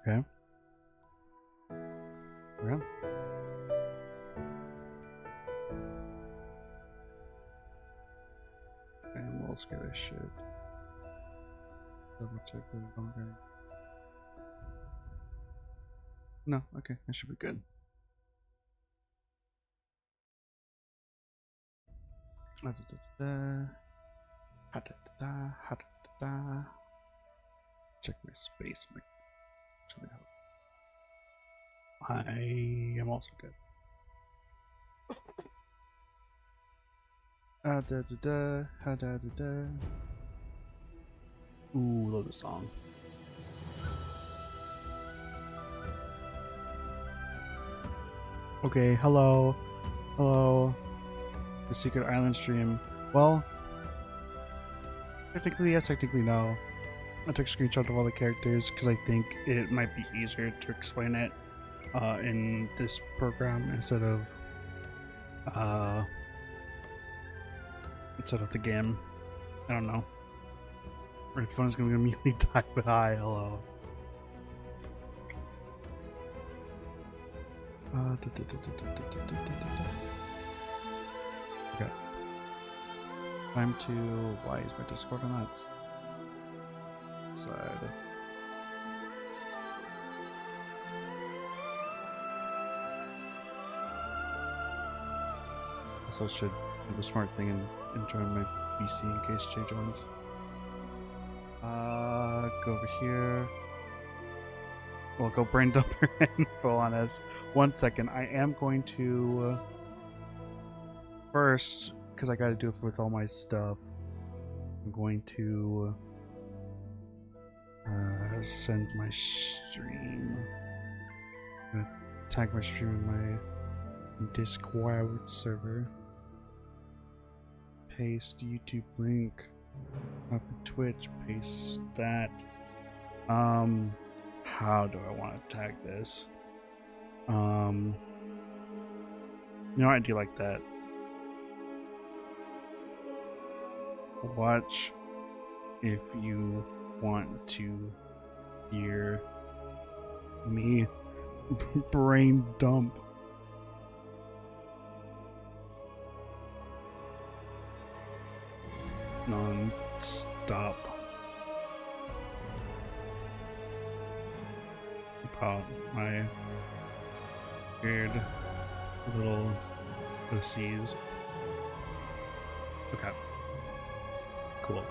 Okay. Yeah. I'm a little scared as shit. Double check the longer. No, okay, that should be good. Check my space. I am also good. Ooh, love the song. Okay, hello. Hello. The Secret Island stream. Well, technically yes, technically no. I took a screenshot of all the characters because I think it might be easier to explain it in this program instead of the game. I don't know. My phone is gonna immediately die, but hi, hello. Okay. Time to. Why is my Discord on that side? Also, should do the smart thing and join my PC in case Jay joins. Go over here. We'll go brain dumper and go on as 1 second. I am going to first, because I gotta do it with all my stuff. I'm going to send my stream. I'm gonna tag my stream in my Discord server. Paste YouTube link. Up in Twitch. Paste that. How do I want to tag this? You know, I do like that. Watch if you want to hear me brain dump. Non-stop about my weird little OCs. Okay. Cool.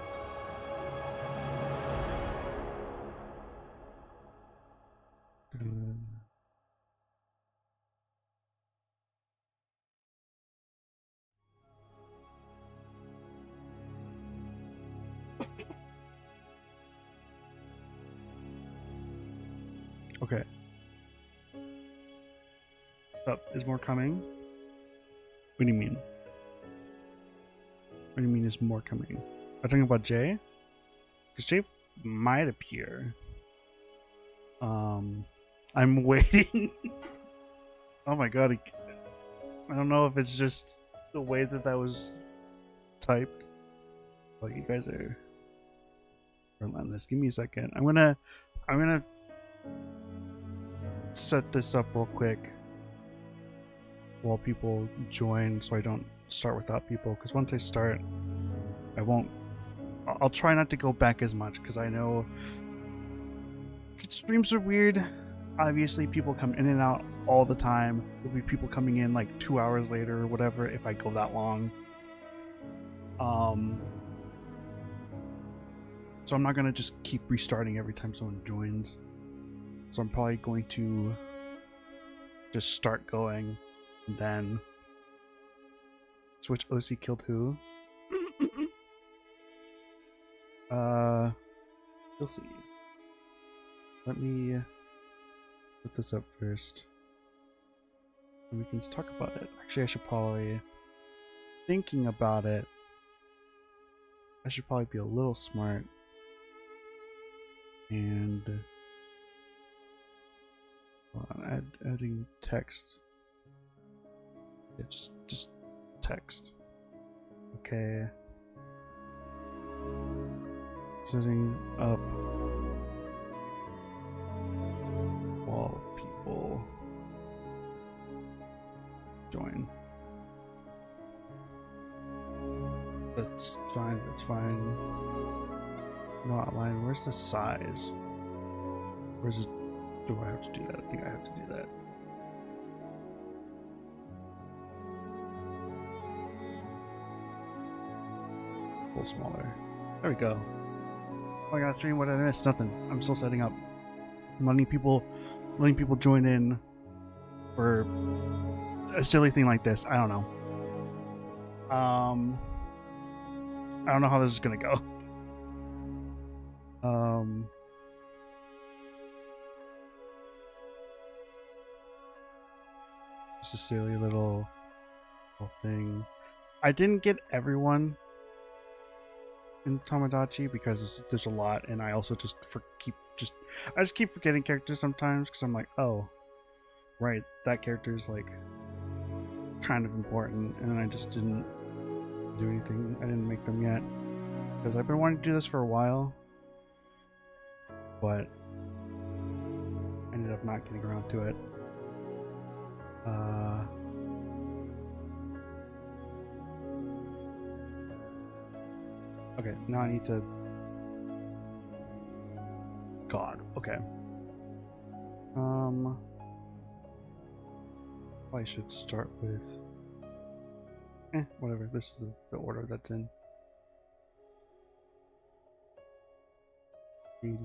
Okay. Up, is more coming? What do you mean? What do you mean is more coming? Are you talking about Jay? Because Jay might appear. I'm waiting. Oh my god. I don't know if it's just the way that was typed. But you guys are relentless. Give me a second. I'm gonna set this up real quick while people join so I don't start without people, because once I start I'll try not to go back as much, because I know streams are weird. Obviously people come in and out all the time. There'll be people coming in like 2 hours later or whatever if I go that long. So I'm not gonna just keep restarting every time someone joins. So I'm probably going to just start going and then switch. OC killed who? You'll see. Let me put this up first and we can talk about it. Actually, I should probably, thinking about it, I should probably be a little smart and adding text. It's just text. Okay. Setting up people join. That's fine. That's fine. No outline. Where's the size? Where's it? Do I have to do that? I think I have to do that. A little smaller. There we go. Oh my god, stream, what did I miss? Nothing. I'm still setting up. I'm letting people join in for a silly thing like this. I don't know. I don't know how this is gonna go. Just a silly little thing. I didn't get everyone in Tomodachi because there's a lot, and I also just keep forgetting characters sometimes because I'm like, oh, right, that character is like kind of important, and I just didn't do anything. I didn't make them yet because I've been wanting to do this for a while, but I ended up not getting around to it. Okay, now I need to... God, okay. I should start with... whatever, this is the order that's in. 80.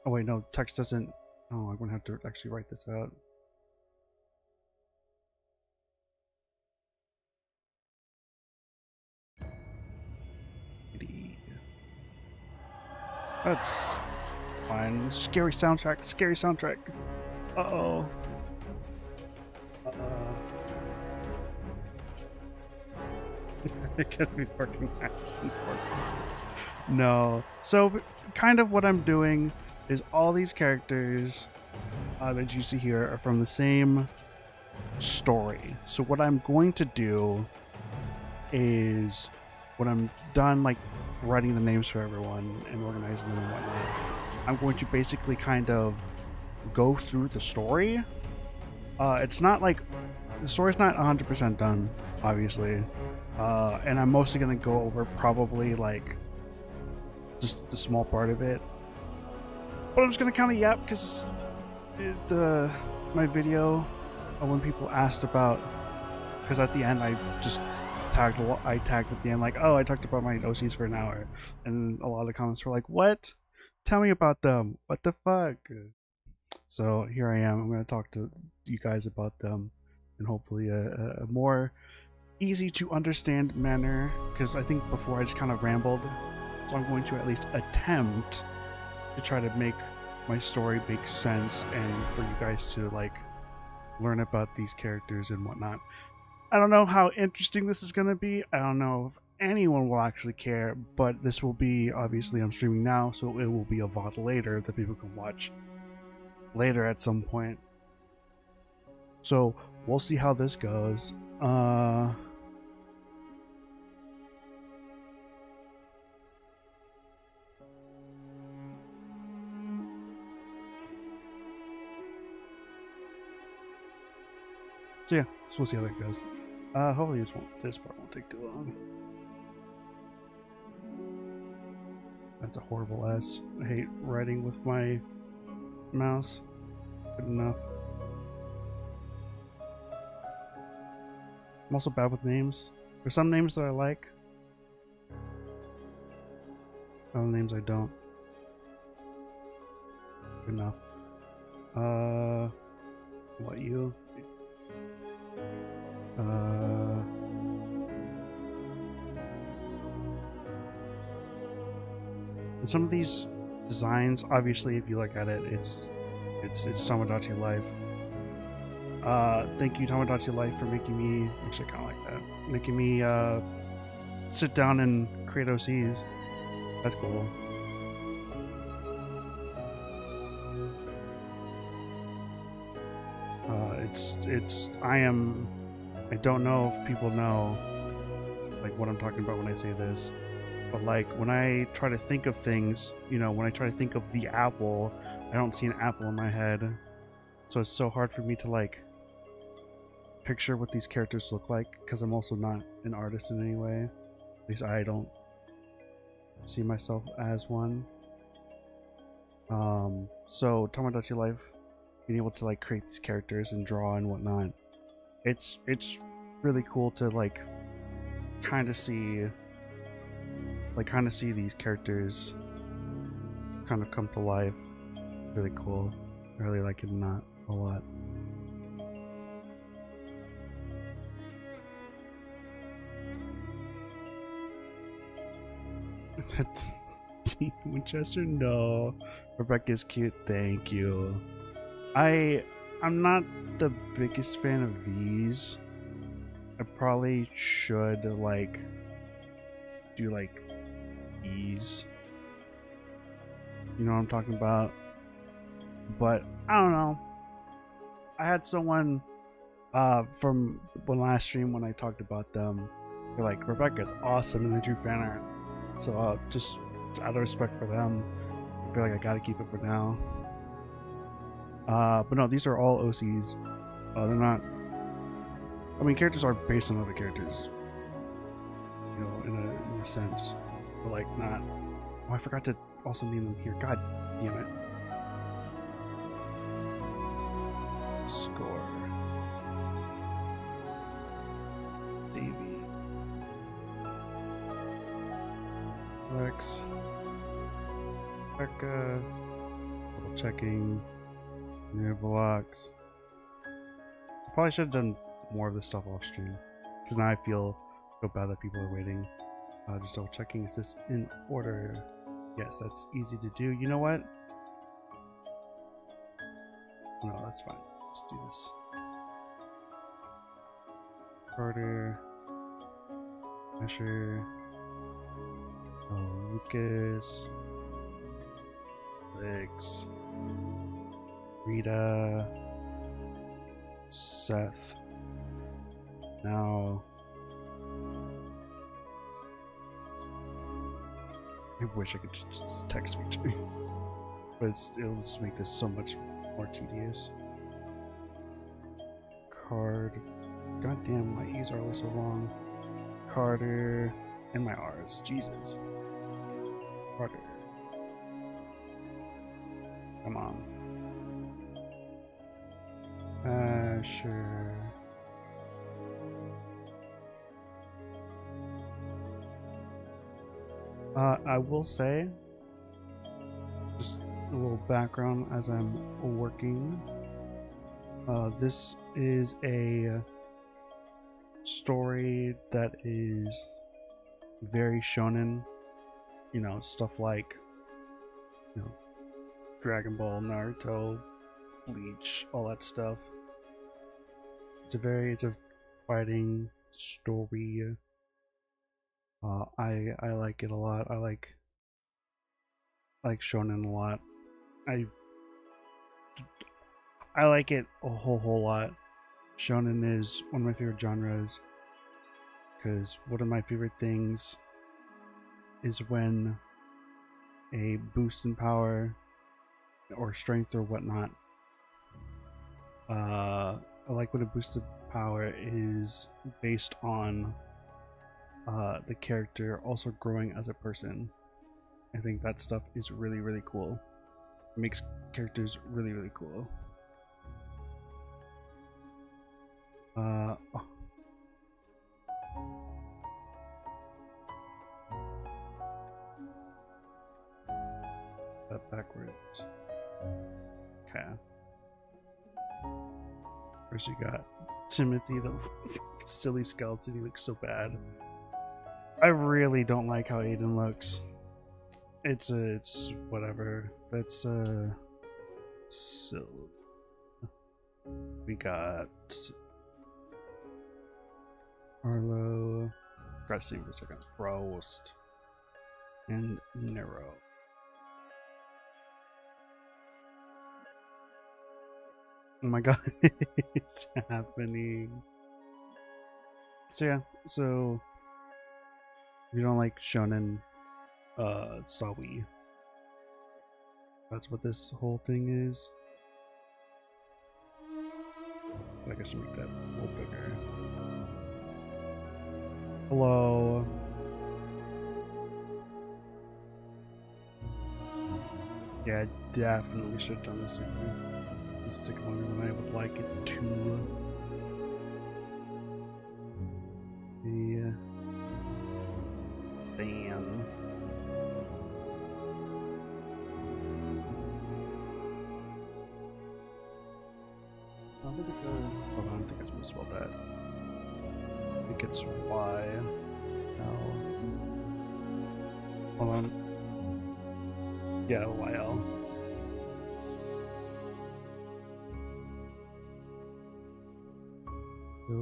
Oh wait, no, text doesn't... Oh, I'm gonna have to actually write this out. That's fine. Scary soundtrack. Scary soundtrack. Uh-oh. It could be working accent. No. So, kind of what I'm doing is all these characters that you see here are from the same story. So what I'm going to do is, when I'm done like writing the names for everyone and organizing them and whatnot, I'm going to basically kind of go through the story. It's not like the story's not 100% done, obviously, and I'm mostly going to go over probably like just the small part of it, but I'm just going to kind of yap because my video when people asked about, because at the end I just tagged at the end like, oh, I talked about my OCs for an hour, and a lot of the comments were like, what? Tell me about them. What the fuck? So here I am. I'm going to talk to you guys about them in hopefully a more easy to understand manner, because I think before I just kind of rambled. So I'm going to at least attempt to try to make my story make sense and for you guys to like learn about these characters and whatnot. I don't know how interesting this is going to be. I don't know if anyone will actually care, but this will be, obviously I'm streaming now, so it will be a VOD later that people can watch later at some point. So we'll see how this goes. So yeah, so we'll see how that goes. Hopefully this part won't take too long. That's a horrible S. I hate writing with my mouse. Good enough. I'm also bad with names. There's some names that I like. Other names I don't. Good enough. What you? And some of these designs, obviously, if you look at it, it's Tomodachi Life. Thank you, Tomodachi Life, for making me, actually I kind of like that, making me sit down and create OCs. That's cool. I don't know if people know like what I'm talking about when I say this, But like when I try to think of things, you know, when I try to think of the apple, I don't see an apple in my head. So it's so hard for me to like picture what these characters look like because I'm also not an artist in any way. At least I don't see myself as one. So Tomodachi Life, being able to like create these characters and draw and whatnot, it's really cool to like kind of see these characters kind of come to life. Really cool. I really like it a lot. Is that Dean Winchester? No. Rebecca's cute. Thank you. I'm not the biggest fan of these. I probably should like do like these. You know what I'm talking about? But I don't know. I had someone from one last stream when I talked about them. They're like, Rebecca's awesome, and they drew fan art. So just out of respect for them, I feel like I gotta keep it for now. But no, these are all OCs. They're not. I mean, characters are based on other characters, you know, in a sense, but like not. Oh, I forgot to also name them here. God damn it. Score. Davey. Lex. Becca. Double checking. New blocks. Probably should have done more of this stuff off stream because now I feel bad that people are waiting. Just double checking, is this in order? Yes, that's easy to do. You know what? No, that's fine. Let's do this. Carter, Asher, Lucas, Lex, Rita, Seth. Now, I wish I could just text feature, but it'll just make this so much more tedious. Card. God damn, my E's are always so long. Carter and my R's. Jesus. Carter. Come on. Sure. I will say, just a little background as I'm working. This is a story that is very shonen. You know, stuff like, you know, Dragon Ball, Naruto, Bleach, all that stuff. It's a fighting story. I like it a lot. I like shonen a lot. I like it a whole lot. Shonen is one of my favorite genres because one of my favorite things is when a boost in power or strength or whatnot. I like when a boost of power is based on the character also growing as a person. I think that stuff is really cool. It makes characters really cool. Oh. That backwards. Okay. First you got Timothy, the silly skeleton. He looks so bad. I really don't like how Aiden looks. It's whatever. That's so we got Arlo. Gotta see for a second. Frost and Nero. Oh my god, it's happening. So yeah, so if you don't like shonen, Sawi. That's what this whole thing is. I guess I should make that a little bigger. Hello. Yeah, I definitely should have done this sooner. This is taking longer than I would like it to. The damn. Hold on, I think I misspelled that. I think it's Y. L. Hold on. Yeah, YL. So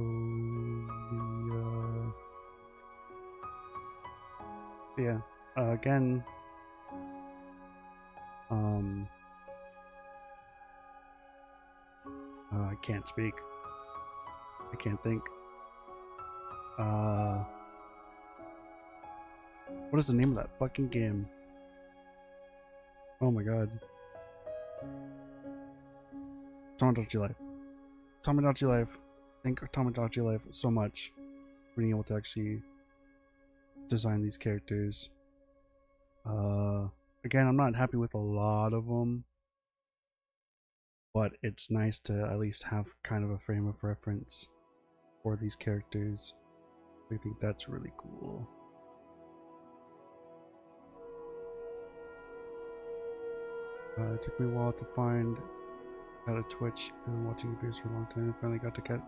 the yeah, again, I can't speak. I can't think. What is the name of that fucking game? Oh my god. Tomodachi Life. Tomodachi Life. Thank Tomodachi Life so much for being able to actually design these characters. Again, I'm not happy with a lot of them, but it's nice to at least have kind of a frame of reference for these characters. I think that's really cool. It took me a while to find out of Twitch and watching videos for a long time and finally got to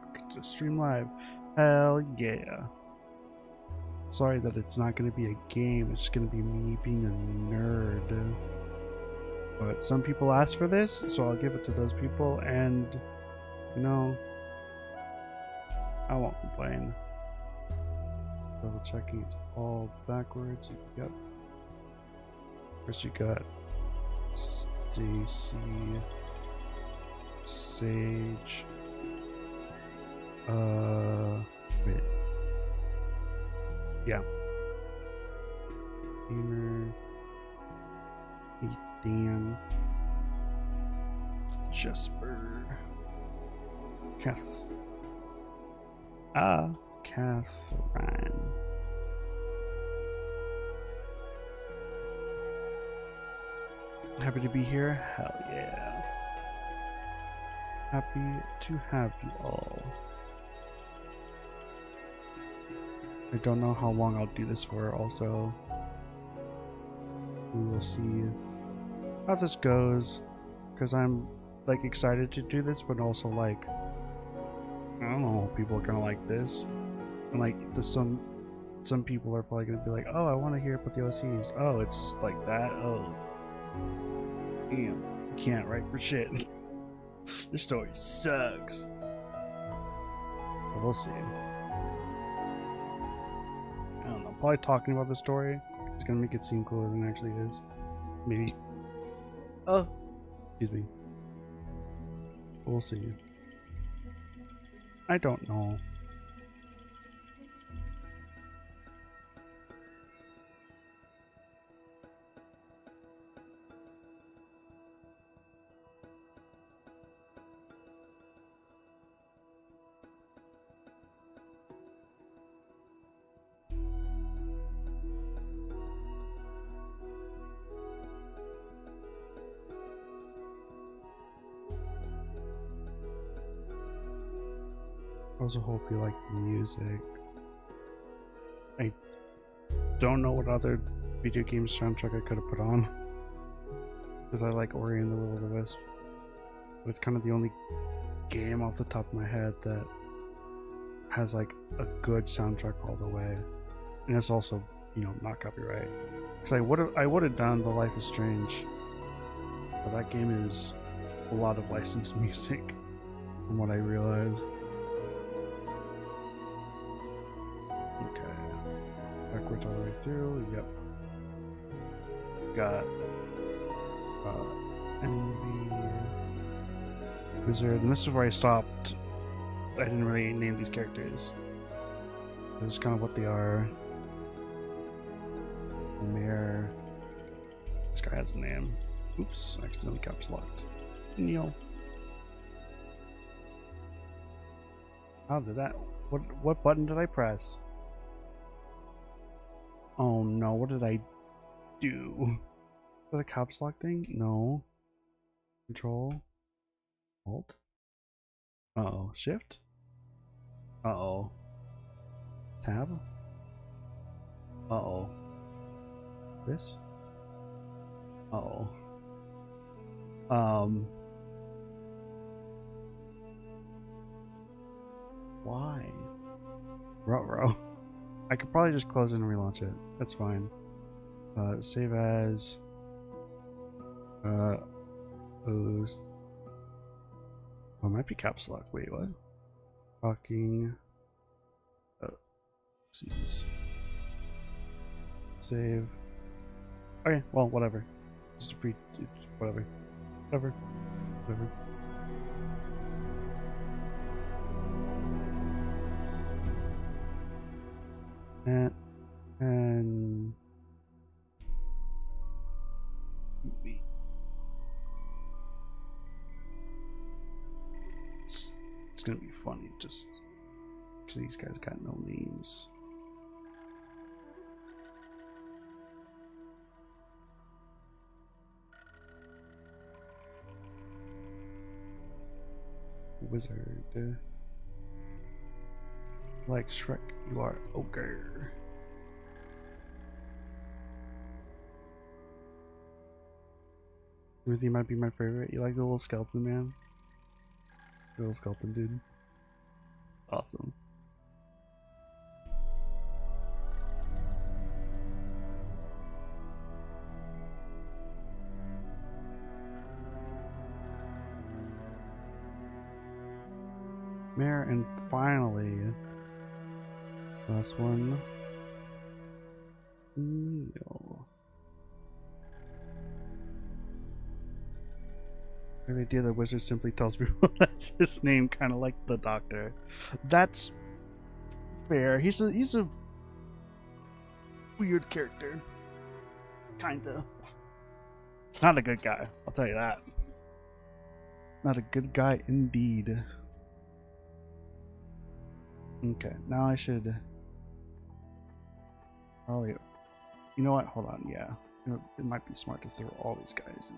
stream live. Hell yeah. Sorry that it's not going to be a game, it's going to be me being a nerd. But some people asked for this, so I'll give it to those people, and you know, I won't complain. Double checking, it's all backwards. Yep. First you got Stacy, Sage, wait. Yeah. Gamer, Dan, Jesper, Catherine. Happy to be here? Hell yeah. Happy to have you all. I don't know how long I'll do this for also. We will see how this goes, because I'm like excited to do this, but also like, I don't know, people are gonna like this, and like there's some people are probably gonna be like, oh, I want to hear about the OCs. Oh, it's like that. Oh, damn, can't write for shit. This story sucks. But we'll see. I don't know. Probably talking about the story is gonna make it seem cooler than it actually is. Maybe. Oh, excuse me. We'll see. I don't know. I also hope you like the music. I don't know what other video game soundtrack I could have put on, because I like Ori and the Will of the Wisp, but it's kind of the only game off the top of my head that has like a good soundtrack all the way, and it's also, you know, not copyright. Because I would have done The Life is Strange, but that game is a lot of licensed music, from what I realized. Okay, backwards all the way through. Yep. Got Envy, Wizard, and this is where I stopped. I didn't really name these characters. This is kind of what they are. Mare, this guy has a name. Oops, I accidentally caps locked. Neil. How did that? What button did I press? Oh no, what did I do? Is that a caps lock thing? No. Control. Alt. Uh-oh. Shift. Uh-oh. Tab. Uh-oh. This. Uh-oh. Why? Ruh-roh. I could probably just close it and relaunch it. That's fine. Save as... Oh, it might be caps lock. Wait, what? Talking... Seems. Save. Okay, well, whatever. Just a free... whatever. Whatever. Whatever. And it's gonna be funny just because these guys got no names. Wizard. Like Shrek, you are ogre. Timothy might be my favorite. You like the little skeleton man? The little skeleton dude. Awesome. Mayor, and finally, last one. Neil. The idea that wizard simply tells people that's his name, kind of like the doctor. That's fair. He's a weird character, kinda. It's not a good guy, I'll tell you that. Not a good guy indeed. Okay, now I should probably. You know what? Hold on. Yeah, it might be smart to throw all these guys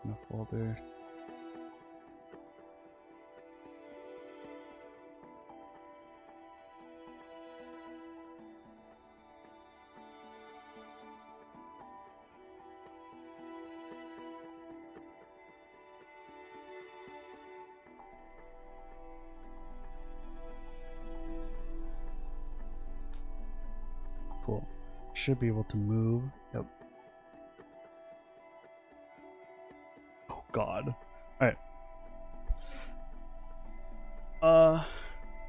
in a folder. Cool. Should be able to move. Yep. Oh God. Alright.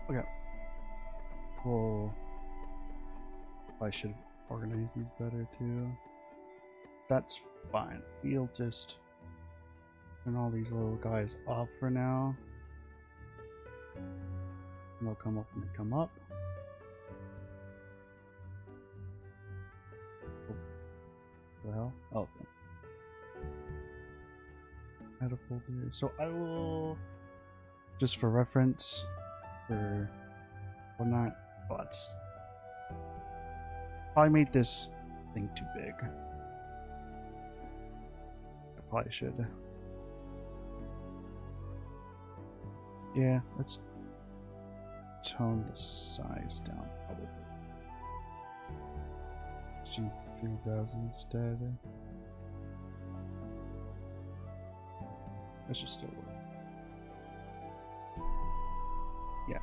Okay. Well, I should organize these better too. That's fine. We'll just turn all these little guys off for now. And they'll come up when they come up. The hell? Oh, okay. Add a folder. So I will, just for reference, for whatnot. Oh, that's probably made this thing too big. I probably should. Yeah, let's tone the size down probably. Let's do 3,000 instead. That should still work. Yeah.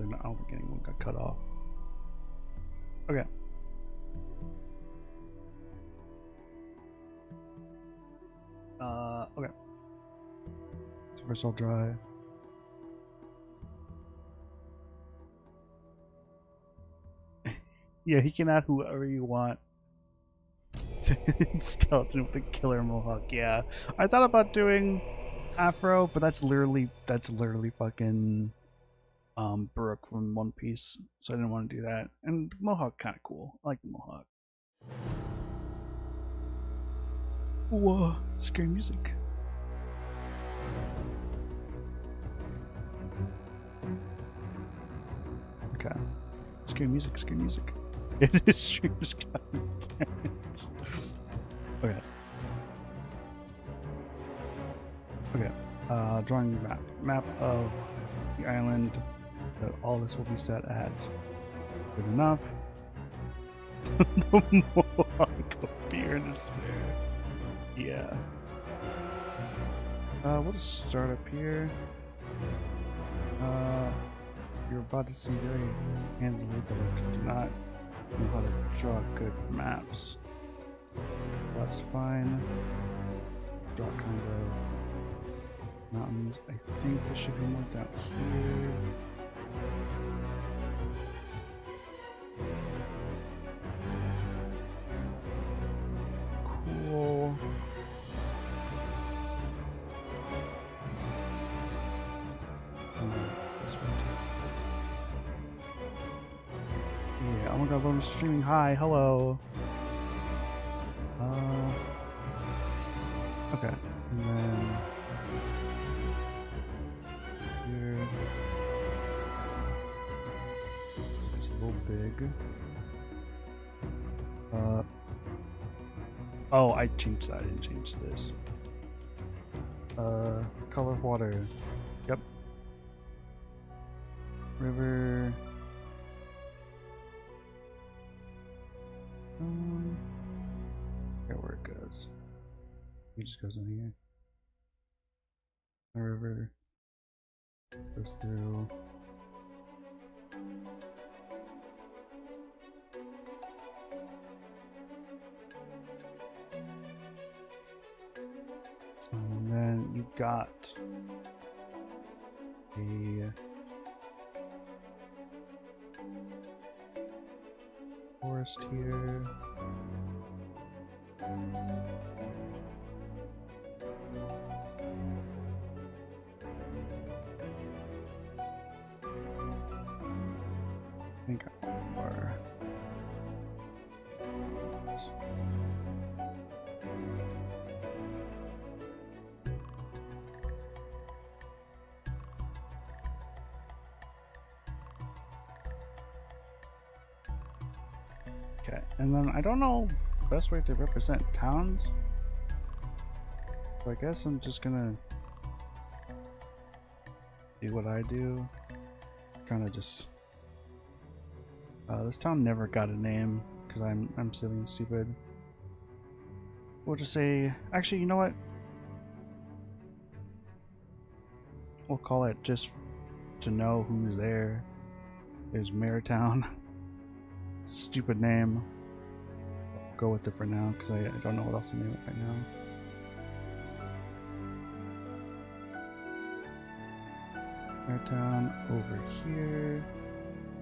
I don't think anyone got cut off. Okay. Okay. So first I'll dry. Yeah, he can add whoever you want. Skeleton with a killer mohawk. Yeah, I thought about doing Afro, but that's literally fucking Brooke from One Piece, so I didn't want to do that. And the mohawk kind of cool. I like the mohawk. Whoa, scary music. Okay. Scary music, scary music. It is streamers content. Okay. Okay. Drawing map. Map of the island. All this will be set at. Good enough. The Mohawk of fear and despair. Yeah. We'll just start up here. You're about to see very handily that I do not know how to draw good maps. That's fine. Draw kind of mountains. I think there should be more down here. Cool. This one too. Yeah, oh my god, I'm streaming. Hi, hello. Okay, and then here. This a little big. Oh, I changed that. I didn't change this. Color of water. Yep. River. Where it goes. It just goes in here. The river goes through. And then you got a forest here. I think I want more. Okay, and then I don't know the best way to represent towns. So I guess I'm just gonna do what I do. Kind of just. This town never got a name because I'm silly and stupid. We'll just say, actually, you know what? We'll call it just to know who's there. There's Marytown. Stupid name. I'll go with it for now because I don't know what else to name it right now. Marytown over here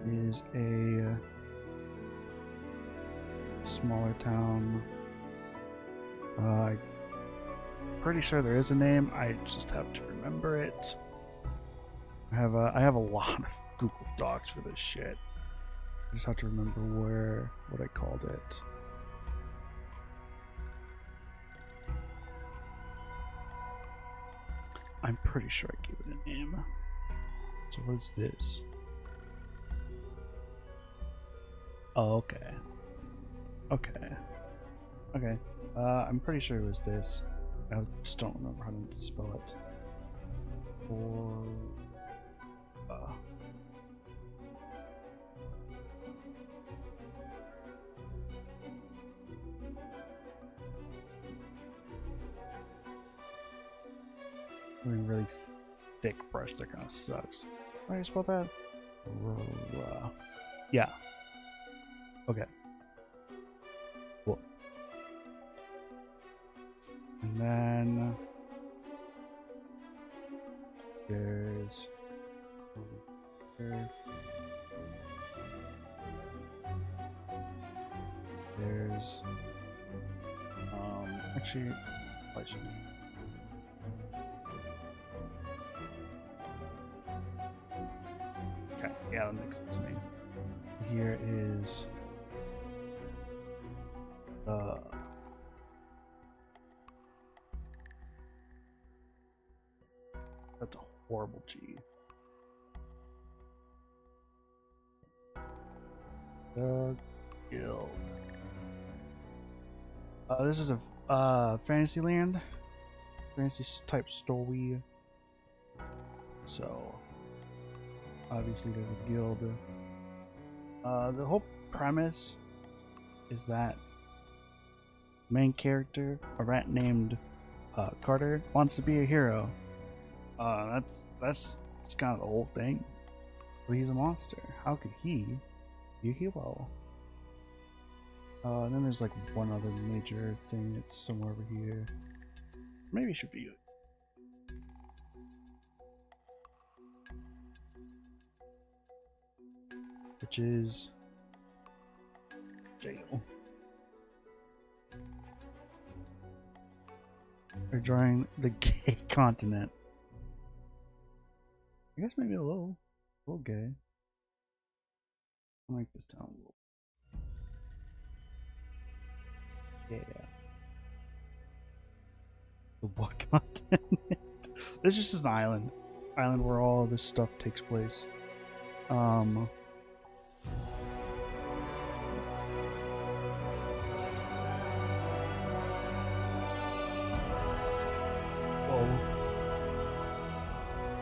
is a smaller town. I'm pretty sure there is a name. I just have to remember it. I have a lot of Google Docs for this shit. I just have to remember what I called it. I'm pretty sure I gave it a name. So what's this? Oh, okay. Okay. Okay. I'm pretty sure it was this. I just don't remember how to spell it. Or... I mean, really thick brush that kind of sucks. How do you spell that? Yeah. Okay. Cool. And then there's actually I should. Okay, yeah, that makes sense to me. Here is That's a horrible G. The Guild. This is a Fantasyland, fantasy type story. So obviously there's a guild. The whole premise is that main character, a rat named Carter, wants to be a hero. That's kind of the whole thing. But he's a monster. How could he be a hero? And then there's like one other major thing that's somewhere over here. Maybe it should be good. Which is jail. They're drawing the gay continent. I guess maybe a little gay. I'll make this town a little. Yeah. The what continent? This is just an island. Island where all of this stuff takes place. Well,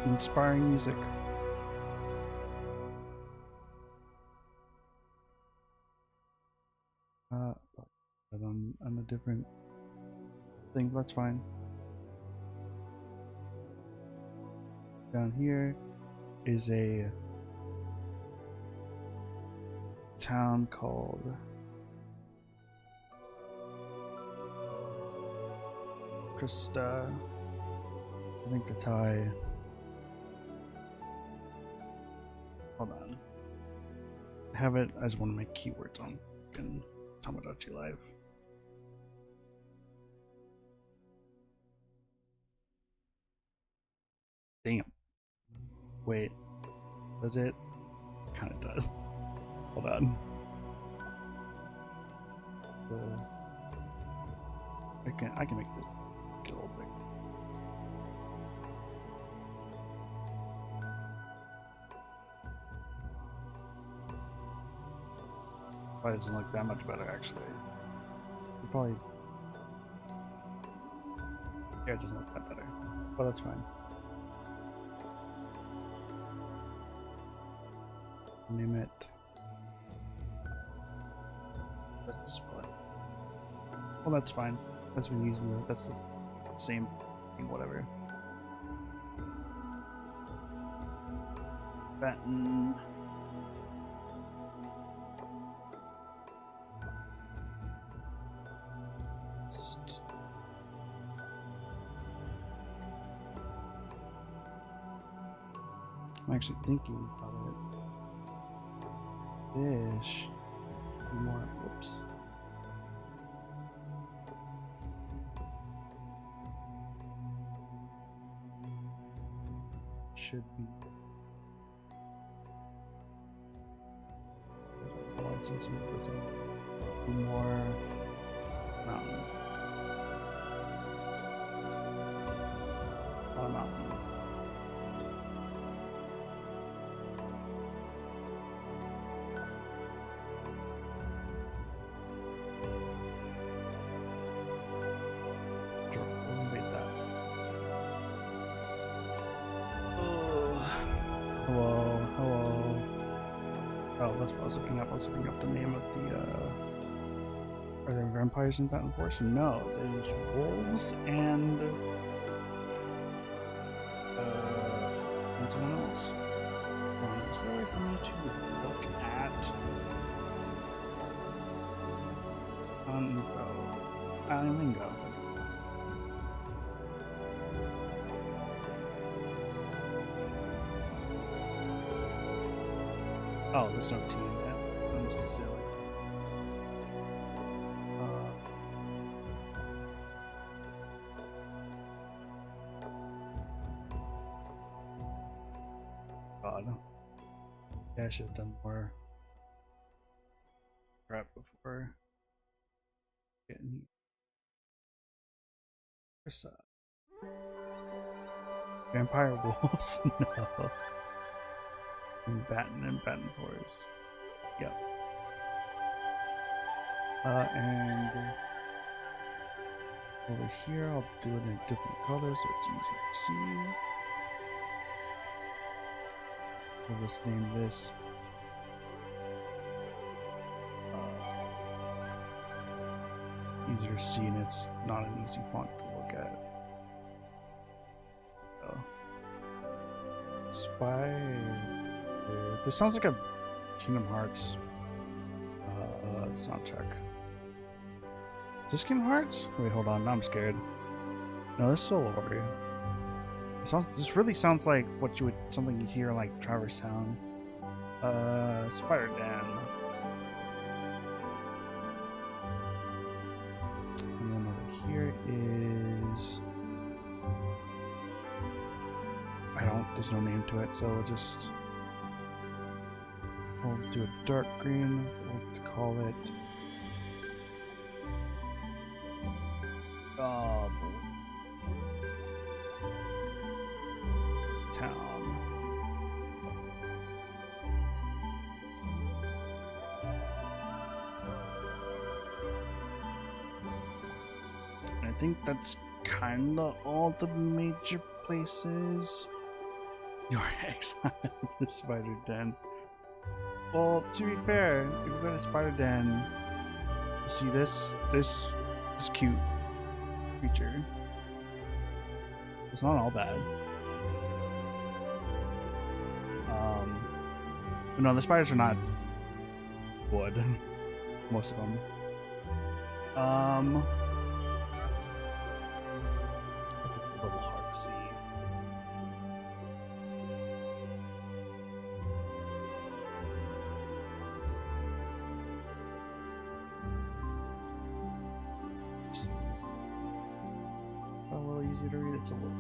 inspiring music. On a different thing, that's fine. Down here is a town called Krista. I think that's how I... Hold on. I have it. I just want to make keywords on and Tamagotchi Live. Damn. Wait. Does it? Kind of does. Hold on. I can make this get a little big. Probably doesn't look that much better actually. It probably, yeah, it doesn't look that better, but that's fine. Name it. That's the split. Well, that's fine. That's been using the. That's the same thing. Whatever. Benton. I'm actually thinking about it. Fish. More. Whoops. Should be. More mountain. Mountain. I was looking up the name of the, are there vampires in Baton Force? No, there's wolves and someone else. Is there a way for me to look at Lingo? Oh, there's no T in that. I'm silly. God. Yeah, I should have done more prep before getting here. Vampire wolves? No. And Baton Forest. Yep. And over here, I'll do it in different colors so it's easy to see. We'll just name this easier to see, and it's not an easy font to look at. Spider. This sounds like a Kingdom Hearts soundtrack. Is this Kingdom Hearts? Wait, hold on. Now I'm scared. No, this is Soul Warrior. This really sounds like something you hear like Traverse Town. Spider Dan. And then over here is there's no name to it, so we'll do a dark green. We'll call it Town. I think that's kinda all the major places. Your exile the Spider Den. Well, to be fair, if you go to Spider Den, you see this cute creature. It's not all bad. But no, the spiders are not wood. Most of them. It's a little hard to see. A little easy to read. It's a little.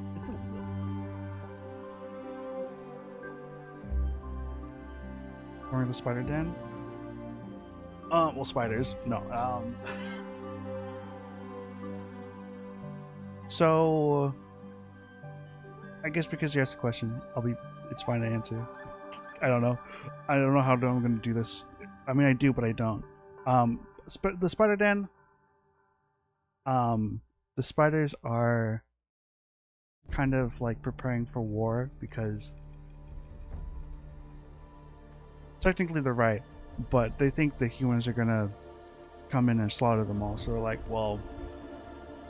Or the Spider Den. Well, spiders. No. So, I guess because you asked the question, it's fine to answer. I don't know. I don't know how I'm going to do this. I mean, I do, but I don't. The Spider Den. The spiders are kind of like preparing for war because technically they're right, but they think the humans are gonna come in and slaughter them all. So they're like, well,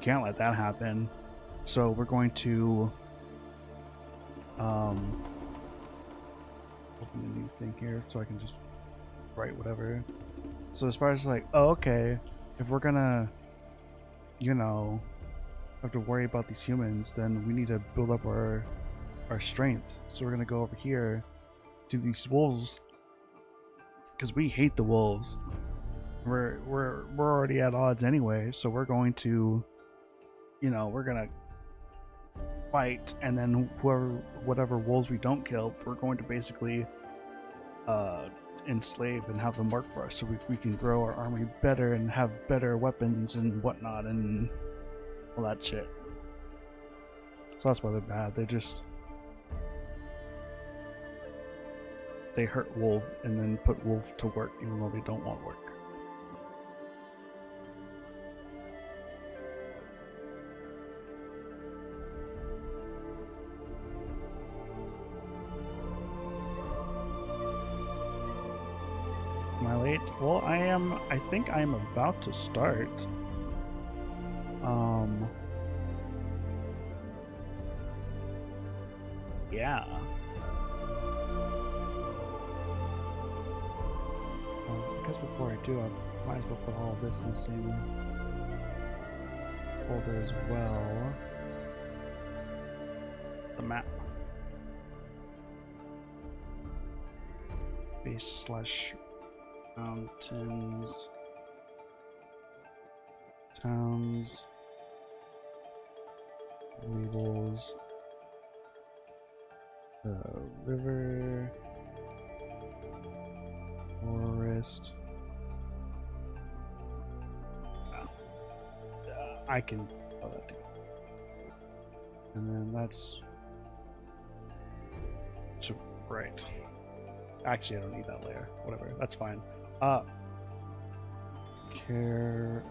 can't let that happen. So we're going to open a new thing here so I can just write whatever. So the spiders are like, oh, okay, if we're gonna, have to worry about these humans, then we need to build up our strength. So we're gonna go over here to these wolves because we hate the wolves. We're already at odds anyway, so we're going to, we're gonna fight, and then whatever wolves we don't kill, we're going to basically enslave and have them work for us, so we can grow our army better and have better weapons and whatnot and all that shit. So that's why they're bad. They hurt wolf and then put wolf to work even though they don't want work. Am I late? Well, I think I am about to start. Yeah. I guess before I do, I might as well put all of this in the same folder as well. The map. Base / mountains. Towns. Labels. River. Forest. I can. And then that's So, right. Actually, I don't need that layer. Whatever, that's fine. Care.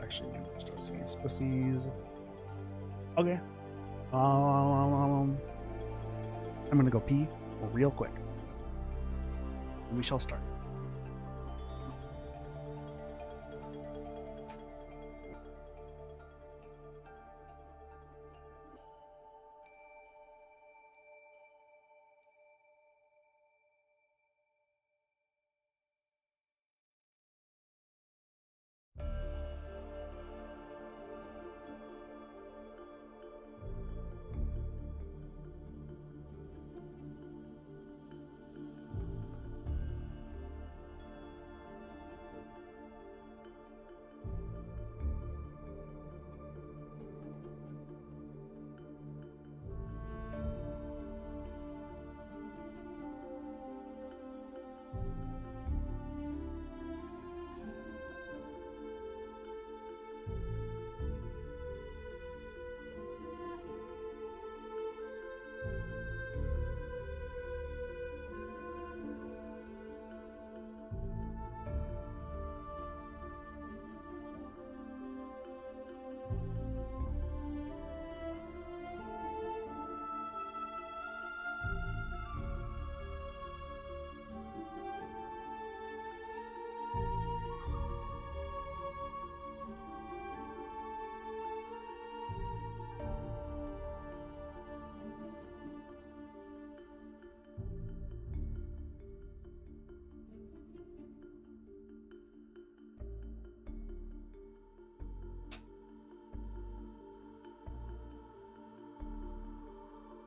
Actually, start seeing pussies. Okay. I'm gonna go pee real quick. And we shall start.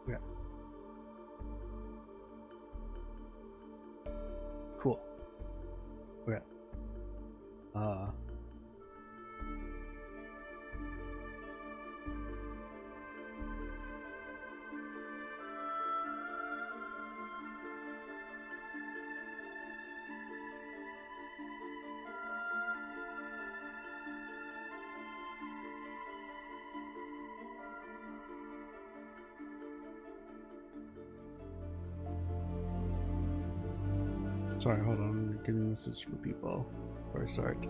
Yeah. Cool. Okay. Sorry, hold on. I'm getting messages from people before I start.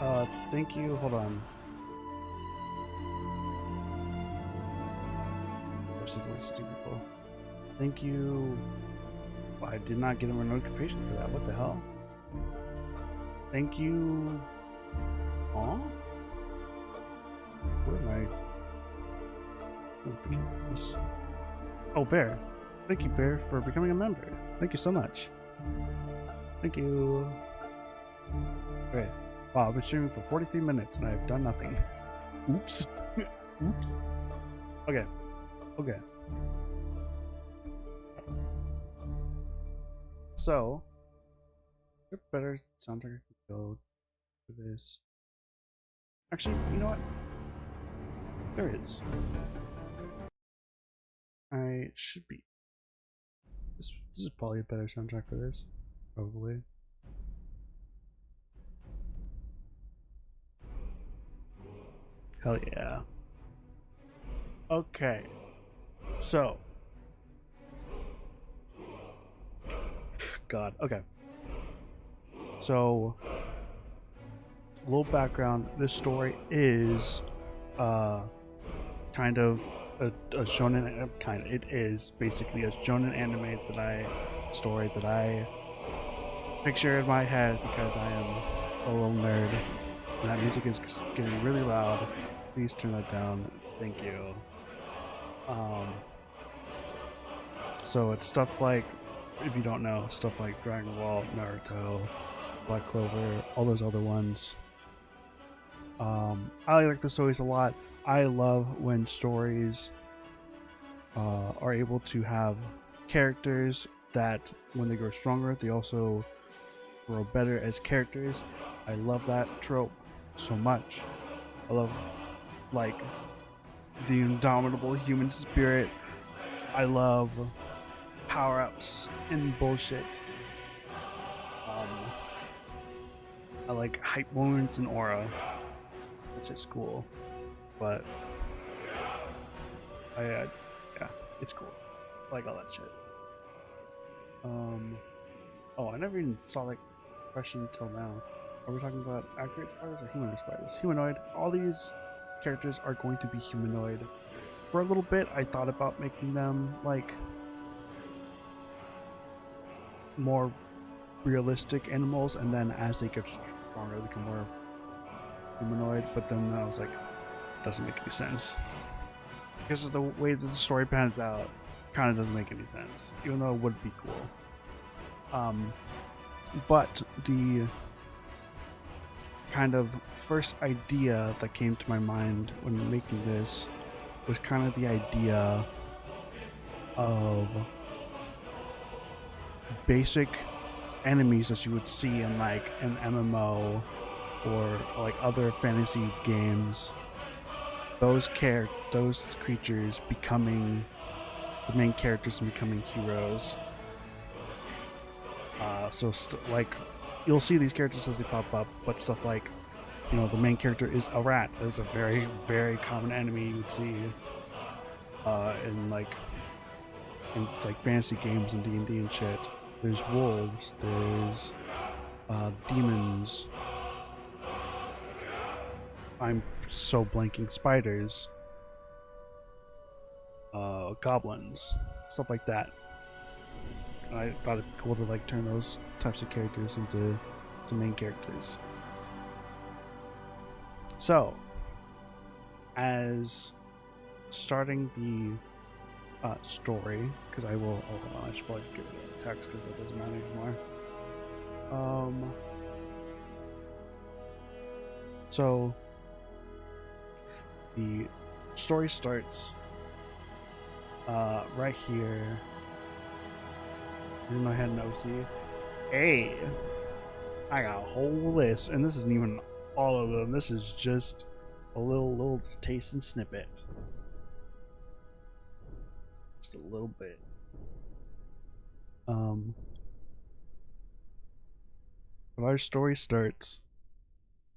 Oh, thank you. Hold on. People. Thank you. I did not get a notification for that. What the hell? Thank you. Aw? Where am I? Oh, Bear. Thank you, Bear, for becoming a member. Thank you so much. Thank you. Great. Wow, I've been streaming for 43 minutes and I've done nothing. Oops. Oops. Okay. Okay. So, a better soundtrack could go for this. Actually, you know what? There is. I should be. This is probably a better soundtrack for this. Probably. Hell yeah. Okay. So. God. Okay. So. A little background. This story is kind of a shonen, it is basically a shonen anime story that I picture in my head because I am a little nerd. And that music is getting really loud. Please turn that down. Thank you. So it's stuff like, if you don't know, stuff like Dragon Ball, Naruto, Black Clover, all those other ones. I like the stories a lot. I love when stories are able to have characters that, when they grow stronger, they also grow better as characters. I love that trope. so much. I love like the indomitable human spirit. I love power-ups and bullshit. Um, I like hype moments and aura, which is cool. But yeah, it's cool. I like all that shit. Oh, I never even saw that question until now. Are we talking about accurate spiders or humanoid spiders? Humanoid. All these characters are going to be humanoid. For a little bit, I thought about making them like more realistic animals, and then as they get stronger, they become more humanoid. But then I was like, doesn't make any sense because of the way that the story pans out. Kind of doesn't make any sense, even though it would be cool. But the kind of first idea that came to my mind when making this was kind of the idea of basic enemies that you would see in like an MMO or like other fantasy games. Those creatures becoming the main characters and becoming heroes. Like you'll see these characters as they pop up, but stuff like, you know, the main character is a rat. That is a very, very common enemy you would see in like fantasy games and D&D and shit. There's wolves. There's demons. I'm so blanking. Spiders. Goblins. Stuff like that. And I thought it'd be cool to like turn those types of characters into main characters. So, as starting the story, because I will, hold on, I should probably get rid of the text because that doesn't matter anymore. So the story starts right here. In my head, OC. Hey, I got a whole list, and this isn't even all of them. This is just a little taste and snippet. Just a little bit. But our story starts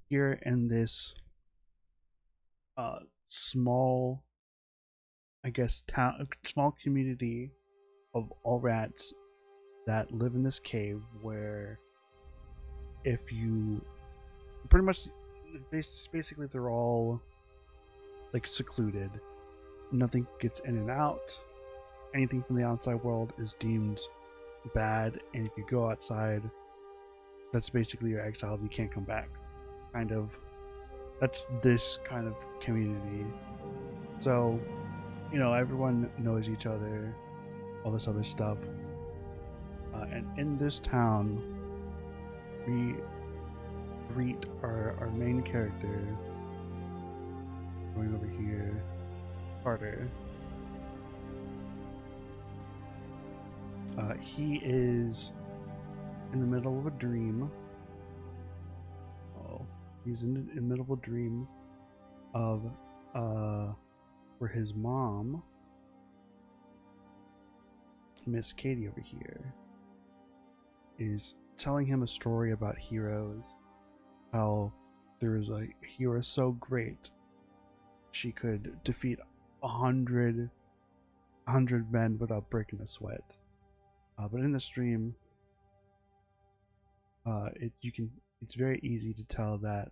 here in this small, I guess, town, small community of all rats that live in this cave, where if you pretty much basically they're all like secluded. Nothing gets in and out. Anything from the outside world is deemed bad, and if you go outside, that's basically you're exiled. You can't come back. Kind of. That's this kind of community. So, you know, everyone knows each other, all this other stuff. And in this town, we greet our main character, going over here, Carter. He is in the middle of a dream. Oh, he's in the middle of a dream of where his mom, Miss Katie over here, is telling him a story about heroes. How there was a hero so great she could defeat 100 men without breaking a sweat. But in the stream, it's very easy to tell that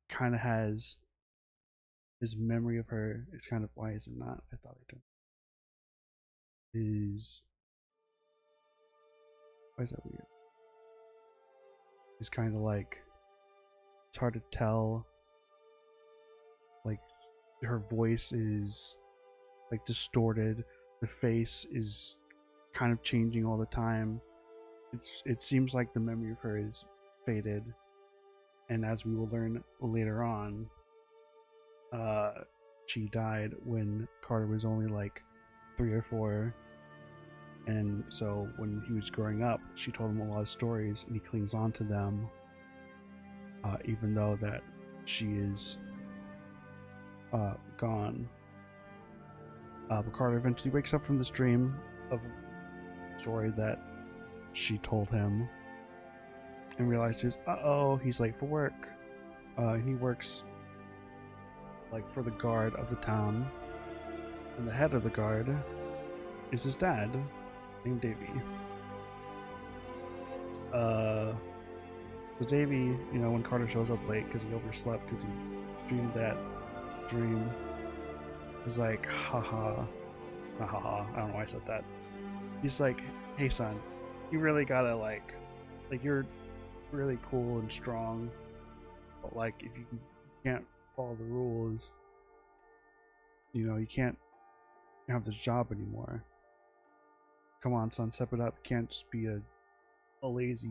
kind of has his memory of her is kind of, why is it not? I thought I did. Why is that weird? It's kind of like, it's hard to tell. Like, her voice is like distorted. The face is kind of changing all the time. It seems like the memory of her is faded, and as we will learn later on, she died when Carter was only like 3 or 4. And so when he was growing up, she told him a lot of stories, and he clings on to them, even though that she is gone. But Carter eventually wakes up from this dream of a story that she told him, and realizes, uh-oh, he's late for work. He works like for the guard of the town, and the head of the guard is his dad, named Davy. So Davy, when Carter shows up late because he overslept because he dreamed that dream, is like, haha, not haha, I don't know why I said that. He's like, hey son, you really gotta like you're really cool and strong, but like if you can't follow the rules, you can't have this job anymore. Come on son, step it up. You can't just be a lazy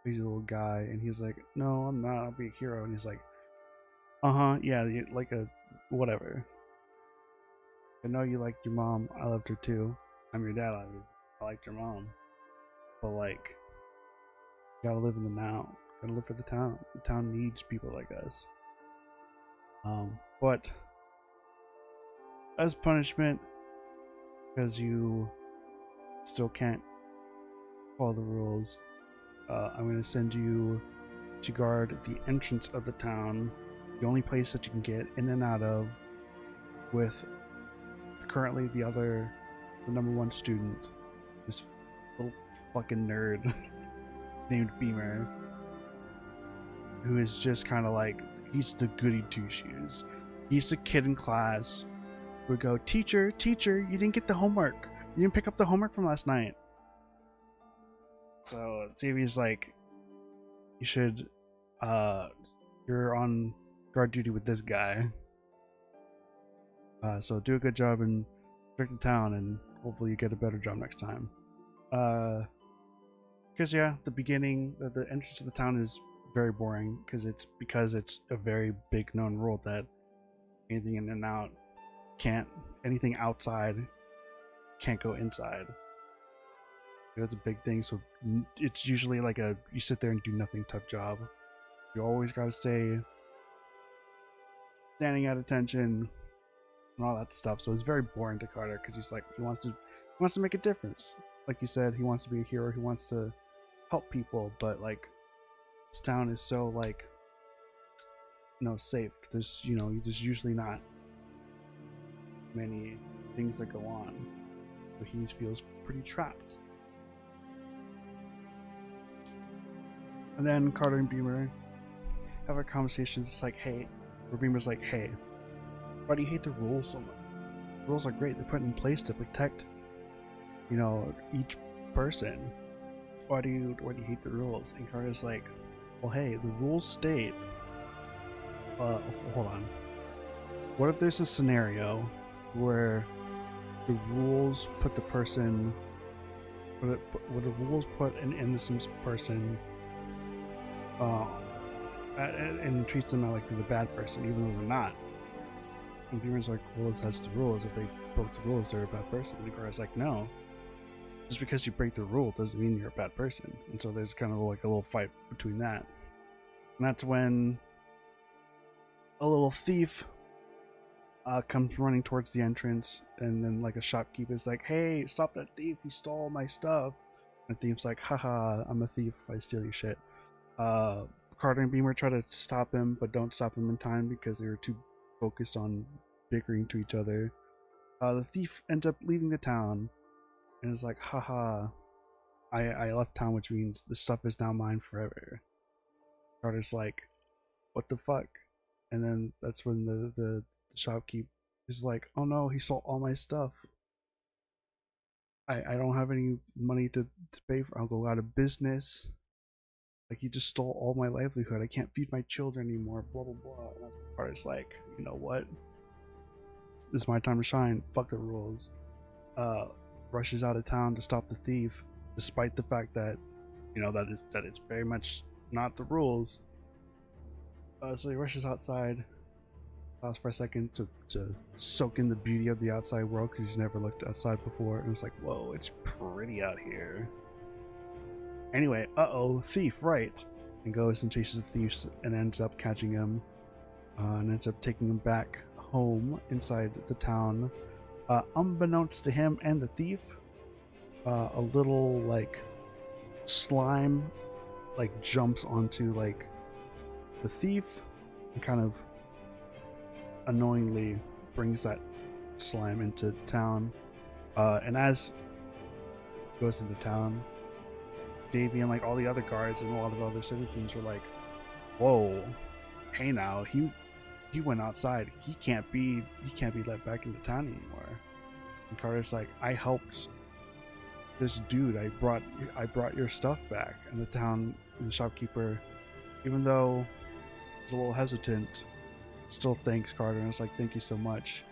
little guy. And he's like, no, I'm not, I'll be a hero. And he's like, yeah, like a whatever. I know you liked your mom, I loved her too. I'm your dad, I liked your mom, but like, you gotta live in the now, gotta live for the town. The town needs people like us. But as punishment, because you still can't follow the rules, I'm going to send you to guard the entrance of the town, the only place that you can get in and out of, with currently the number one student, this little fucking nerd named Beamer, who is just kind of like, he's the goody two shoes. He's the kid in class who would go, teacher, you didn't get the homework. You didn't pick up the homework from last night. So Xavier's like, you're on guard duty with this guy. So do a good job and protect the town, and hopefully you get a better job next time. Because yeah, the entrance to the town is very boring because it's a very big known rule that anything in and out anything outside can't go inside. That's a big thing. So it's usually like you sit there and do nothing type job. You always gotta stay standing at attention and all that stuff. So it's very boring to Carter because he's like, he wants to make a difference. Like you said, he wants to be a hero. He wants to help people, but like this town is so like safe. There's usually not many things that go on, so he feels pretty trapped. And then Carter and Beamer have a conversation. It's like, hey, where Beamer's like, hey, why do you hate the rules so much? The rules are great. They're put in place to protect each person. Why do you hate the rules? And Carter's like, well, hey, the rules state, hold on, what if there's a scenario where the rules put an innocent person and treats them like they're the bad person even though they're not? And Beamer's like, well, that's the rules. If they broke the rules, they're a bad person. And Carter's like, no, just because you break the rule doesn't mean you're a bad person. And so there's kind of like a little fight between that. And that's when a little thief comes running towards the entrance, and then like a shopkeeper's like, hey, stop that thief, he stole my stuff. And the thief's like, haha, I'm a thief, I steal your shit. Carter and Beamer try to stop him, but don't stop him in time because they were too focused on bickering to each other. The thief ends up leaving the town and is like, haha, I left town, which means the stuff is now mine forever. Carter's like, what the fuck? And then that's when the shopkeep is like, oh no, he stole all my stuff. I don't have any money to pay for. I'll go out of business. Like, he just stole all my livelihood. I can't feed my children anymore. Blah blah blah. And that's when Carter's like, you know what? This is my time to shine. Fuck the rules. Rushes out of town to stop the thief, despite the fact that that it's very much not the rules. So he rushes outside, Pause for a second to soak in the beauty of the outside world because he's never looked outside before, and it's like, whoa, it's pretty out here. Anyway, thief, right? And goes and chases the thief and ends up catching him, and ends up taking him back home inside the town. Unbeknownst to him and the thief, a little like slime like jumps onto like the thief and kind of annoyingly brings that slime into town. And as he goes into town, Davy and like all the other guards and a lot of other citizens are like, whoa, hey now, he went outside. He can't be let back into town anymore. And Carter's like, I helped this dude. I brought your stuff back. And the shopkeeper, even though he's a little hesitant, still thanks Carter and it's like, thank you so much.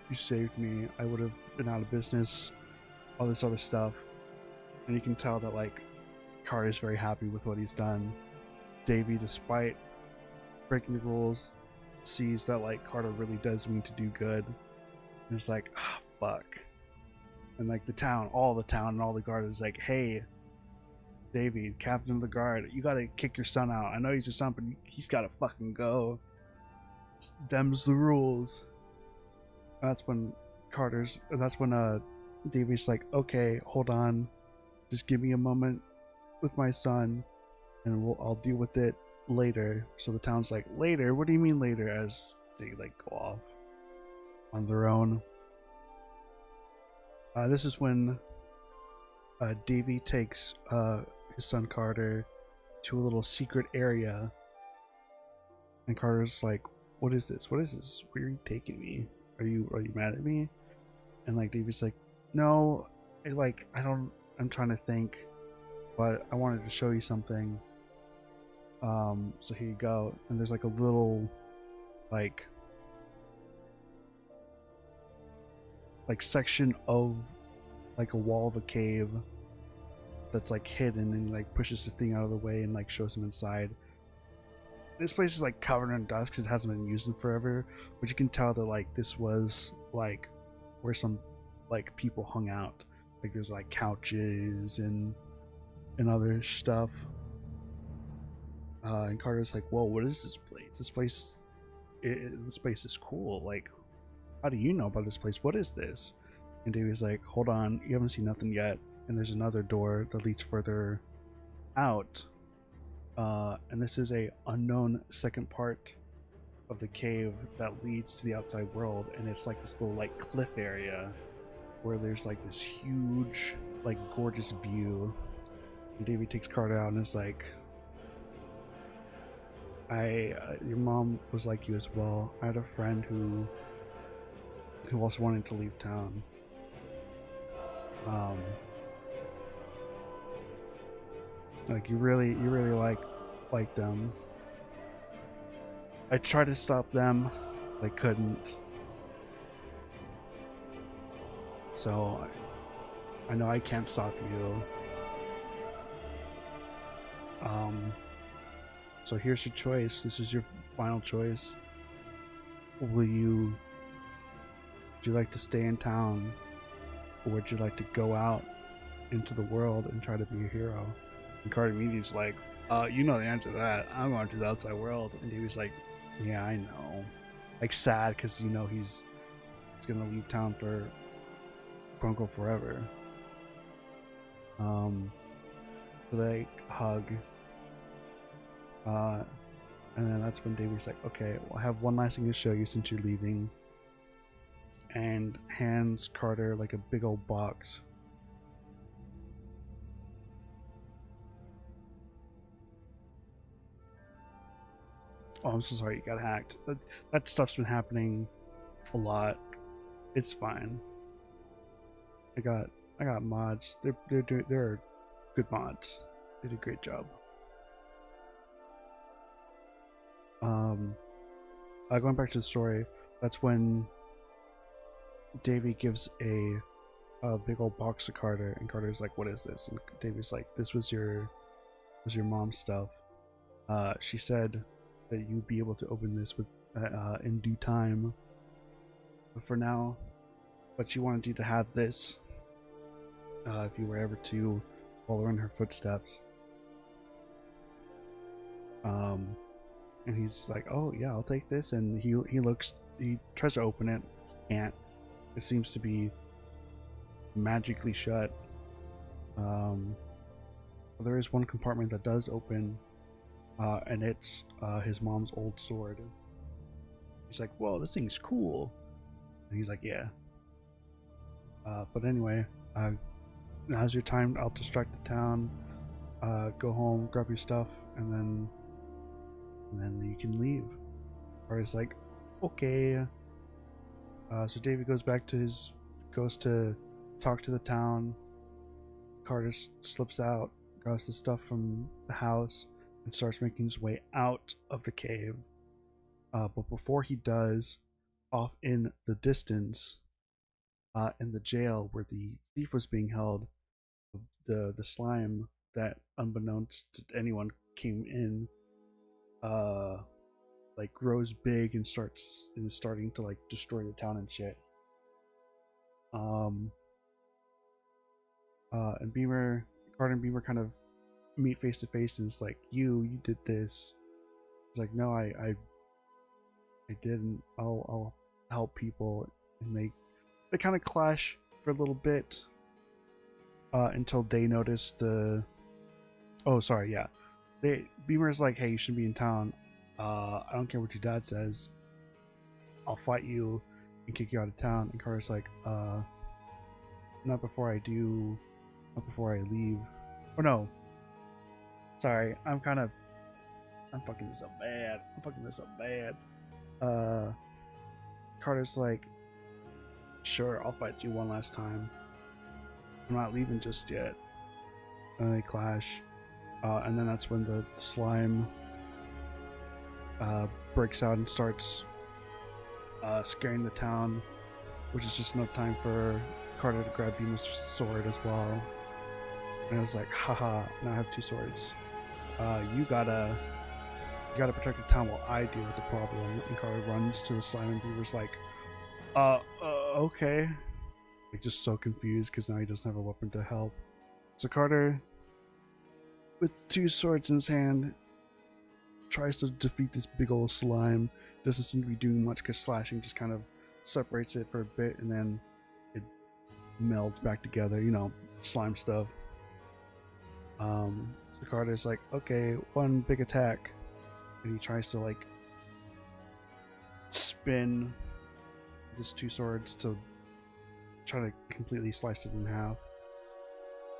You saved me. I would have been out of business. All this other stuff. And you can tell that like Carter's very happy with what he's done. Davy, despite breaking the rules, sees that like Carter really does mean to do good. And it's like, fuck. And like all the town and all the guard is like, hey, Davy, captain of the guard, you gotta kick your son out. I know he's your son, but he's gotta fucking go. Them's the rules. That's when Davy's like, okay, hold on, just give me a moment with my son and I'll deal with it later. So the town's like, later? What do you mean later? As they like go off on their own. This is when Davy takes his son Carter to a little secret area, and Carter's like, what is this? What is this? Where are you taking me? Are you mad at me? And like Davy's like, no, I'm trying to think, but I wanted to show you something. So here you go. And there's like a little like section of like a wall of a cave that's like hidden, and like pushes the thing out of the way and like shows him inside. This place is like covered in dust because it hasn't been used in forever, but you can tell that like this was like where some like people hung out. Like there's like couches and other stuff. And Carter's like, whoa, what is this place? This place is cool. Like, how do you know about this place? What is this? And Davy's like, hold on, you haven't seen nothing yet. And there's another door that leads further out. And this is a unknown second part of the cave that leads to the outside world. And it's like this little like cliff area where there's like this huge, like gorgeous view. And Davy takes Carter out and is like, your mom was like you as well. I had a friend who also wanted to leave town. Like you really like them. I tried to stop them, I couldn't. So I know I can't stop you. So here's your choice. This is your final choice. Would you like to stay in town, or would you like to go out into the world and try to be a hero? And Carter immediately like, you know the answer to that. I'm going to the outside world. And he was like, yeah, I know. Like sad because you know he's gonna leave town for quote unquote forever. So they hug. And then that's when Davy's like, okay, well, I have one last thing to show you since you're leaving. And hands Carter like a big old box. Oh, I'm so sorry you got hacked. That stuff's been happening a lot. It's fine. I got mods. They're good mods. They did a great job. Going back to the story, that's when Davy gives a big old box to Carter, and Carter's like, what is this? And Davy's like, this was your mom's stuff. She said that you'd be able to open this with in due time. But for now, but she wanted you to have this if you were ever to follow in her footsteps. And he's like, "Oh yeah, I'll take this." And he tries to open it, can't. It seems to be magically shut. There is one compartment that does open, and it's his mom's old sword. He's like, "Whoa, this thing's cool." And he's like, "Yeah." But anyway, now's your time. I'll distract the town. Go home, grab your stuff, and then you can leave. Or he's like, "Okay." So David goes to talk to the town. Carter slips out, grabs the stuff from the house, and starts making his way out of the cave. But before he does, off in the distance, in the jail where the thief was being held, the slime that, unbeknownst to anyone, came in, like grows big and is starting to like destroy the town and shit. And Carter and Beamer kind of meet face to face, and it's like, you did this. It's like, no, I didn't. I'll help people. And they kind of clash for a little bit, until they notice the. Oh, sorry, yeah. Beamer's like, "Hey, you shouldn't be in town. I don't care what your dad says. I'll fight you and kick you out of town." And Carter's like, not before I leave. Oh no. Sorry, I'm fucking this up bad. Carter's like, "Sure, I'll fight you one last time. I'm not leaving just yet." And they clash. And then that's when the slime breaks out and starts scaring the town, which is just enough time for Carter to grab Beamer's sword as well. And I was like, "Haha, now I have two swords. You gotta protect the town while I deal with the problem." And Carter runs to the slime, and Beamer's like, okay." Like, just so confused because now he doesn't have a weapon to help. So Carter, with two swords in his hand, tries to defeat this big old slime. Doesn't seem to be doing much because slashing just kind of separates it for a bit, and then it melds back together. Slime stuff. So Carter's like, "Okay, one big attack," and he tries to like spin his two swords to try to completely slice it in half.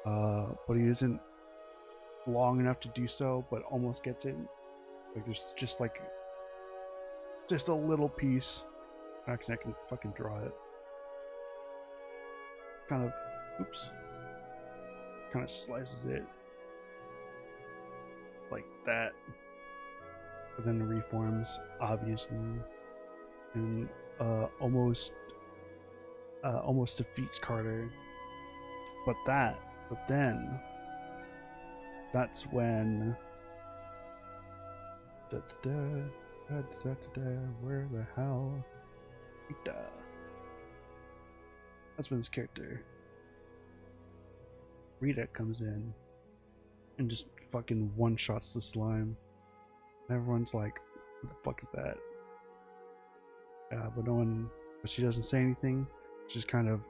But he isn't long enough to do so, but almost gets it. Like, there's just a little piece. Actually, I can fucking draw it. Kind of slices it like that, but then it reforms, obviously, and almost defeats Carter. But then that's when where the hell? That's when this character Rita comes in and just fucking one-shots the slime. And everyone's like, "What the fuck is that?" But she doesn't say anything. She just kind of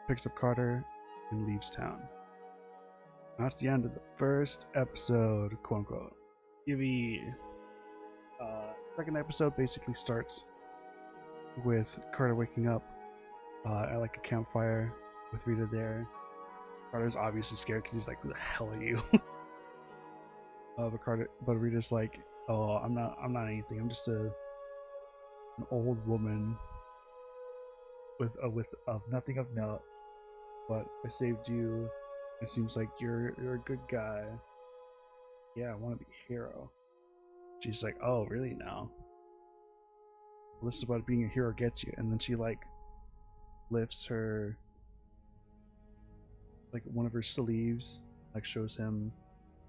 picks up Carter and leaves town. That's the end of the first episode, quote unquote. Second episode basically starts with Carter waking up at like a campfire with Rita there. Carter's obviously scared because he's like, "Who the hell are you?" But Rita's like, "Oh, I'm not anything. I'm just an old woman with nothing of note. But I saved you. It seems like you're a good guy. Yeah, I want to be a hero." She's like, "Oh, really now? Well, this is what being a hero gets you." And then she like lifts her, like, one of her sleeves, like shows him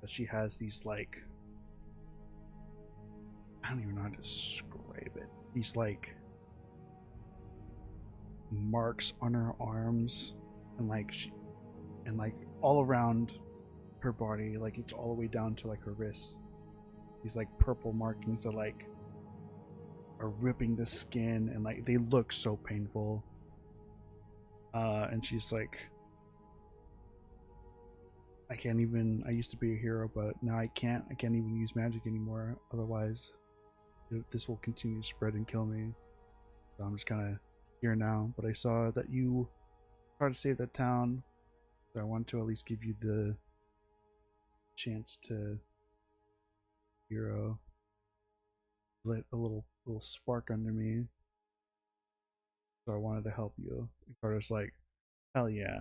that she has these like I don't even know how to describe it. These like marks on her arms, and like and like all around her body, like it's all the way down to like her wrists. These like purple markings that like are ripping the skin, and like they look so painful. And she's like, I can't even. I used to be a hero, but now I can't. I can't even use magic anymore. Otherwise, this will continue to spread and kill me. So I'm just kind of here now. But I saw that you tried to save that town, so I want to at least give you the chance to hero. Lit a little spark under me, so I wanted to help you. And Carter's like, hell yeah.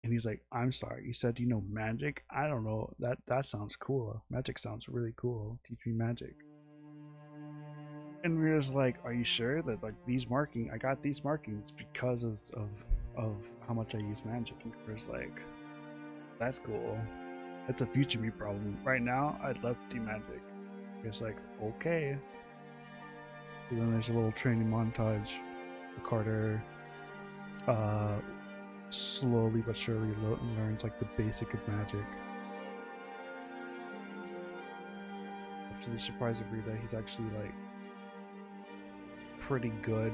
And he's like, I'm sorry, you said you know magic? I don't know. That sounds cool. Magic sounds really cool. Teach me magic. And Rita's like, are you sure that like I got these markings because of how much I use magic? And Carter's like, that's cool. That's a future me problem. Right now, I'd love to do magic. It's like, okay. And then there's a little training montage for Carter. Slowly but surely learns like the basic of magic. To the surprise of Rita, he's actually like pretty good.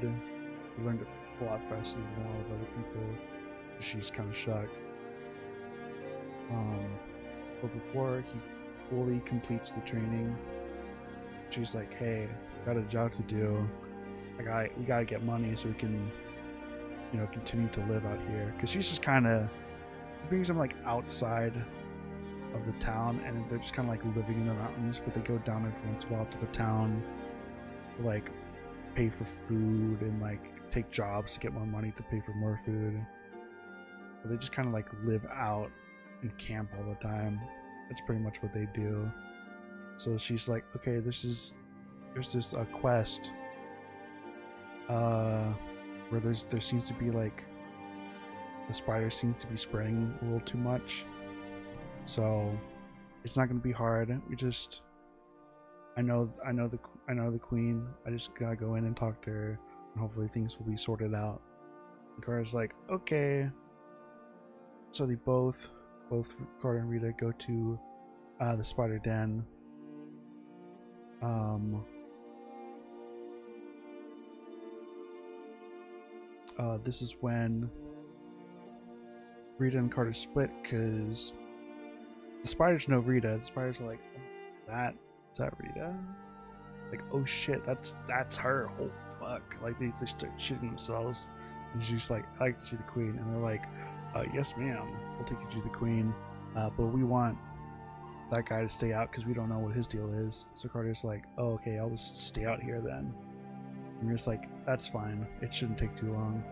He learned it a lot faster than a lot of other people. She's kind of shocked. But before he fully completes the training, she's like, "Hey, got a job to do. We gotta get money so we can, continue to live out here." Because she's just kind of brings them like outside of the town, and they're just kind of like living in the mountains. But they go down every once in a while to the town, to, like pay for food and like take jobs to get more money to pay for more food. But they just kind of like live out and camp all the time. That's pretty much what they do. So she's like, okay, there's this quest where there seems to be like the spider seems to be spreading a little too much, so it's not gonna be hard. I know the queen. I just gotta go in and talk to her, and hopefully things will be sorted out. And Carter's like, okay. So they both Carter and Rita go to the spider den. This is when Rita and Carter split, because the spiders know Rita. The spiders are like, is that Rita? Like, oh shit, that's her. Oh fuck! Like they start shitting themselves, and she's like, I like to see the queen, and they're like, yes ma'am, we'll take you to the queen, but we want that guy to stay out because we don't know what his deal is. So Carter's like, oh okay, I'll just stay out here then. And you're just like, that's fine. It shouldn't take too long.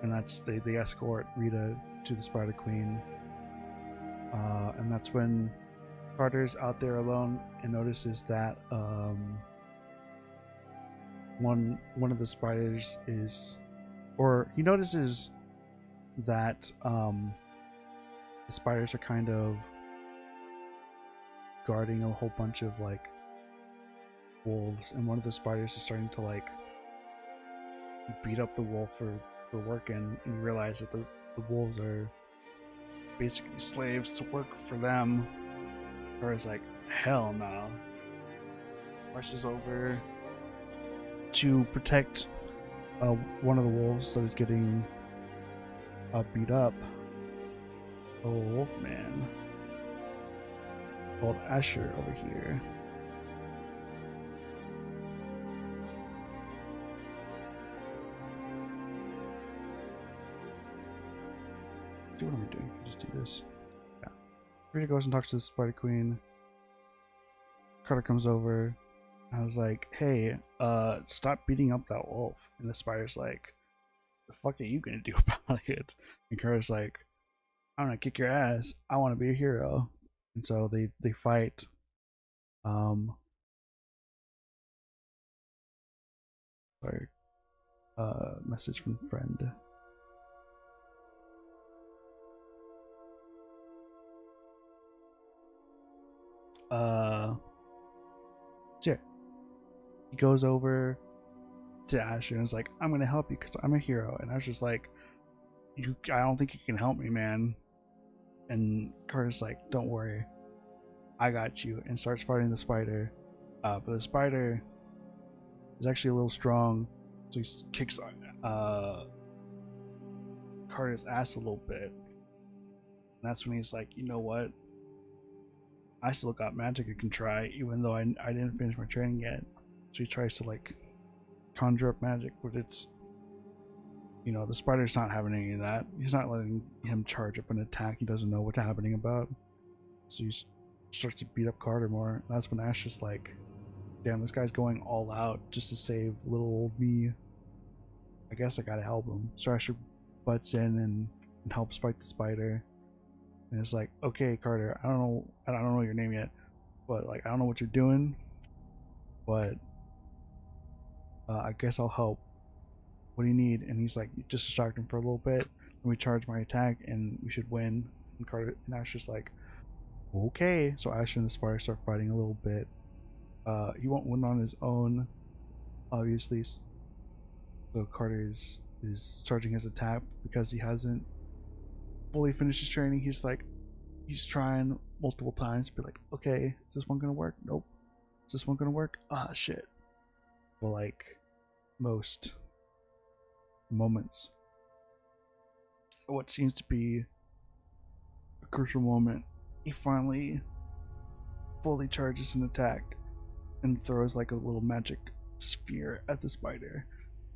And they escort Rita to the Spider Queen. And that's when Carter's out there alone and notices that one of the spiders he notices that the spiders are kind of guarding a whole bunch of like wolves, and one of the spiders is starting to like beat up the wolf for working, and you realize that the wolves are basically slaves to work for them. Or is like, hell no. Rushes over to protect one of the wolves that is getting beat up. A wolf man called Asher over here. What am I doing? Just do this. Yeah. Rita goes and talks to the Spider Queen. Carter comes over. I was like, hey, stop beating up that wolf. And the spider's like, the fuck are you gonna do about it? And Carter's like, I'm gonna kick your ass. I wanna be a hero. And so they fight. Sorry. Message from friend. He goes over to Asher and is like, I'm gonna help you because I'm a hero. And Asher's like, I don't think you can help me, man. And Carter's like, don't worry, I got you, and starts fighting the spider. But the spider is actually a little strong, so he kicks Carter's ass a little bit. And that's when he's like, you know what? I still got magic I can try, even though I didn't finish my training yet. So he tries to like conjure up magic, but it's, you know, the spider's not having any of that. He's not letting him charge up an attack he doesn't know what's happening about. So he starts to beat up Carter more. And that's when Ash is like, damn, this guy's going all out just to save little old me. I guess I gotta help him. So Asher butts in and helps fight the spider. And it's like, okay, Carter, I don't know your name yet, but like I don't know what you're doing, but I guess I'll help. What do you need? And he's like, just distract him for a little bit, and we charge my attack, and we should win. And Carter and Asher's like, okay. So Asher and the spider start fighting a little bit. He won't win on his own, obviously. So Carter is charging his attack because he hasn't fully finished his training. He's trying multiple times to be like, okay, is this one gonna work? Nope. Is this one gonna work? Ah, shit. But like most moments, what seems to be a crucial moment, he finally fully charges an attack and throws like a little magic sphere at the spider.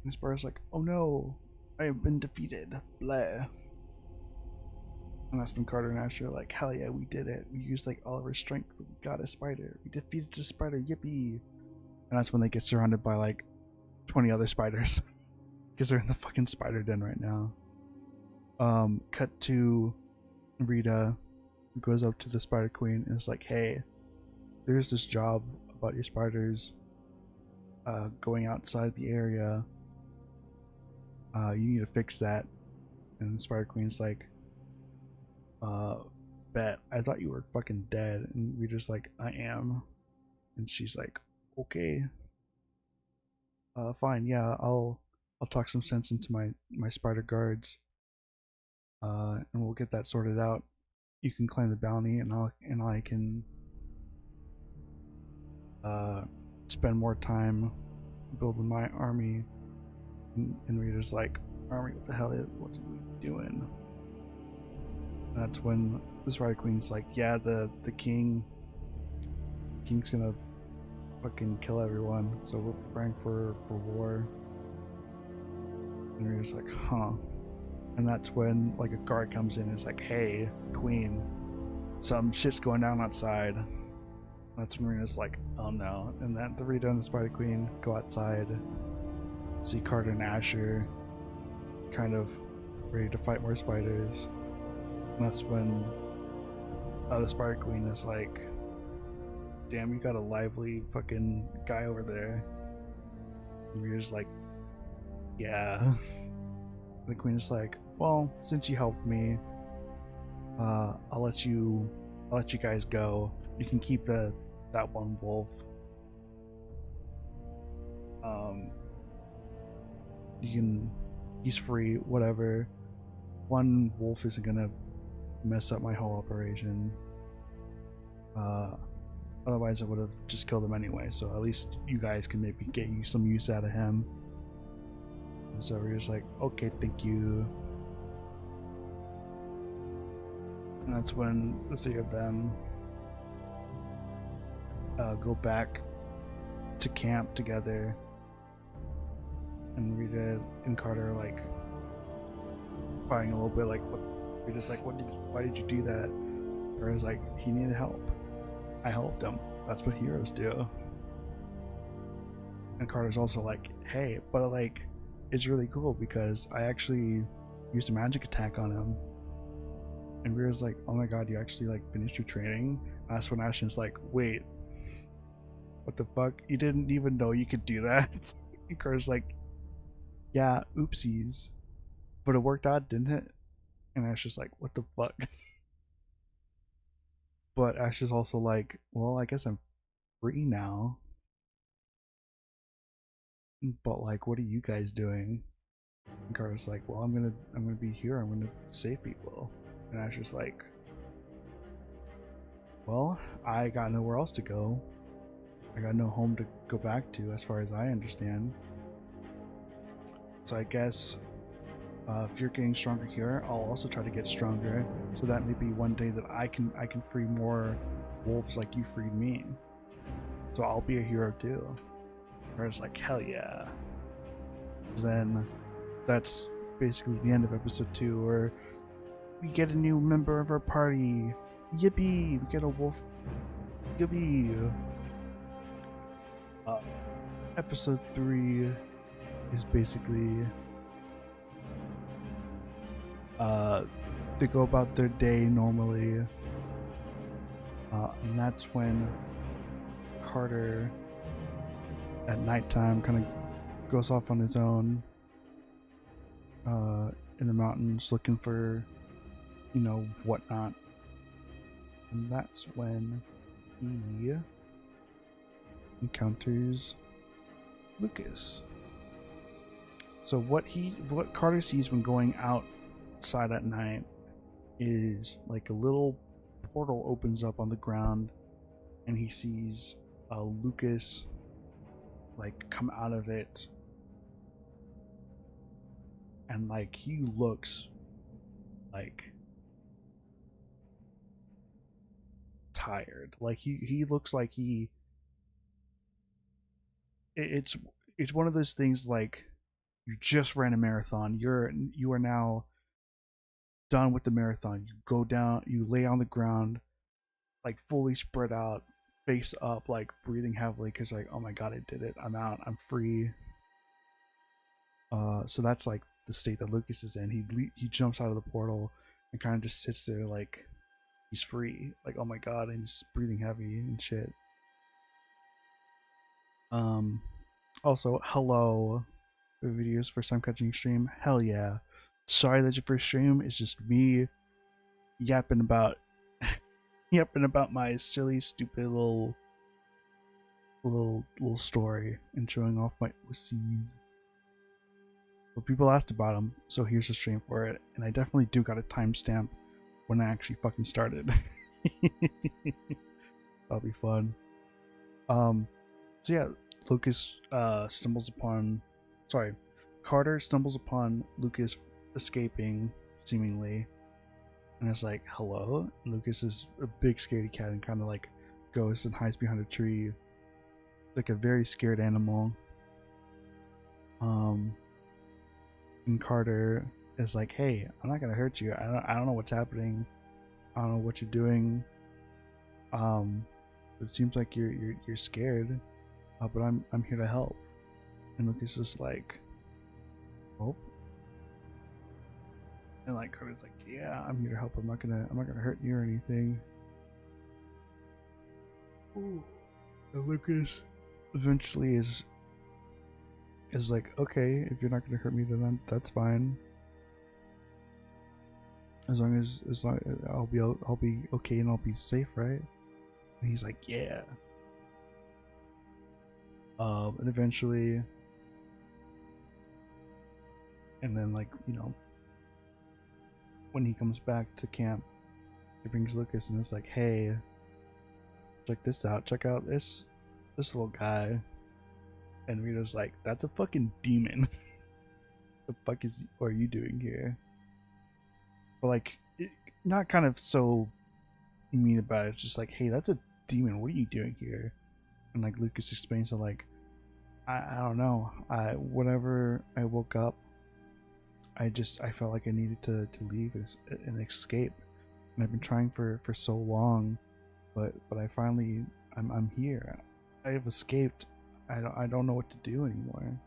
And the spider's like, oh no, I have been defeated. Blah. And that's when Carter and Asher are like, hell yeah, we did it. We used like all of our strength, but we got a spider. We defeated the spider, yippee. And that's when they get surrounded by like 20 other spiders. Because they're in the fucking spider den right now. Cut to Rita, who goes up to the Spider Queen and is like, hey, there's this job about your spiders going outside the area. You need to fix that. And the Spider Queen's like, bet, I thought you were fucking dead. And Rita's like, I am. And she's like, okay. Fine, yeah, I'll talk some sense into my spider guards. And we'll get that sorted out. You can claim the bounty, and I can spend more time building my army. And Rita's like, army, what the hell what are we doing? And that's when the Spider Queen's like, yeah, the king's gonna fucking kill everyone, so we're preparing for war. And Rita's like, huh. And that's when like a guard comes in and is like, hey, Queen, some shit's going down outside. That's when Rita's like, oh no. And then the Rita and the Spider Queen go outside, see Carter and Asher kind of ready to fight more spiders. And that's when the Spider Queen is like, damn, you got a lively fucking guy over there. And Rita's like, yeah. The Queen is like, well, since you helped me, I'll let you guys go. You can keep that one wolf. He's free, whatever. One wolf isn't gonna mess up my whole operation. Otherwise I would have just killed him anyway, so at least you guys can maybe get you some use out of him. And so we're just like, okay, thank you. And that's when the three of them go back to camp together. And Rita and Carter are like fighting a little bit, like, what? Rita's like, why did you do that? Carter's like, he needed help. I helped him. That's what heroes do. And Carter's also like, hey, but like, it's really cool because I actually used a magic attack on him. And Rita's like, oh my god, you actually like finished your training? And that's when Ashton's like, wait, what the fuck? You didn't even know you could do that? And Carter's like, yeah, oopsies. But it worked out, didn't it? And Ash is like, what the fuck? But Ash is also like, well, I guess I'm free now. but like, what are you guys doing? And Carter's like, well, I'm gonna be here. I'm gonna save people. And Asher's like, well, I got nowhere else to go. I got no home to go back to, as far as I understand. So I guess if you're getting stronger here, I'll also try to get stronger, so that maybe one day that I can free more wolves like you freed me. So I'll be a hero too. Carter's like, hell yeah. Then that's basically the end of episode 2, where we get a new member of our party. Yippee! We get a wolf. Yippee! Episode 3 is basically they go about their day normally, and that's when Carter at nighttime kind of goes off on his own in the mountains looking for, you know, whatnot. And that's when he encounters Lucas. So what Carter sees when going outside at night is like a little portal opens up on the ground, and he sees Lucas like come out of it, and like he looks like tired. Like he looks like it's one of those things like you just ran a marathon. You are now done with the marathon. You go down, you lay on the ground, like fully spread out, face up, like breathing heavily, because like, oh my god, I did it. I'm out. I'm free. So that's like the state that Lucas is in. He jumps out of the portal and kind of just sits there like he's free. Like, oh my god, and he's breathing heavy and shit. Also, hello, videos first time catching stream. Hell yeah. Sorry that's your first stream. It's just me yapping about my silly, stupid little story and showing off my OCs. But people asked about them, so here's a stream for it. And I definitely do got a timestamp when I actually fucking started. That'll be fun. So yeah, Carter stumbles upon Lucas escaping, seemingly, and it's like, hello? And Lucas is a big scaredy cat and kind of like goes and hides behind a tree, like a very scared animal. And Carter is like, hey, I'm not gonna hurt you. I don't know what's happening. I don't know what you're doing. It seems like you're scared, but I'm here to help. And Lucas is like, oh. And like Carter's like, yeah, I'm here to help. I'm not gonna hurt you or anything. Ooh. And Lucas eventually is like, okay, if you're not gonna hurt me, then that's fine. As long as I'll be okay and I'll be safe, right? And he's like, yeah. And eventually, and then like, you know, when he comes back to camp, he brings Lucas and it's like, hey, check this out. Check out this little guy. And Rita's like, that's a fucking demon. The fuck are you doing here? But like, not kind of so mean about it. It's just like, hey, that's a demon. What are you doing here? And like Lucas explains it like, I don't know. Whenever I woke up, I felt like I needed to leave and escape. And I've been trying for so long, but I finally I'm here. I have escaped. I don't know what to do anymore.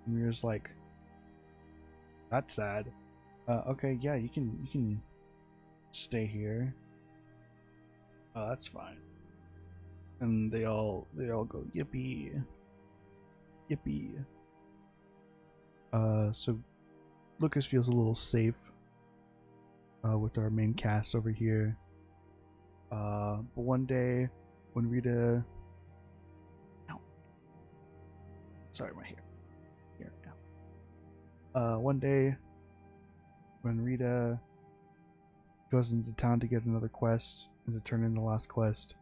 And we're just like, that's sad. Okay, yeah, you can stay here. That's fine. And they all go yippee, yippee. So Lucas feels a little safe with our main cast over here. But one day when Rita, sorry, my hair. One day when Rita goes into town to get another quest and to turn in the last quest,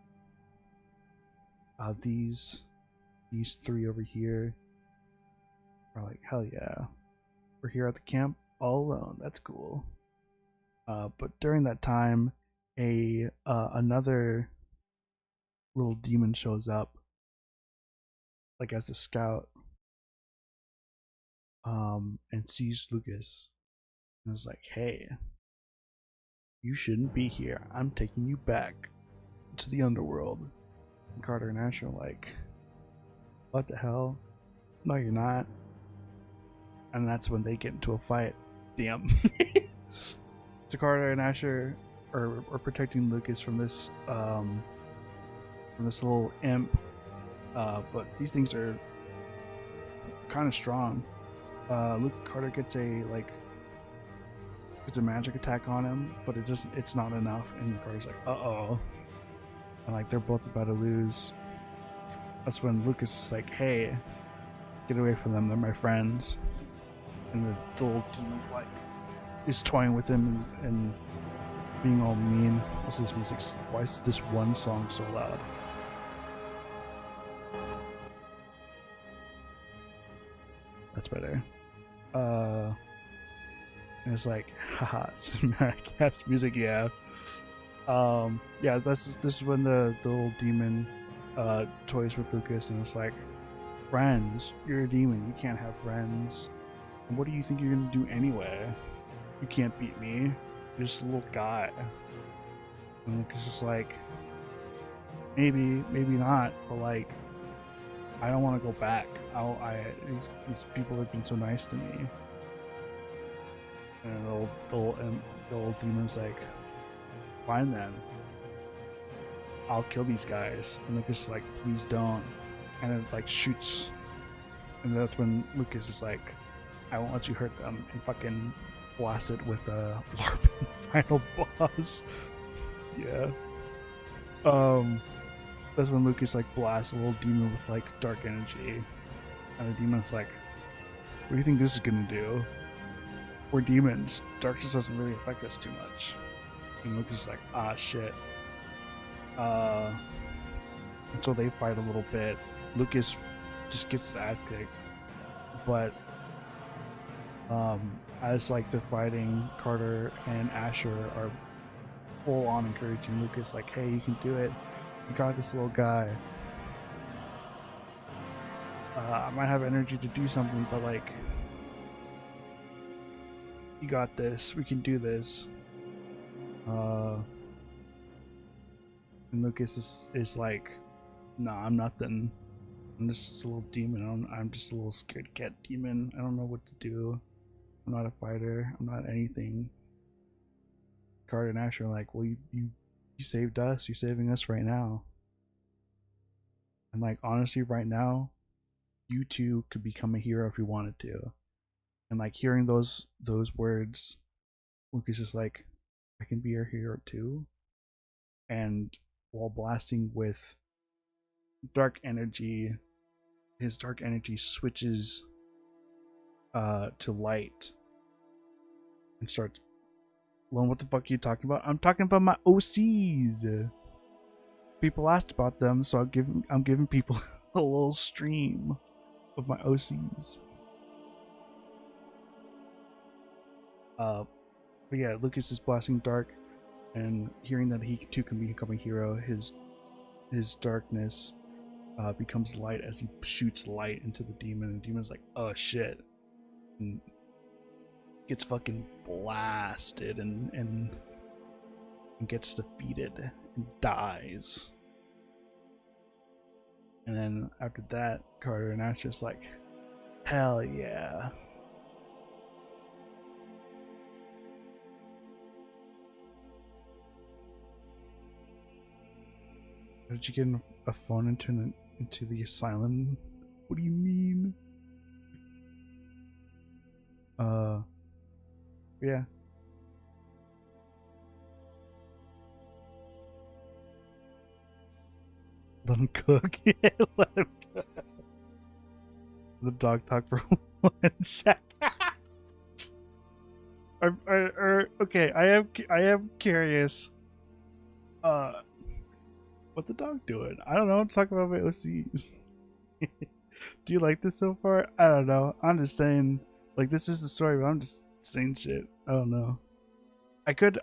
these three over here are like, hell yeah, we're here at the camp all alone. That's cool. But during that time, another little demon shows up, like as a scout, and sees Lucas and is like, "Hey, you shouldn't be here. I'm taking you back to the underworld." And Carter and Ash are like, "What the hell? No, you're not." And that's when they get into a fight. Damn. So Carter and Asher are protecting Lucas from this little imp. But these things are kind of strong. Carter gets a magic attack on him, but it's not enough, and Carter's like, uh-oh. And like they're both about to lose. That's when Lucas is like, hey, get away from them, they're my friends. And the little demon's like is toying with him and being all mean. What's this music? Why is this one song so loud? That's better. And it's like, haha, cinematic cast music, yeah. Yeah, this is when the little demon toys with Lucas, and it's like, friends, you're a demon, you can't have friends. And what do you think you're gonna do anyway? You can't beat me. You're just a little guy. And Lucas is just like, maybe not, but like, I don't want to go back. These people have been so nice to me. And the old demon's like, fine then. I'll kill these guys. And Lucas is like, please don't. And it like shoots. And that's when Lucas is like, I won't let you hurt them, and fucking blast it with a LARP final boss. Yeah. That's when Lucas like blasts a little demon with like dark energy, and the demon's like, what do you think this is gonna do? We're demons. Darkness doesn't really affect us too much. And Lucas is like, ah shit. And so they fight a little bit. Lucas just gets his ass kicked. But as like they're fighting, Carter and Asher are full on encouraging Lucas, like, hey, you can do it. You got this little guy. I might have energy to do something, but like, you got this. We can do this. And Lucas is like, nah, I'm nothing. I'm just a little demon. I'm just a little scared cat demon. I don't know what to do. I'm not a fighter. I'm not anything. Carter and Asher are like, well, you saved us. You're saving us right now. And like, honestly, right now, you two could become a hero if you wanted to. And like hearing those words, Lucas is like, I can be your hero too. And while blasting with dark energy, his dark energy switches to light and starts. Lone, what the fuck are you talking about? I'm talking about my OCs. People asked about them, so I'm giving people a little stream of my OCs. But yeah, Lucas is blasting dark, and hearing that he too can become a hero, his darkness becomes light as he shoots light into the demon, and the demon's like, oh shit, and gets fucking blasted and gets defeated and dies. And then after that, Carter and Ash just like, hell yeah. Did you get a phone into the asylum? What do you mean? Yeah. Let him cook. Yeah, let him cook. The dog talk for 1 second. Okay, I am curious. Uh, what the dog doing? I don't know. I'm talking about my OCs. Do you like this so far? I don't know. I'm just saying, like, this is the story, but I'm just saying shit. I don't know. I could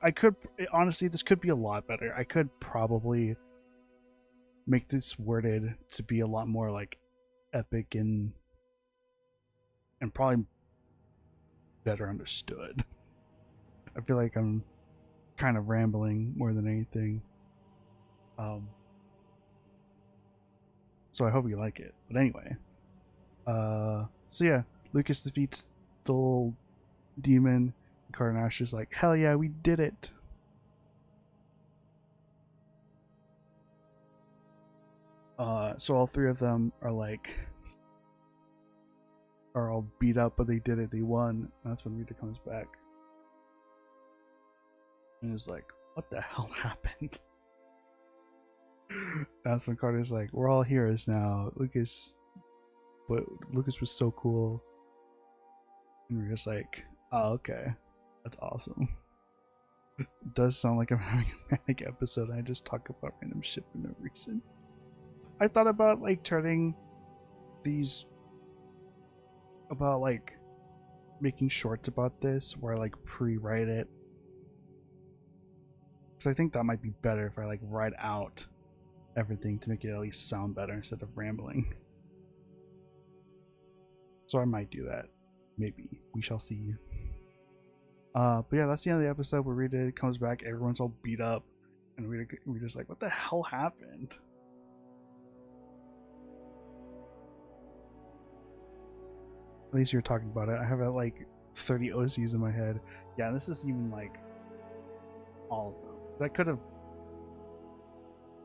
honestly, this could be a lot better. I could probably make this worded to be a lot more like epic and probably better understood. I feel like I'm kind of rambling more than anything. Um, so I hope you like it. But anyway, so yeah, Lucas defeats the little demon. Carnash is like, hell yeah, we did it. So all three of them are all beat up, but they did it. They won. And that's when Rita comes back and is like, what the hell happened? That's when Carter's like, we're all heroes now. Lucas was so cool. And we're just like, oh, okay. That's awesome. It does sound like I'm having a manic episode. I just talk about random shit for no reason. I thought about like turning these about like making shorts about this where I like pre-write it. Because I think that might be better if I like write out everything to make it at least sound better instead of rambling. So I might do that. Maybe. We shall see. But yeah, that's the end of the episode where Rita comes back, everyone's all beat up, and we're just like, what the hell happened? At least you're talking about it. I have like 30 OCs in my head. Yeah, this is even like all of them. I could have,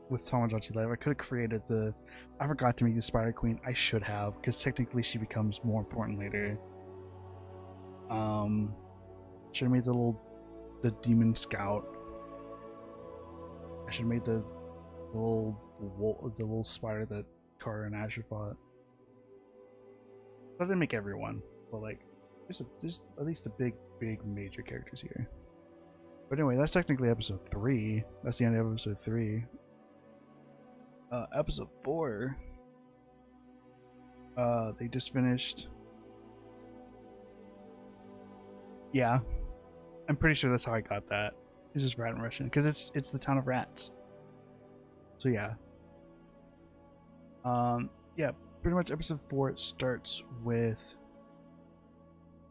with Tomodachi Life, I could have created I forgot to make the Spider Queen. I should have, because technically she becomes more important later. Should have made the demon scout. I should have made the little spider that Kara and Asher fought. I didn't make everyone, but like there's at least the big major characters here. But anyway, that's technically episode 3. That's the end of episode 3. Episode 4. They just finished. Yeah, I'm pretty sure that's how I got that. It's just Rat in Russian because it's the town of rats. So yeah. Yeah, pretty much episode 4 starts with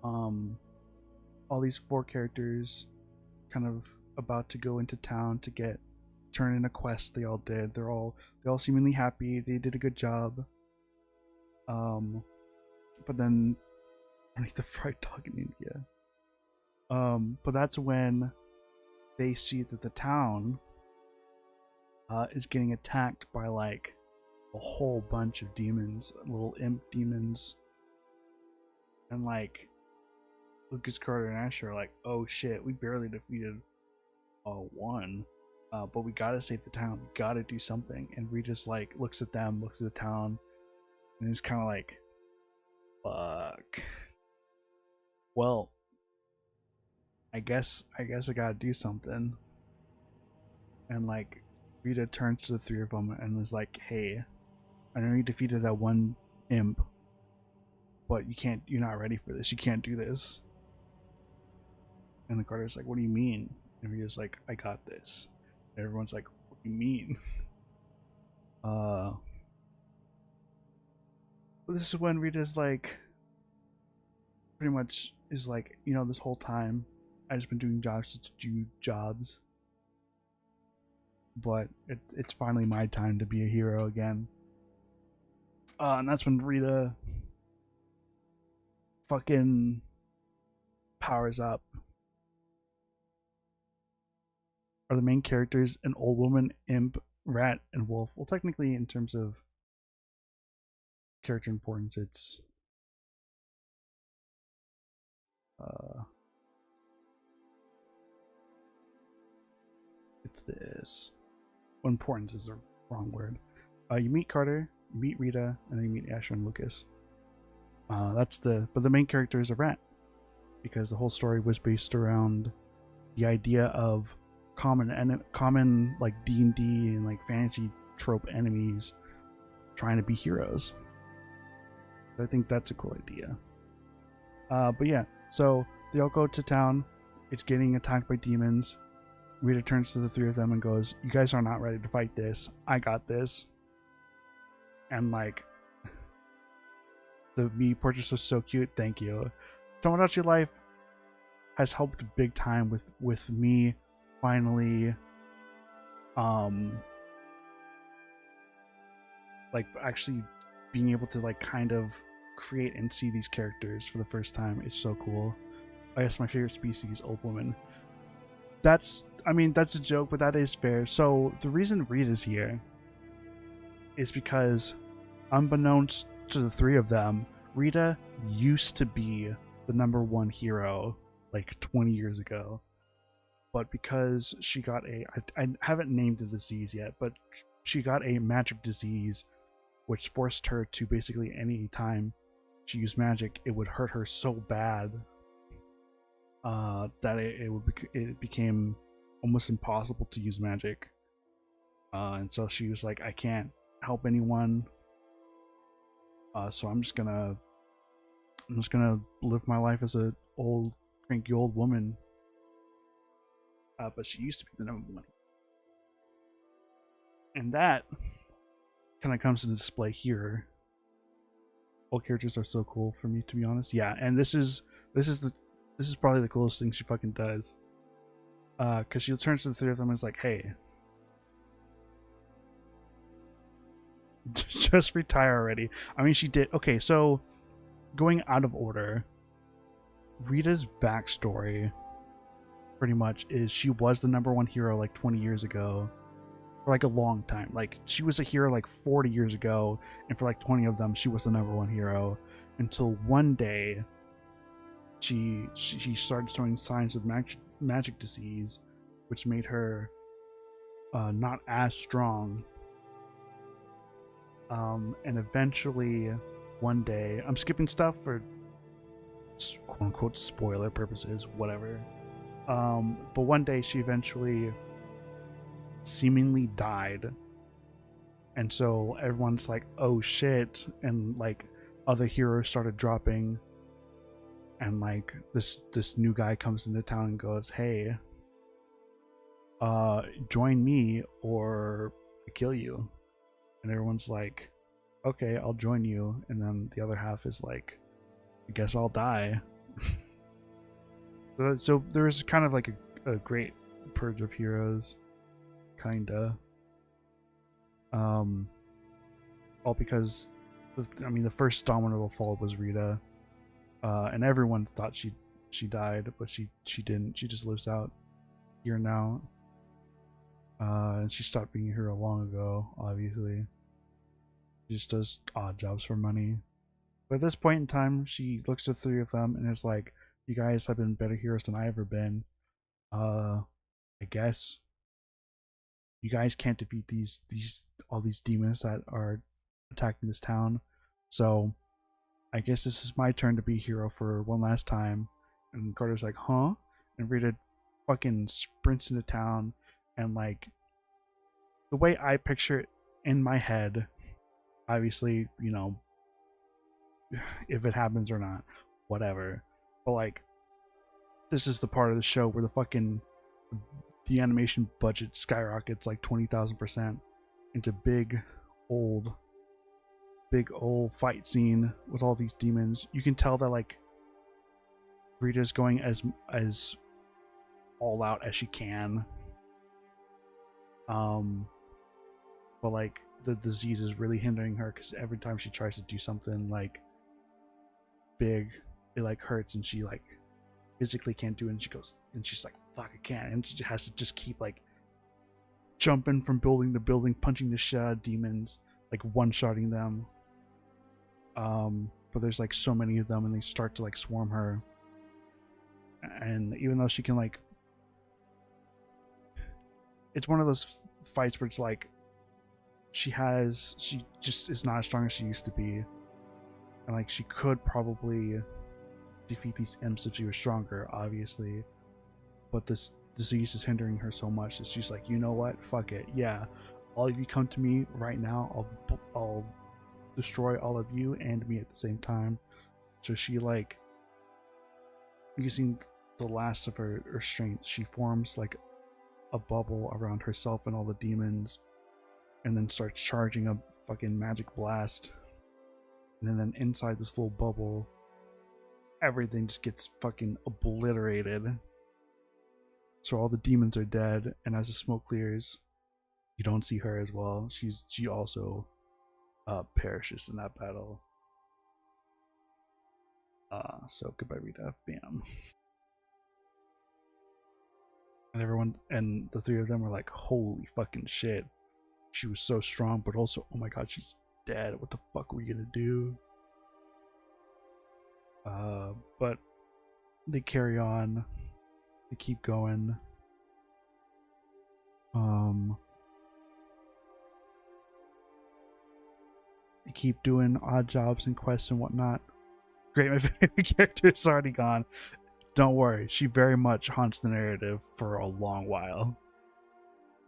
all these 4 characters kind of about to go into town to turn in a quest they all did. They all seemingly happy. They did a good job. But then I need the fried dog in India. But that's when they see that the town is getting attacked by like a whole bunch of demons, little imp demons, and like Lucas, Carter, and Asher are like, "Oh shit, we barely defeated one, but we gotta save the town. We gotta do something." And we just like looks at them, looks at the town, and is kind of like, "Fuck. Well, I guess I gotta do something." And like Rita turns to the 3 of them and is like, "Hey, I know you defeated that one imp, but you're not ready for this. You can't do this." And the Carter's like, "What do you mean?" And Rita's like, "I got this." And everyone's like, "What do you mean?" This is when Rita's like, pretty much is like, this whole time I just been doing jobs, but it's finally my time to be a hero again. And that's when Rita fucking powers up. Are the main characters an old woman, imp, rat, and wolf? Well, technically, in terms of character importance, uh, it's this. Well, importance is the wrong word. You meet Carter, you meet Rita, and then you meet Asher and Lucas. But the main character is a rat. because the whole story was based around the idea of common like D&D and like fantasy trope enemies trying to be heroes. I think that's a cool idea. But yeah, so they all go to town. It's getting attacked by demons. Rita turns to the three of them and goes, "You guys are not ready to fight this. I got this." And like, the me portraits was so cute. Thank you. Tomodachi Life has helped big time with me finally, like actually being able to like kind of create and see these characters for the first time. Is so cool. I guess my favorite species, old woman. That's a joke, but that is fair. So the reason Rita's here is because, unbeknownst to the three of them, Rita used to be the #1 hero like 20 years ago. But because she got I haven't named the disease yet, but she got a magic disease which forced her to basically any time she used magic, it would hurt her so bad that it became almost impossible to use magic. And so she was like, I can't help anyone. So I'm just gonna live my life as a old cranky old woman. But she used to be the #1. And that kind of comes into display here. All characters are so cool for me, to be honest. Yeah, and this is probably the coolest thing she fucking does. Because she turns to the three of them and is like, "Hey, just retire already." I mean, she did. Okay, so going out of order, Rita's backstory pretty much is she was the #1 hero like 20 years ago, for like a long time. Like she was a hero like 40 years ago, and for like 20 of them she was the #1 hero, until one day she started showing signs of magic disease, which made her not as strong. And eventually one day, I'm skipping stuff for quote unquote spoiler purposes, whatever. But one day she eventually seemingly died, and so everyone's like, "Oh shit!" And like other heroes started dropping, and like this new guy comes into town and goes, "Hey, join me or I kill you." And everyone's like, "Okay, I'll join you." And then the other half is like, "I guess I'll die." So there's kind of like a great purge of heroes, kinda. All because, the first domino to fall was Rita, and everyone thought she died, but she didn't. She just lives out here now, and she stopped being a hero long ago. Obviously, she just does odd jobs for money. But at this point in time, she looks at the three of them and is like, "You guys have been better heroes than I ever been. I guess you guys can't defeat all these demons that are attacking this town. So I guess this is my turn to be a hero for one last time." And Carter's like, "Huh?" And Rita fucking sprints into town, and like the way I picture it in my head, obviously, if it happens or not, whatever. But like, this is the part of the show where the animation budget skyrockets like 20,000% into big old fight scene with all these demons. You can tell that like Rita's going as all out as she can. But like the disease is really hindering her, because every time she tries to do something like big, it like hurts, and she like physically can't do it, and she's like, "Fuck, I can't," and she has to just keep like jumping from building to building, punching the shit out of demons, like one-shotting them. But there's like so many of them, and they start to like swarm her, and even though she can like, it's one of those fights where it's like she just is not as strong as she used to be, and like she could probably defeat these imps if she was stronger, obviously. But this disease is hindering her so much that she's like, you know what? Fuck it. Yeah, all of you come to me right now. I'll destroy all of you and me at the same time. So she, like, using the last of her strength, she forms like a bubble around herself and all the demons, and then starts charging a fucking magic blast. And then inside this little bubble, everything just gets fucking obliterated. So all the demons are dead, and as the smoke clears, you don't see her as well. She also perishes in that battle. So goodbye, Rita. Bam. And everyone, and the three of them were like, holy fucking shit. She was so strong, but also, oh my god, she's dead. What the fuck are we gonna do? But they carry on. They keep going. They keep doing odd jobs and quests and whatnot. Great, my favorite character is already gone. Don't worry, she very much haunts the narrative for a long while.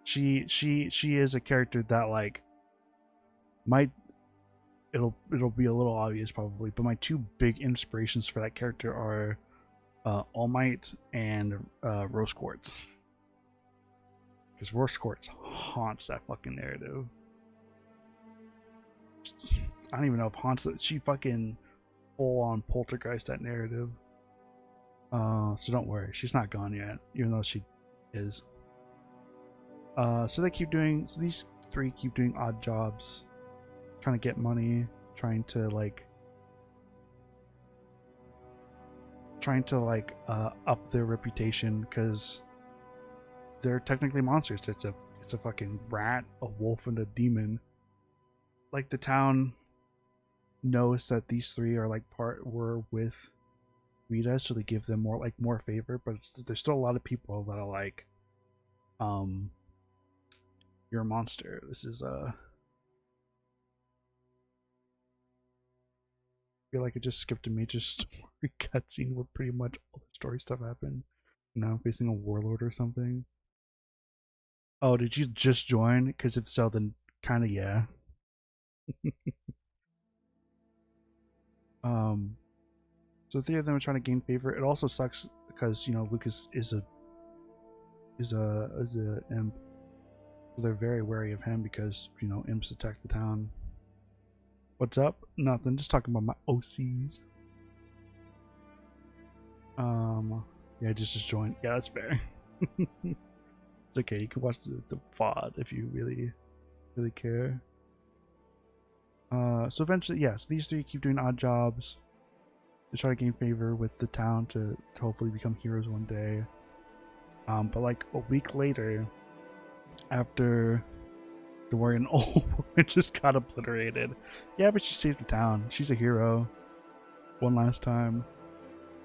She is a character that, like, might, it'll be a little obvious probably, but my two big inspirations for that character are All Might and Rose Quartz. Because Rose Quartz haunts that fucking narrative. I don't even know if haunts it. She fucking full on poltergeist that narrative. So don't worry, she's not gone yet, even though she is. So they keep doing, so these three keep doing odd jobs, trying to get money, trying to up their reputation, because they're technically monsters. It's a fucking rat, a wolf, and a demon. Like, the town knows that these three are like were with Rita, so they give them more favor, but there's still a lot of people that are like, you're a monster. This is I feel like it just skipped a major story cutscene where pretty much all the story stuff happened. Now I'm facing a warlord or something. Oh, did you just join? Because if so, then kind of yeah. So the three of them are trying to gain favor. It also sucks because, you know, Lucas is a imp. So they're very wary of him because, you know, imps attack the town. What's up? Nothing. Just talking about my OCs. Yeah, just join. Yeah, that's fair. It's okay. You can watch the VOD if you really care. So eventually, yeah. So these three keep doing odd jobs to try to gain favor with the town to hopefully become heroes one day. But like a week later, after Dorian old woman just got obliterated. Yeah, but she saved the town. She's a hero. One last time.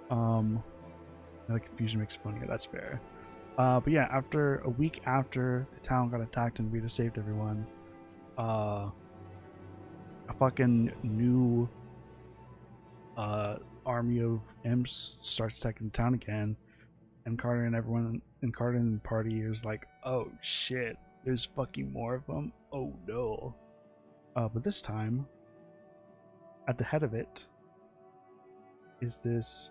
The confusion makes it funny. Yeah, that's fair. But yeah, after a week after the town got attacked and Rita saved everyone, a fucking new army of imps starts attacking the town again, and Carter and everyone and Carter and the party is like, oh shit, there's fucking more of them. Oh no. But this time, at the head of it is this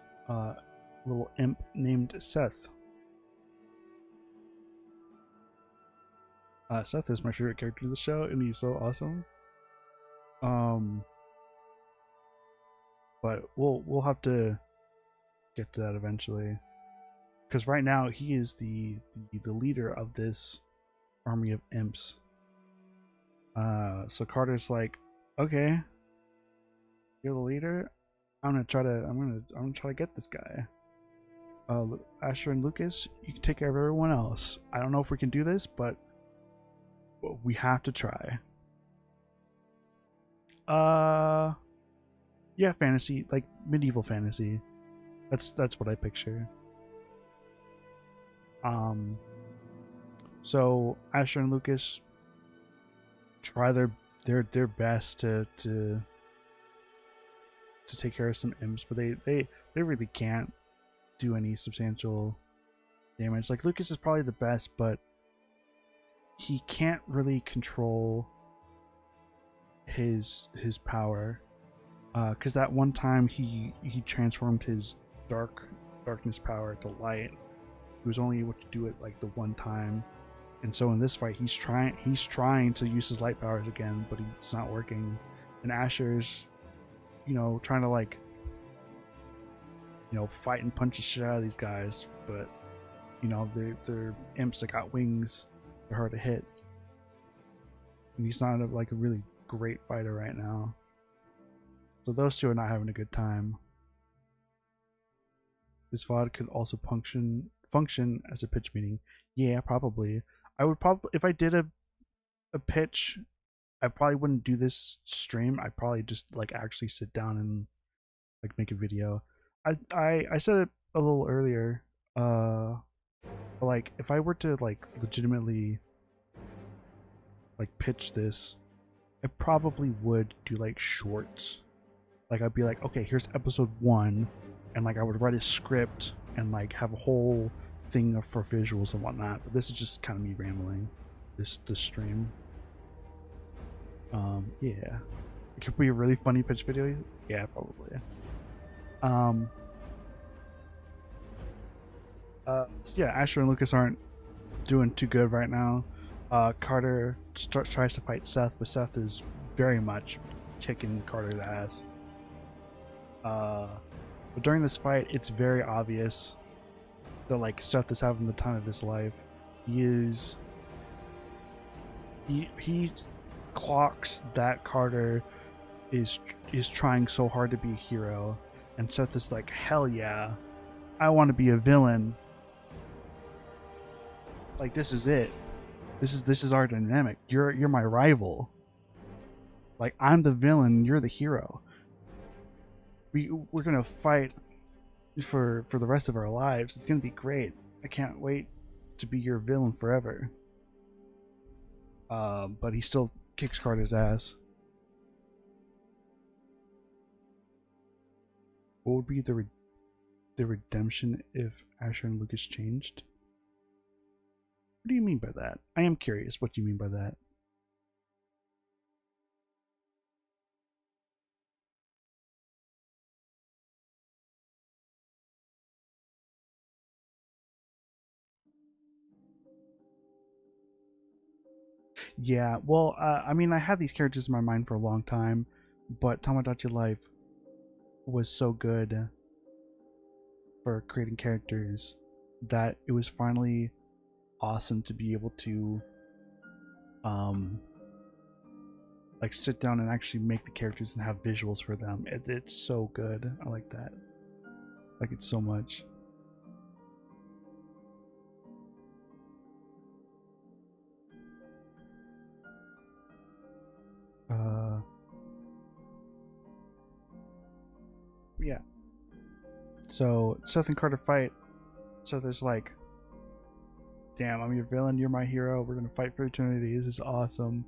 little imp named Seth. Seth is my favorite character in the show, and he's so awesome. But we'll have to get to that eventually, because right now he is the leader of this army of imps. So Carter's like, okay, you're the leader. I'm gonna try to get this guy. Asher and Lucas, you can take care of everyone else. I don't know if we can do this, but we have to try. Yeah, fantasy, like medieval fantasy. That's what I picture. So Asher and Lucas try their best to take care of some imps, but they really can't do any substantial damage. Like Lucas is probably the best, but he can't really control his power. Because that one time he transformed his darkness power to light. He was only able to do it like the one time, and so in this fight he's trying to use his light powers again, but it's not working. And Asher's, trying to like, fight and punch the shit out of these guys, but they're imps that got wings. They're hard to hit, and he's not like a really great fighter right now. So those two are not having a good time. This VOD could also function as a pitch meeting. Yeah, probably. I would probably, if I did a pitch, I probably wouldn't do this stream. I'd probably just like actually sit down and like make a video. I said it a little earlier. But like if I were to like legitimately like pitch this, I probably would do like shorts. Like I'd be like, okay, here's episode 1, and like I would write a script and like have a whole thing for visuals and whatnot. But this is just kind of me rambling. This stream. Yeah, it could be a really funny pitch video. Yeah, probably. Yeah, Asher and Lucas aren't doing too good right now. Carter tries to fight Seth, but Seth is very much kicking Carter's ass. But during this fight, it's very obvious that like Seth is having the time of his life. He clocks that Carter is trying so hard to be a hero, and Seth is like, hell yeah, I want to be a villain. Like this is it. This is our dynamic. You're my rival. Like I'm the villain, you're the hero. We're gonna fight for the rest of our lives. It's gonna be great. I can't wait to be your villain forever. But he still kicks Carter's ass. What would be the redemption if Asher and Lucas changed? What do you mean by that? I am curious what you mean by that. Yeah, well, I mean, I had these characters in my mind for a long time, but Tamagotchi Life was so good for creating characters that it was finally awesome to be able to like sit down and actually make the characters and have visuals for them. It's so good. I like that. I like it so much. Yeah. So Seth and Carter fight. So there's like, damn, I'm your villain, you're my hero, we're gonna fight for eternity, this is awesome.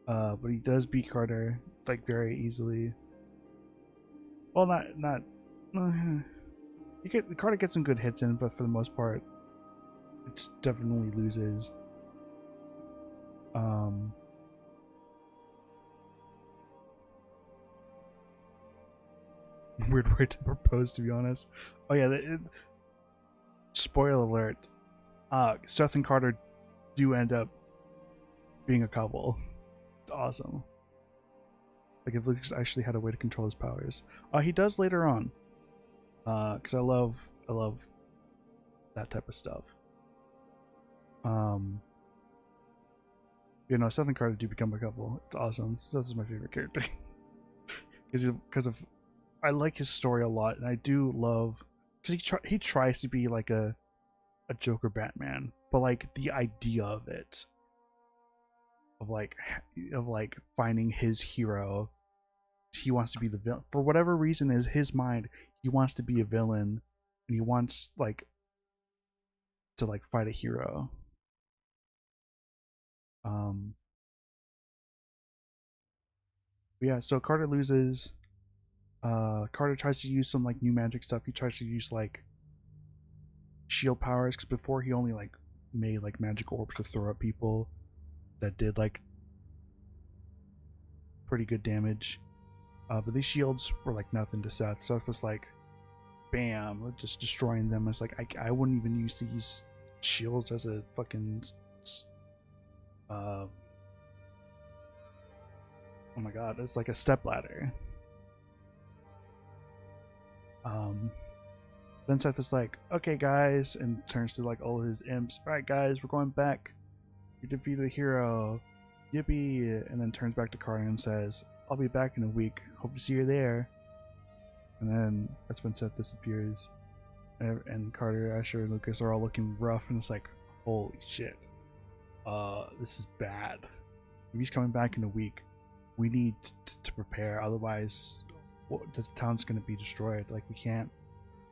But he does beat Carter like very easily. Well, not Carter gets some good hits in, but for the most part it definitely loses. Weird way to propose, to be honest. Oh yeah, spoiler alert, Seth and Carter do end up being a couple. It's awesome. Like if Lucas actually had a way to control his powers. He does later on. Because I love that type of stuff. Seth and Carter do become a couple. It's awesome. Seth is my favorite character. Because of I like his story a lot, and I do love because he tries to be like a Joker Batman, but like the idea of it, of like finding his hero, he wants to be the villain for whatever reason. Is his mind, he wants to be a villain, and he wants like to like fight a hero. Yeah, so Carter loses. Carter tries to use some like new magic stuff. He tries to use like shield powers because before he only like made like magic orbs to throw at people that did like pretty good damage. But these shields were like nothing to Seth. Seth was like, bam, just destroying them. It's like I wouldn't even use these shields as a fucking oh my god, it's like a step ladder. Then Seth is like, okay guys, and turns to like all his imps. Alright guys, we're going back. We defeated a hero. Yippee! And then turns back to Carter and says, I'll be back in a week. Hope to see you there. And then that's when Seth disappears. And Carter, Asher, and Lucas are all looking rough, and it's like, holy shit. This is bad. If he's coming back in a week, we need to prepare, otherwise the town's gonna be destroyed. Like, we can't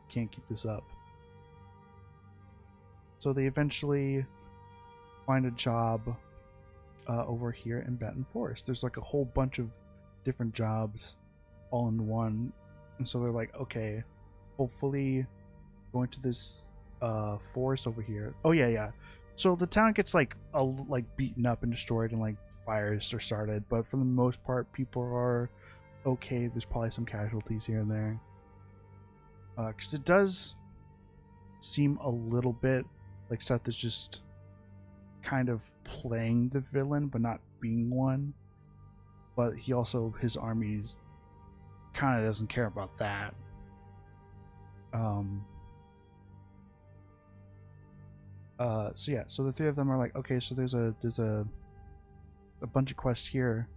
keep this up. So they eventually find a job over here in Batten Forest. There's like a whole bunch of different jobs all in one, and so they're like, okay, hopefully going to this forest over here. Oh yeah. So the town gets like beaten up and destroyed, and like fires are started, but for the most part people are okay. There's probably some casualties here and there, because it does seem a little bit like Seth is just kind of playing the villain but not being one. But he also, his armies kind of doesn't care about that. So yeah, so the three of them are like, okay, so there's a bunch of quests here.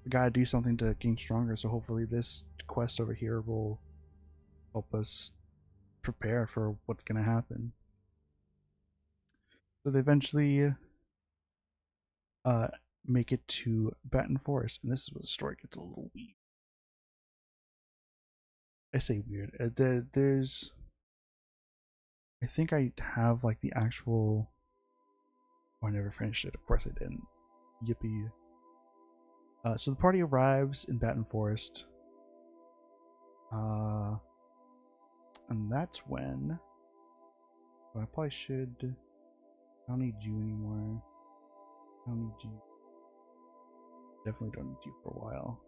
We gotta do something to gain stronger, so hopefully this quest over here will help us prepare for what's gonna happen. So they eventually make it to Batten Forest, and this is where the story gets a little weird. I say weird. There's, I think I have like the actual. Oh, I never finished it. Of course I didn't. Yippee. So the party arrives in Batten Forest. And that's when. Well, I probably should. I don't need you anymore. I don't need you. Definitely don't need you for a while.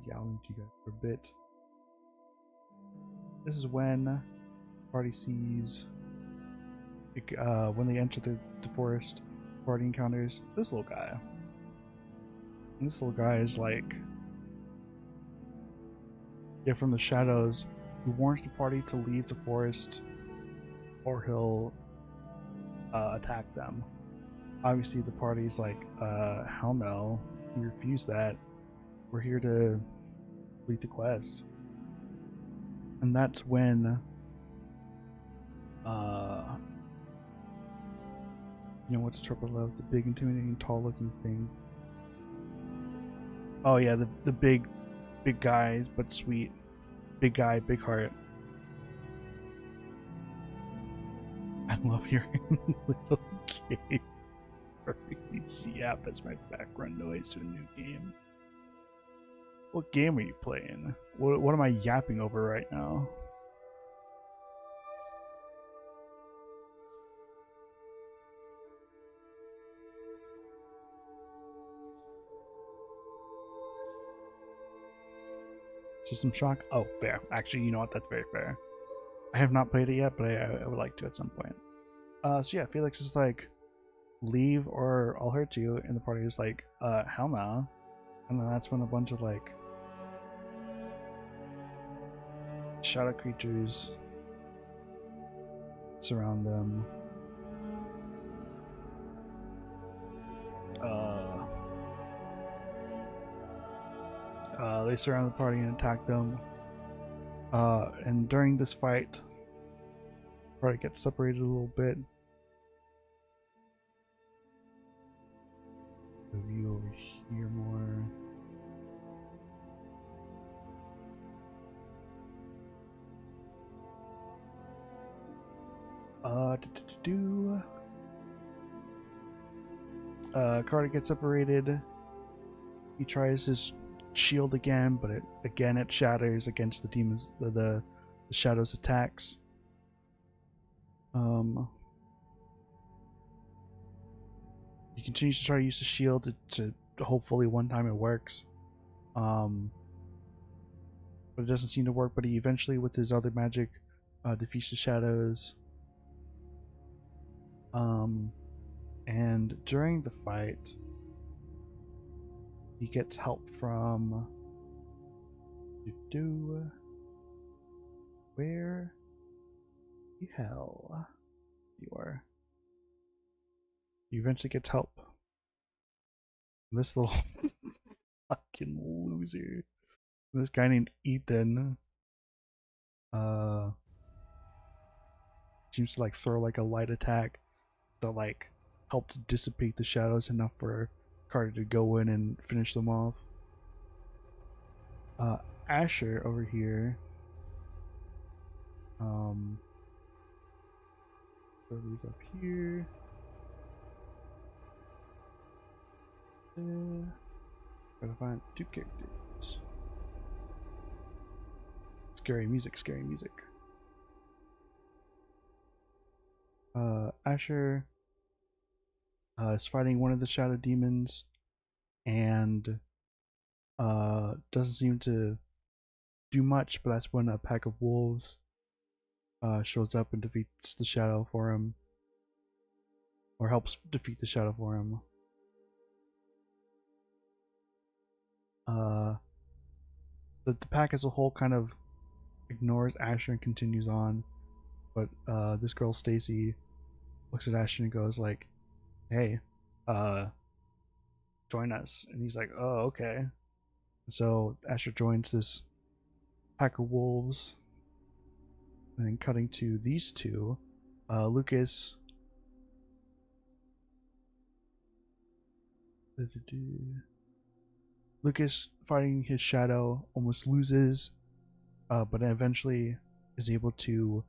Yeah, I'll need you guys for a bit. This is when the party sees. When they enter the forest, party encounters this little guy. And this little guy is like, yeah, from the shadows. He warns the party to leave the forest, or he'll attack them. Obviously, the party's like, hell no, we refuse that. We're here to complete the quest. And that's when, you know what's Triple Love? The big, intimidating, tall-looking thing. Oh yeah, the big guy, but sweet. Big guy, big heart. I love hearing little game yap as my background noise to a new game. What game are you playing? What am I yapping over right now? System Shock? Oh, fair. Actually, you know what? That's very fair. I have not played it yet, but I would like to at some point. So yeah, Felix is like, leave or I'll hurt you, and the party is like, hell no. And then that's when a bunch of like shadow creatures surround them. They surround the party and attack them. And during this fight, the party gets separated a little bit. Move you over here more. Carter gets separated. He tries his shield again, but it shatters against the demons, the shadow's attacks. He continues to try to use the shield to hopefully one time it works. But it doesn't seem to work. But he eventually, with his other magic, defeats the shadows. And during the fight, he gets help from where the hell you are. He eventually gets help. This little fucking loser. This guy named Ethan seems to like throw like a light attack that like helped dissipate the shadows enough for Carter to go in and finish them off. Asher over here. Throw these up here. Gotta find 2 characters. Scary music, scary music. Asher is fighting one of the shadow demons and doesn't seem to do much, but that's when a pack of wolves shows up and defeats the shadow for him, or helps defeat the shadow for him. The pack as a whole kind of ignores Asher and continues on, but this girl Stacy looks at Asher and goes like, "Hey, join us." And he's like, "Oh, okay." So Asher joins this pack of wolves, and then cutting to these two, Lucas. Lucas, fighting his shadow, almost loses, but then eventually is able to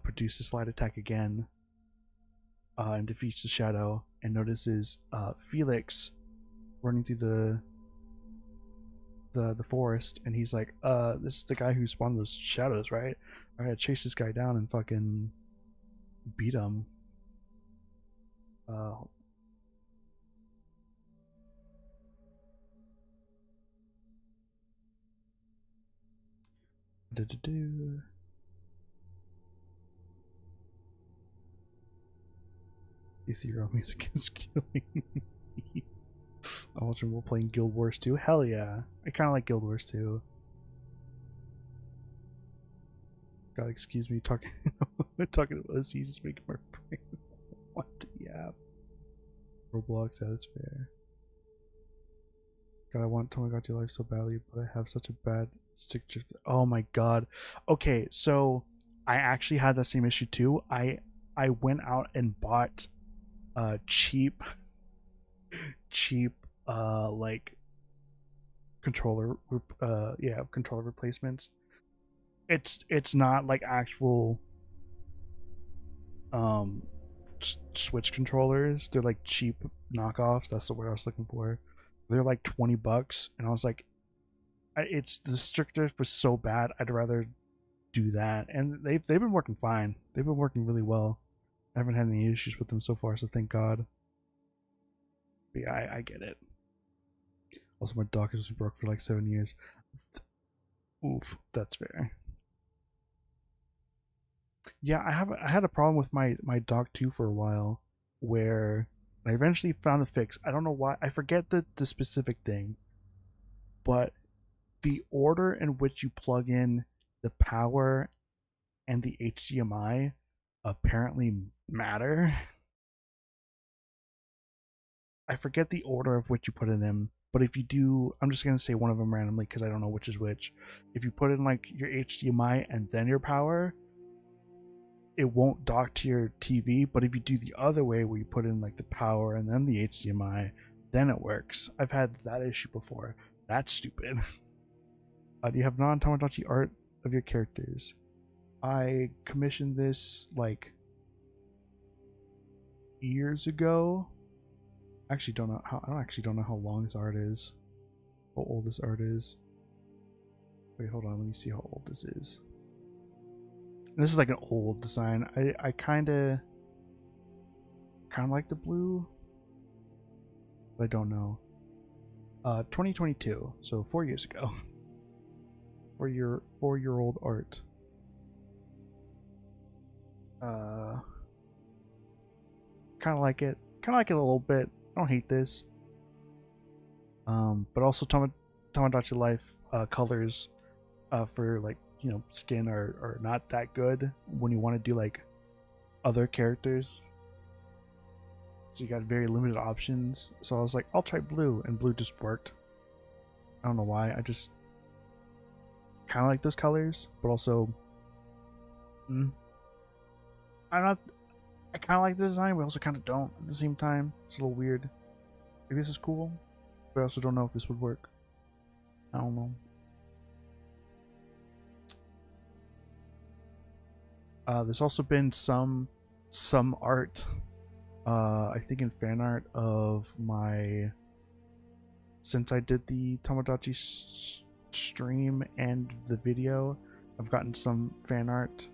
produce a slide attack again, and defeats the shadow, and notices Felix running through the forest, and he's like, "This is the guy who spawned those shadows, right? I gotta chase this guy down and fucking beat him." Zero music is killing me. I'm watching we're playing Guild Wars 2. Hell yeah. I kinda like Guild Wars 2. God, excuse me talking talking about OC just making my brain. What? Yeah. Roblox, that's fair. God, I want Tamagotchi life so badly, but I have such a bad stick drift. Oh my god. Okay, so I actually had that same issue too. I went out and bought cheap like controller controller replacements. It's not like actual Switch controllers. They're like cheap knockoffs. That's the word I was looking for. They're like $20, and I was like, it's the stick drift was so bad. I'd rather do that, and they've been working fine. They've been working really well. I haven't had any issues with them so far, so thank God. But yeah, I get it. Also, my dock has been broke for like 7 years. Oof, that's fair. Yeah, I had a problem with my dock too for a while, where I eventually found the fix. I don't know why. I forget the specific thing, but the order in which you plug in the power and the HDMI apparently matter. I forget the order of which you put in them, but if you do, I'm just gonna say one of them randomly because I don't know which is which. If you put in like your HDMI and then your power, it won't dock to your TV. But if you do the other way, where you put in like the power and then the HDMI, then it works. I've had that issue before. That's stupid. Do you have non-Tamagotchi art of your characters? I commissioned this like years ago. I don't actually know how long this art is. how old this art is. Wait, hold on. Let me see how old this is. This is like an old design. I kind of like the blue, but I don't know. 2022, so 4 years ago. 4-year-old art. Kind of like it. Kind of like it a little bit. I don't hate this. But also Tomodachi Life colors for like, you know, skin are not that good when you want to do like other characters. So you got very limited options. So I was like, I'll try blue, and blue just worked. I don't know why. I just kind of like those colors, but also, I'm not. I kind of like the design, but also kind of don't at the same time. It's a little weird. Like, this is cool, but I also don't know if this would work. I don't know. There's also been some art. I think in fan art of my, since I did the Tomodachi stream and the video, I've gotten some fan art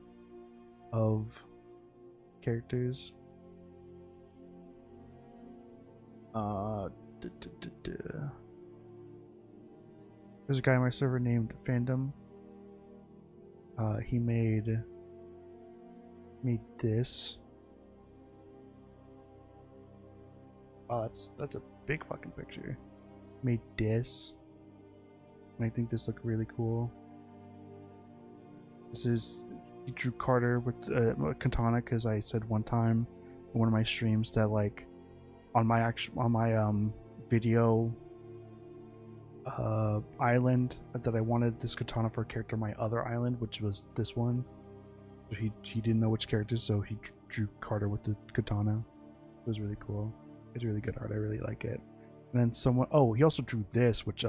of characters. There's a guy on my server named Fandom. He made this. Oh, that's a big fucking picture. Made this, and I think this looked really cool. This is, he drew Carter with katana, because I said one time in one of my streams that like on my video island that I wanted this katana for a character on my other island, which was this one. He didn't know which character, so he drew Carter with the katana. It was really cool. It's really good art. I really like it. And then someone, oh, he also drew this, which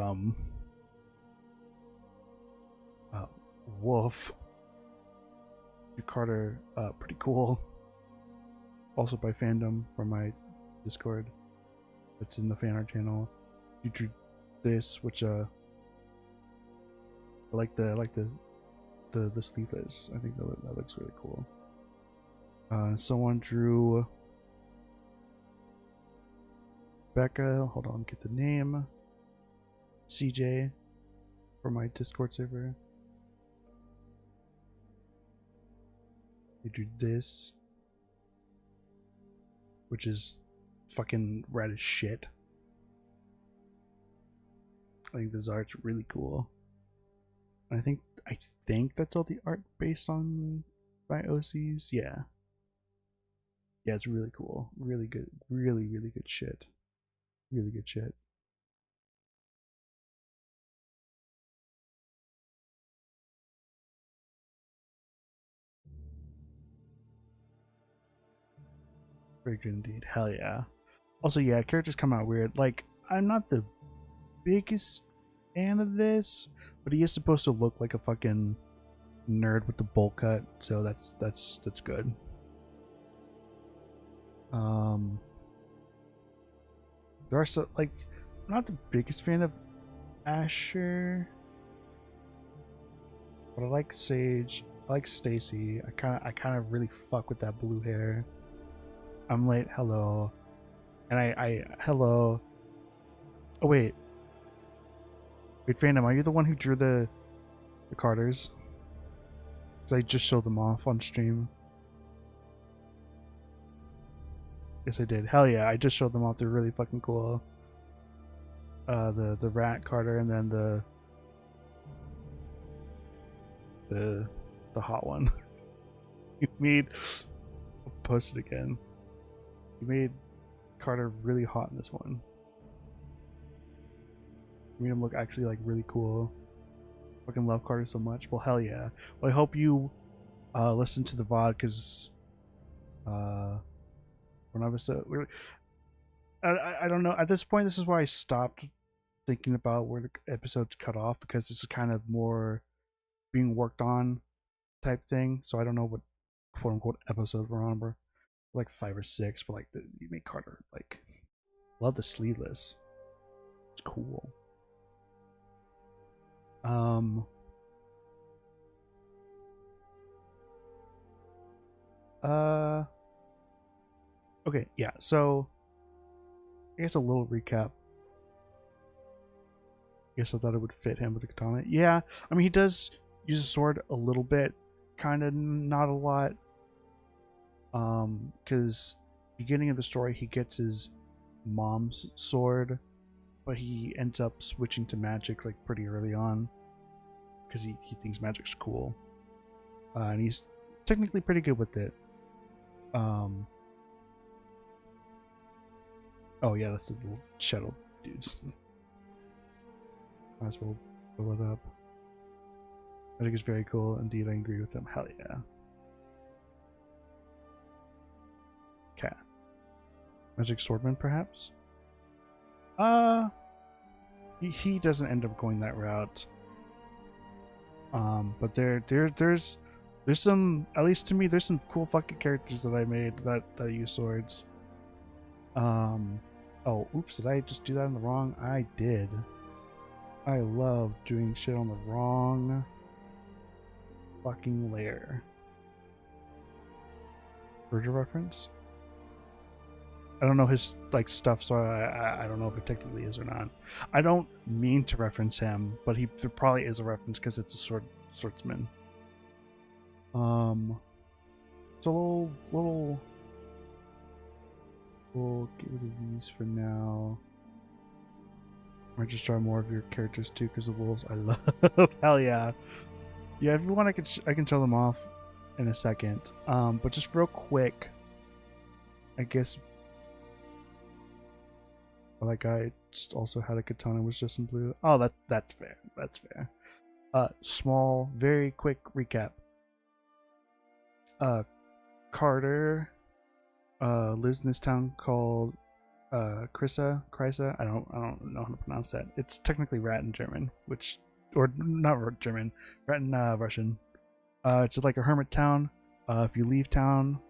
Wolf. Drew Carter, pretty cool. Also by Fandom from my Discord. That's in the fan art channel. He drew this, which I like the sleeveless. I think that looks really cool. Someone drew Becca. Hold on, get the name. CJ for my Discord server. They drew this, which is fucking red as shit. I think this art's really cool. And I think that's all the art based on by OCs. Yeah, it's really cool. Really good. Really good shit. Really good shit. Very good indeed. Hell yeah. Also, yeah, characters come out weird. Like, I'm not the biggest fan of this, but he is supposed to look like a fucking nerd with the bowl cut, so that's good. There are so, like, I'm not the biggest fan of Asher, but I like Sage. I like Stacy. I kind of really fuck with that blue hair. I'm late. Hello, and I hello. Oh wait, Fandom, are you the one who drew the Carters? Because I just showed them off on stream. Yes, I did. Hell yeah, I just showed them off. They're really fucking cool. The rat Carter, and then the hot one. You made, I'll post it again. You made Carter really hot in this one. You made him look actually like really cool. Fucking love Carter so much. Well, hell yeah. Well, I hope you listen to the VOD, because one episode. I don't know. At this point, this is why I stopped thinking about where the episodes cut off, because this is kind of more being worked on type thing. So I don't know what quote unquote episode we're on. We're like 5 or 6, but like you make Carter like, love the sleeveless. It's cool. Um. Okay, yeah, so I guess a little recap. I guess I thought it would fit him with the katana. Yeah, I mean, he does use a sword a little bit, kind of not a lot. Because beginning of the story, he gets his mom's sword, but he ends up switching to magic like pretty early on because he thinks magic's cool. And he's technically pretty good with it. Oh yeah, that's the little shadow dudes. Might as well fill it up. Magic is very cool. Indeed, I agree with them. Hell yeah. Cat. Magic Swordman, perhaps? He doesn't end up going that route. But there's some, at least to me, there's some cool fucking characters that I made that use swords. Oh, oops, did I just do that in the wrong? I did. I love doing shit on the wrong fucking layer. Virgil reference? I don't know his like stuff, so I don't know if it technically is or not. I don't mean to reference him, but there probably is a reference because it's a swordsman. So we'll get rid of these for now. Might just try more of your characters too, because the wolves I love. Hell yeah, yeah. If you want, I can show them off in a second. But just real quick, I guess. That guy just also had a katana, was just in blue. Oh, that's fair. That's fair. Small, very quick recap. Carter lives in this town called Krysa. I don't know how to pronounce that. It's technically rat in German, or not German, rat in Russian. It's like a hermit town. If you leave town,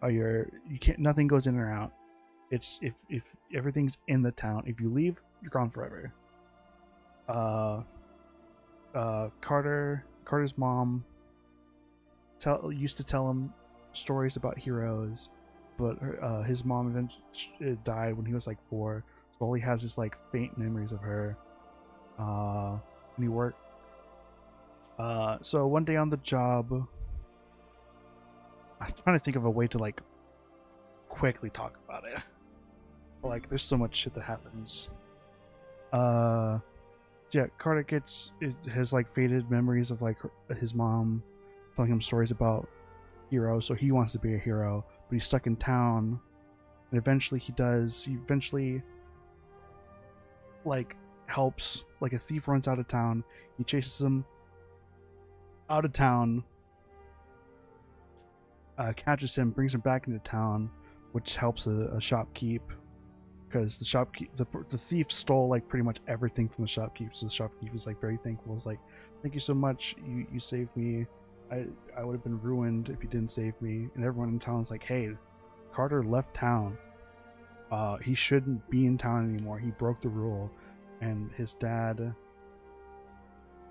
you can't. Nothing goes in or out. It's if everything's in the town. If you leave, you're gone forever. Carter's mom used to tell him stories about heroes, but his mom eventually died when he was like 4, so all he has is like faint memories of her. And he worked. So one day on the job, I'm trying to think of a way to like quickly talk about it. Like, there's so much shit that happens. Yeah, Carter has like faded memories of like his mom telling him stories about heroes, so he wants to be a hero, but he's stuck in town, and eventually he eventually like helps, like a thief runs out of town, he chases him out of town, catches him, brings him back into town, which helps a shopkeep, because the thief stole like pretty much everything from the shopkeep, so the shopkeep is like very thankful. It's like, thank you so much, you saved me. I would have been ruined if you didn't save me. And everyone in town is like, hey, Carter left town. He shouldn't be in town anymore. He broke the rule. And his dad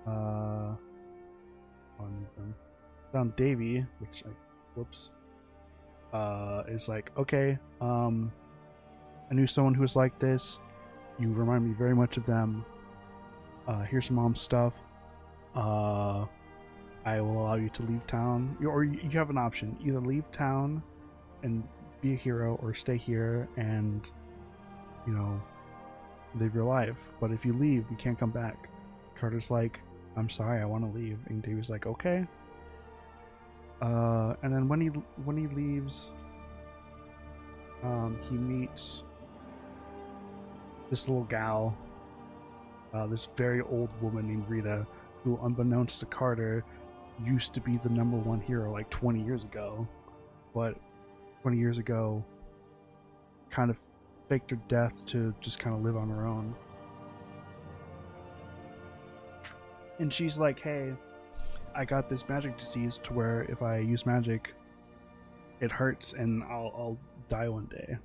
found Davy, which is like, okay, I knew someone who was like this. You remind me very much of them. Here's some mom's stuff. I will allow you to leave town. Or you have an option. Either leave town and be a hero, or stay here and, you know, live your life. But if you leave, you can't come back. Carter's like, I'm sorry, I want to leave. And Davy's like, okay. And then when he leaves, he meets this little gal, this very old woman named Rita, who, unbeknownst to Carter, used to be the #1 hero like 20 years ago, but 20 years ago kind of faked her death to just kind of live on her own. And she's like, hey, I got this magic disease to where if I use magic, it hurts and I'll die one day.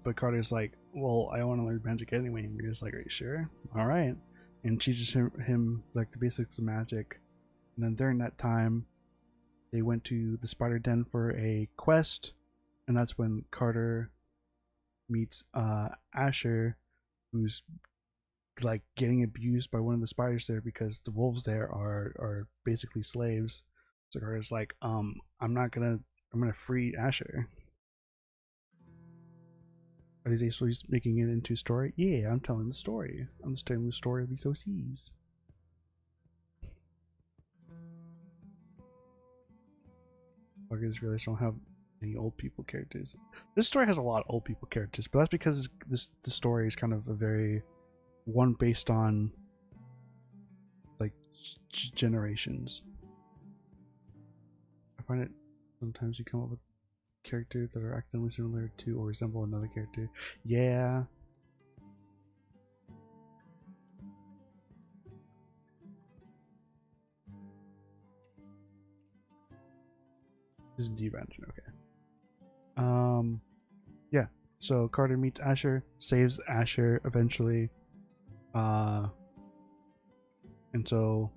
But Carter's like, well, I want to learn magic anyway. And Rita's like, are you sure? All right. And teaches him like the basics of magic. And then during that time, they went to the spider den for a quest, and that's when Carter meets Asher, who's like getting abused by one of the spiders there because the wolves there are basically slaves. So Carter's like, I'm gonna free Asher. Are these ASOCs making it into a story? Yeah, I'm telling the story. I'm just telling the story of these OCs. I just realized I don't have any old people characters. This story has a lot of old people characters, but that's because the story is kind of a very one based on like generations. I find it sometimes you come up with characters that are accidentally similar to or resemble another character. Yeah. This is D-Ranch, okay. Yeah. So Carter meets Asher, saves Asher eventually. And so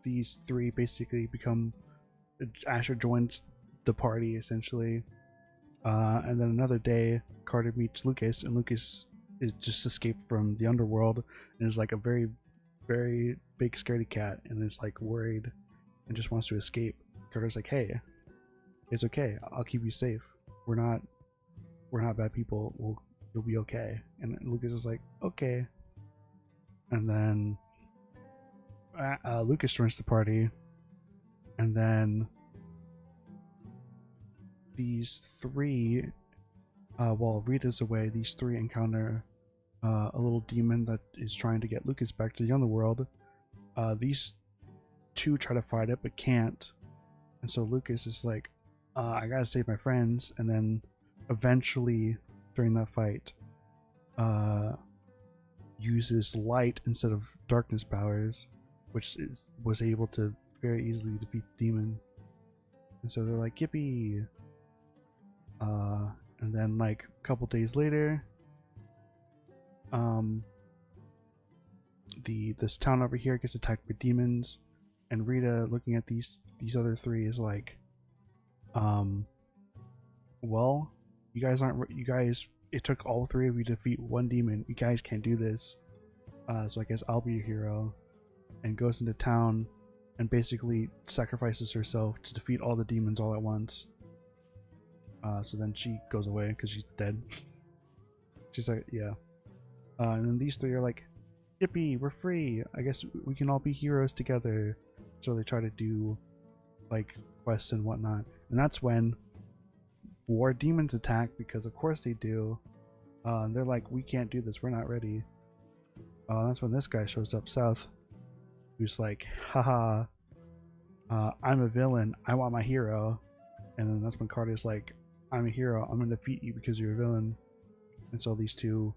these three basically become Asher joins the party essentially. And then another day, Carter meets Lucas, and Lucas is just escaped from the underworld and is like a very, very big scaredy cat and is like worried and just wants to escape. Carter's like, hey, it's okay. I'll keep you safe. We're not bad people. You'll be okay. And Lucas is like, okay. And then Lucas joins the party, and then these three, while Rita's away, these three encounter a little demon that is trying to get Lucas back to the underworld. These two try to fight it but can't, and so Lucas is like, I gotta save my friends. And then eventually during that fight uses light instead of darkness powers, which was able to very easily defeat the demon. And so they're like, yippee. And then like a couple days later, this town over here gets attacked by demons, and Rita, looking at these other three, is like, well, you guys, it took all three of you to defeat one demon. You guys can't do this. So I guess I'll be your hero. And goes into town and basically sacrifices herself to defeat all the demons all at once. So then she goes away because she's dead. She's like, yeah. And then these three are like, yippee, we're free. I guess we can all be heroes together. So they try to do like quests and whatnot. And that's when war demons attack, because of course they do. And they're like, we can't do this. We're not ready. That's when this guy shows up south. Who's like, haha, I'm a villain. I want my hero. And then that's when Carter's like, I'm a hero. I'm going to defeat you because you're a villain. And so these two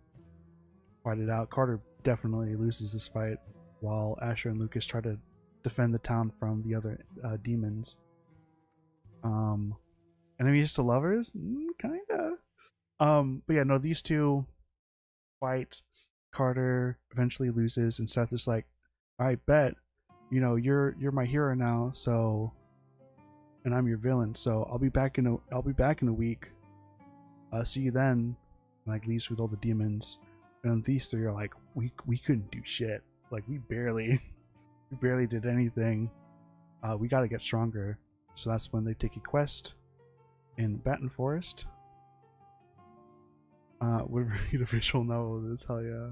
fight it out. Carter definitely loses this fight, while Asher and Lucas try to defend the town from the other demons. Enemies to lovers? Kinda. But yeah, no, these two fight. Carter eventually loses, and Seth is like, I bet, you're my hero now, so, and I'm your villain, so I'll be back in a week. See you then. And like leaves with all the demons. And these three are like, we couldn't do shit. Like we barely did anything. We gotta get stronger. So that's when they take a quest in Batten Forest. Would read a visual novel of this, hell yeah.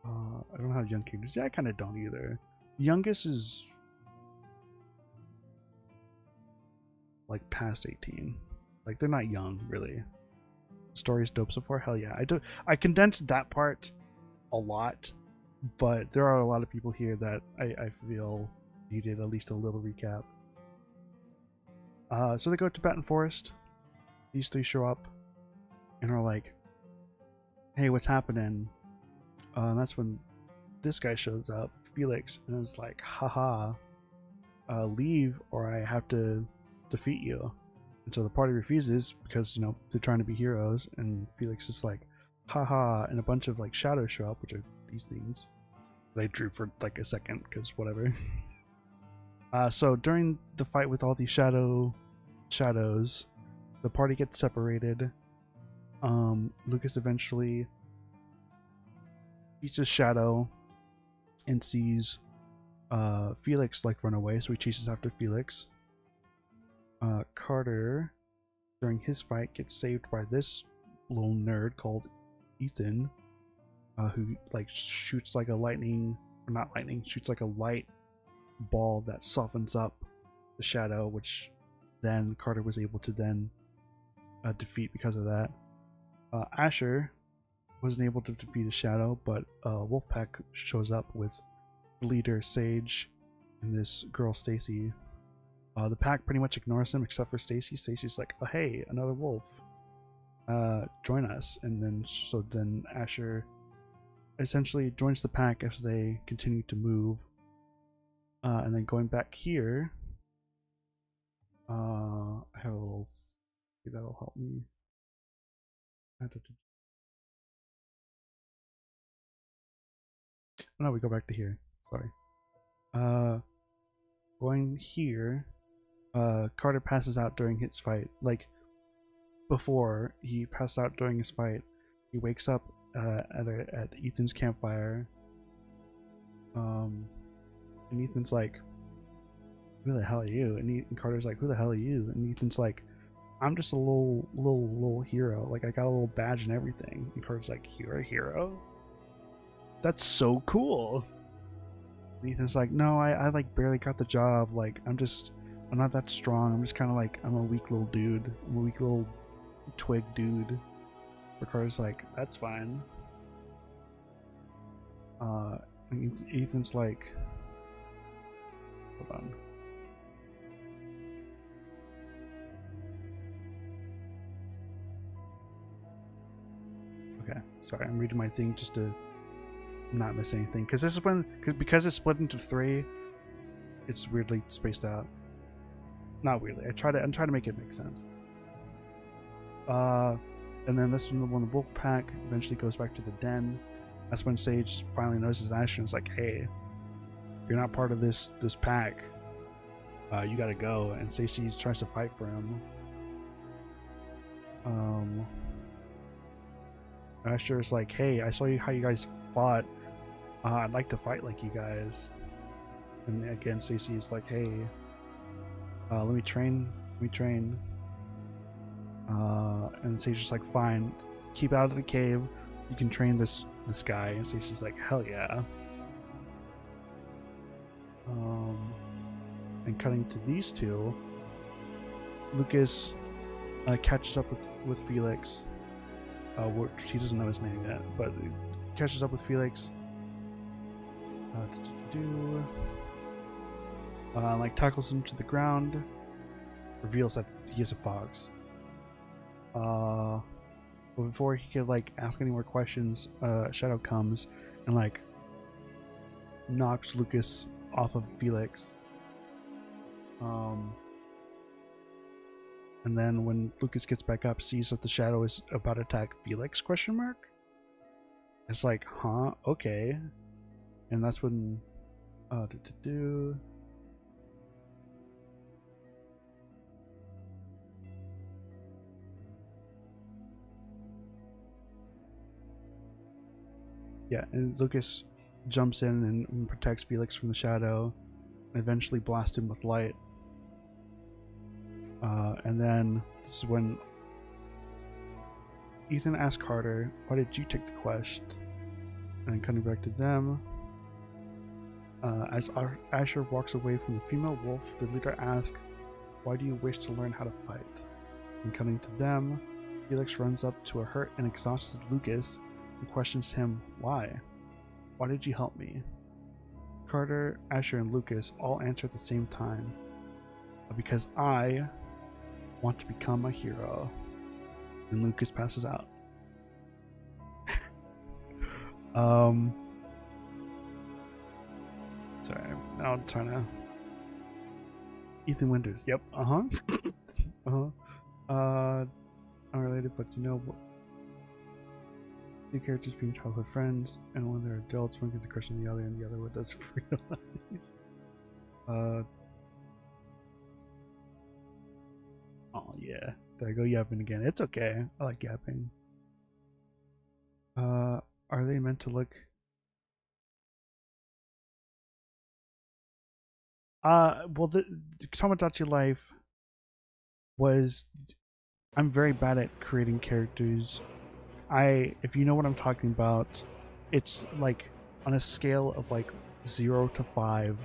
I don't have young characters. Yeah, I kind of don't either. Youngest is like past 18. Like they're not young, really. Story's dope so far. Hell yeah. I condensed that part a lot, but there are a lot of people here that I feel needed at least a little recap. So they go to Batten Forest. These three show up and are like, hey, what's happening? And that's when this guy shows up, Felix, and is like, haha, leave or I have to defeat you. And so the party refuses because, you know, they're trying to be heroes, and Felix is like, haha, and a bunch of like shadows show up, which are these things. They drew for like a second, because whatever. So during the fight with all these shadows, the party gets separated. Lucas eventually beats his shadow and sees Felix like run away, so he chases after Felix. Carter, during his fight, gets saved by this little nerd called Ethan, who like shoots like a shoots like a light ball that softens up the shadow, which then Carter was able to then defeat because of that. Asher wasn't able to defeat a shadow, but Wolfpack shows up with the leader Sage and this girl Stacy. The pack pretty much ignores him except for Stacy. Stacy's like, oh hey, another wolf, join us. And then Asher essentially joins the pack as they continue to move. And then going back here, I have a little, that'll help me. No, we go back to here. Sorry. Going here, Carter passes out during his fight. Like before he passed out during his fight, he wakes up at Ethan's campfire. And Ethan's like, "Who the hell are you?" And Carter's like, "Who the hell are you?" And Ethan's like, "I'm just a little hero. Like I got a little badge and everything." And Carter's like, "You're a hero? That's so cool." And Ethan's like, "No, I like barely got the job. Like I'm not that strong. I'm just kind of like, I'm a weak little dude. I'm a weak little twig dude." Carter's like, "That's fine." And Ethan's like, hold on. Okay, sorry, I'm reading my thing just to not miss anything, because this is because it's split into 3, it's weirdly spaced out. Not weirdly. I'm trying to make it make sense. And then this is when the wolf pack eventually goes back to the den. That's when Sage finally notices Asher and is like, "Hey, you're not part of this pack. You gotta go." And Stacy tries to fight for him. Asher is like, "Hey, I saw how you guys fought. I'd like to fight like you guys." And again, Stacy is like, "Hey, let me train. And Sage's just like, "Fine, keep out of the cave. You can train this guy." And Stacy's like, "Hell yeah." And cutting to these two, Lucas catches up with Felix. Which he doesn't know his name yet, but he catches up with Felix. Like tackles him to the ground. Reveals that he is a fox. But before he could like ask any more questions, Shadow comes and like knocks Lucas off of Felix. And then when Lucas gets back up, sees that the Shadow is about to attack Felix? ? It's like, huh? Okay. And that's when yeah, and Lucas jumps in and protects Felix from the Shadow, and eventually blasts him with light. And then this is when Ethan asks Carter, "Why did you take the quest?" And then cutting back to them, as Asher walks away from the female wolf, the leader asks, "Why do you wish to learn how to fight?" And cutting to them, Felix runs up to a hurt and exhausted Lucas and questions him, "Why? Why did you help me?" Carter, Asher, and Lucas all answer at the same time, "Because I want to become a hero." And Lucas passes out. Sorry, now I'm trying to. Ethan Winters. Yep. Unrelated, but you know, two characters being childhood friends, and when they're adults, one gets a crush on the other, and the other one does realize. Oh yeah, there I go yapping again. It's okay. I like yapping. Are they meant to look? Well, the Tomodachi Life was. I'm very bad at creating characters. If you know what I'm talking about, it's like on a scale of like 0 to 5,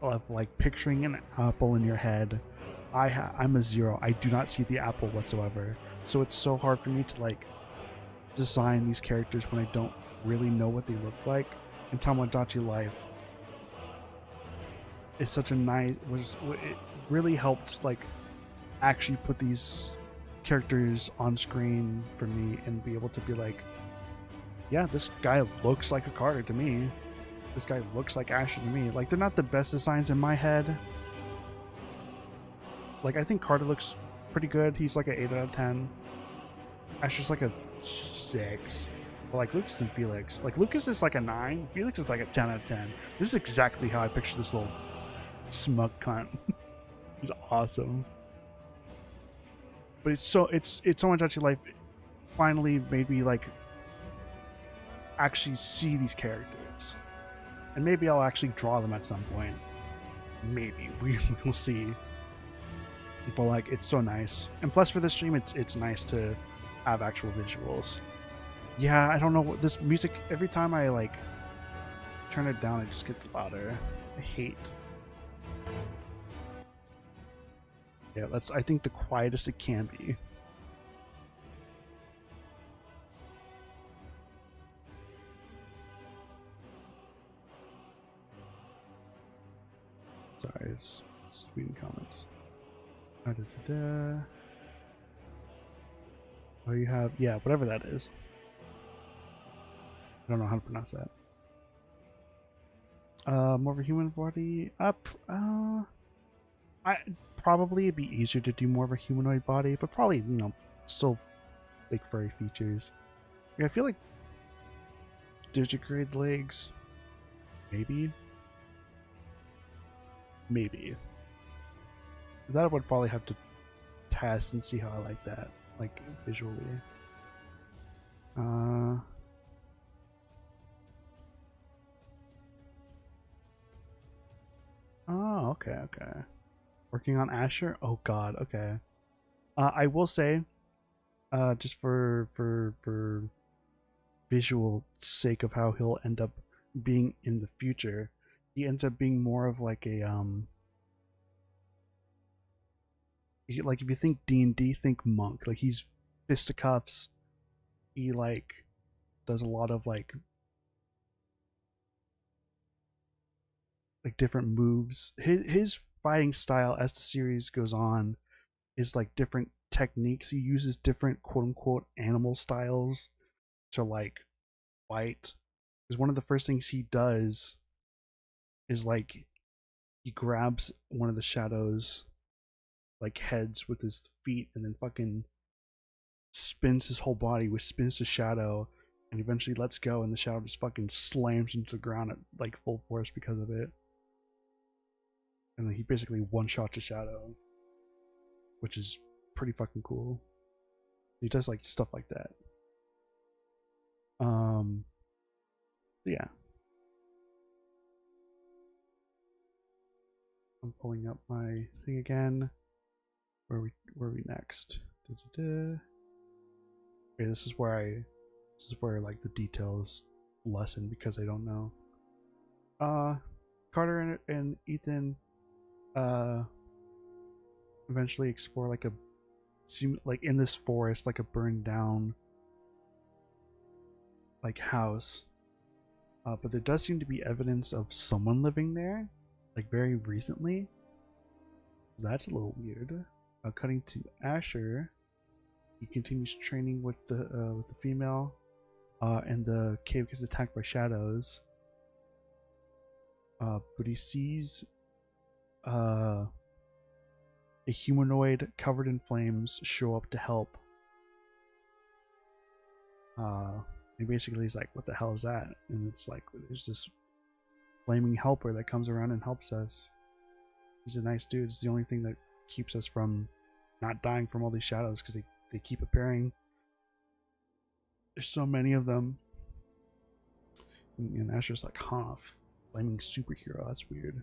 of like picturing an apple in your head. I'm a 0. I do not see the apple whatsoever. So it's so hard for me to like design these characters when I don't really know what they look like. And Tomodachi Life is such a it really helped like actually put these characters on screen for me and be able to be like, yeah, this guy looks like a Carter to me. This guy looks like Asher to me. Like, they're not the best designs in my head. Like, I think Carter looks pretty good. He's like an 8 out of 10. Asher's like a 6. But like Lucas and Felix. Like, Lucas is like a 9. Felix is like a 10 out of 10. This is exactly how I picture this little smug cunt. He's awesome. But it's so much actually like finally made me like actually see these characters. And maybe I'll actually draw them at some point. Maybe. We'll see. But like, it's so nice. And plus for this stream, it's nice to have actual visuals. Yeah, I don't know what this music, every time I like turn it down, it just gets louder. I hate. Yeah, that's, I think, the quietest it can be. Sorry, it's reading comments. Oh, you have, yeah, whatever that is. I don't know how to pronounce that. More of a human body up. I probably it'd be easier to do more of a humanoid body, but probably, you know, still big furry features. Yeah, I feel like digigrade legs. Maybe. That would probably have to test and see how I like that, like visually. Oh, okay. Working on Asher? Oh god, okay. I will say, just for visual sake of how he'll end up being in the future, he ends up being more of like a like if you think D&D, think monk. Like he's fisticuffs. He like does a lot of like different moves. His fighting style as the series goes on is like different techniques. He uses different quote unquote animal styles to like fight. Because one of the first things he does is like he grabs one of the shadows like heads with his feet and then fucking spins his whole body, which spins the shadow and eventually lets go, and the shadow just fucking slams into the ground at like full force because of it. And then he basically one-shots a shadow, which is pretty fucking cool. He does like stuff like that. Yeah. I'm pulling up my thing again. Where are we next? Okay, this is where like the details lessen because I don't know. Carter and Ethan eventually explore like in this forest, like a burned down like house. But there does seem to be evidence of someone living there, like very recently. That's a little weird. Cutting to Asher, he continues training with the female, and the cave gets attacked by shadows. But he sees a humanoid covered in flames show up to help. He basically is like, what the hell is that? And it's like, there's this flaming helper that comes around and helps us. He's a nice dude. It's the only thing that keeps us from not dying from all these shadows, because they keep appearing. There's so many of them. And Asher's like, huh, flaming superhero, that's weird.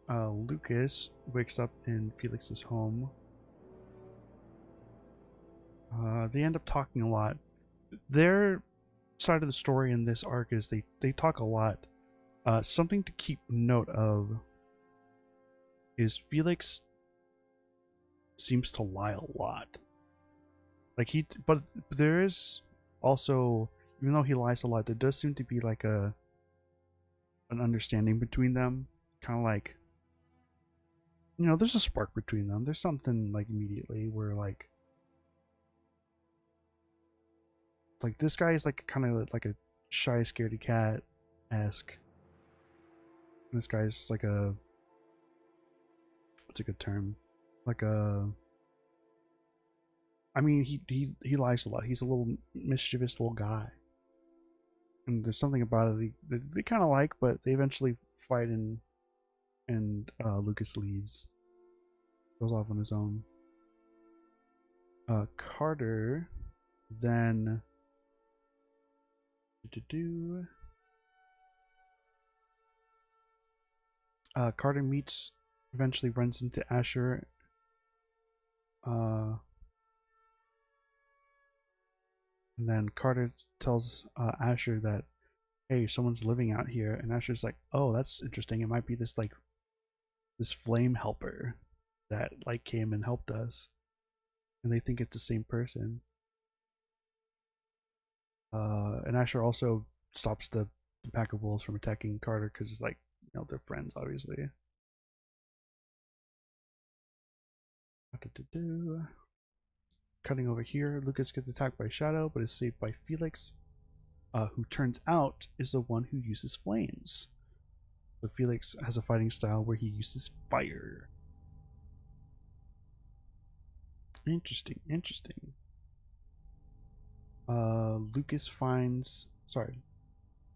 Lucas wakes up in Felix's home. They end up talking a lot. Their side of the story in this arc is they talk a lot. Something to keep note of is Felix seems to lie a lot. Like but there is also, even though he lies a lot, there does seem to be like an understanding between them. Kind of like, you know, there's a spark between them. There's something like immediately where like this guy is like kind of like a shy, scaredy cat-esque. This guy's like a, what's a good term? Like a, I mean, he lies a lot. He's a little mischievous little guy, and there's something about it they kind of like, but they eventually fight, and Lucas leaves, goes off on his own. Carter then Carter eventually runs into Asher. And then Carter tells Asher that, hey, someone's living out here, and Asher's like, oh, that's interesting. It might be this flame helper that like came and helped us, and they think it's the same person. And Asher also stops the pack of wolves from attacking Carter because it's like, you know, they're friends, obviously. Cutting over here, Lucas gets attacked by Shadow, but is saved by Felix, who turns out is the one who uses flames. So Felix has a fighting style where he uses fire. Interesting.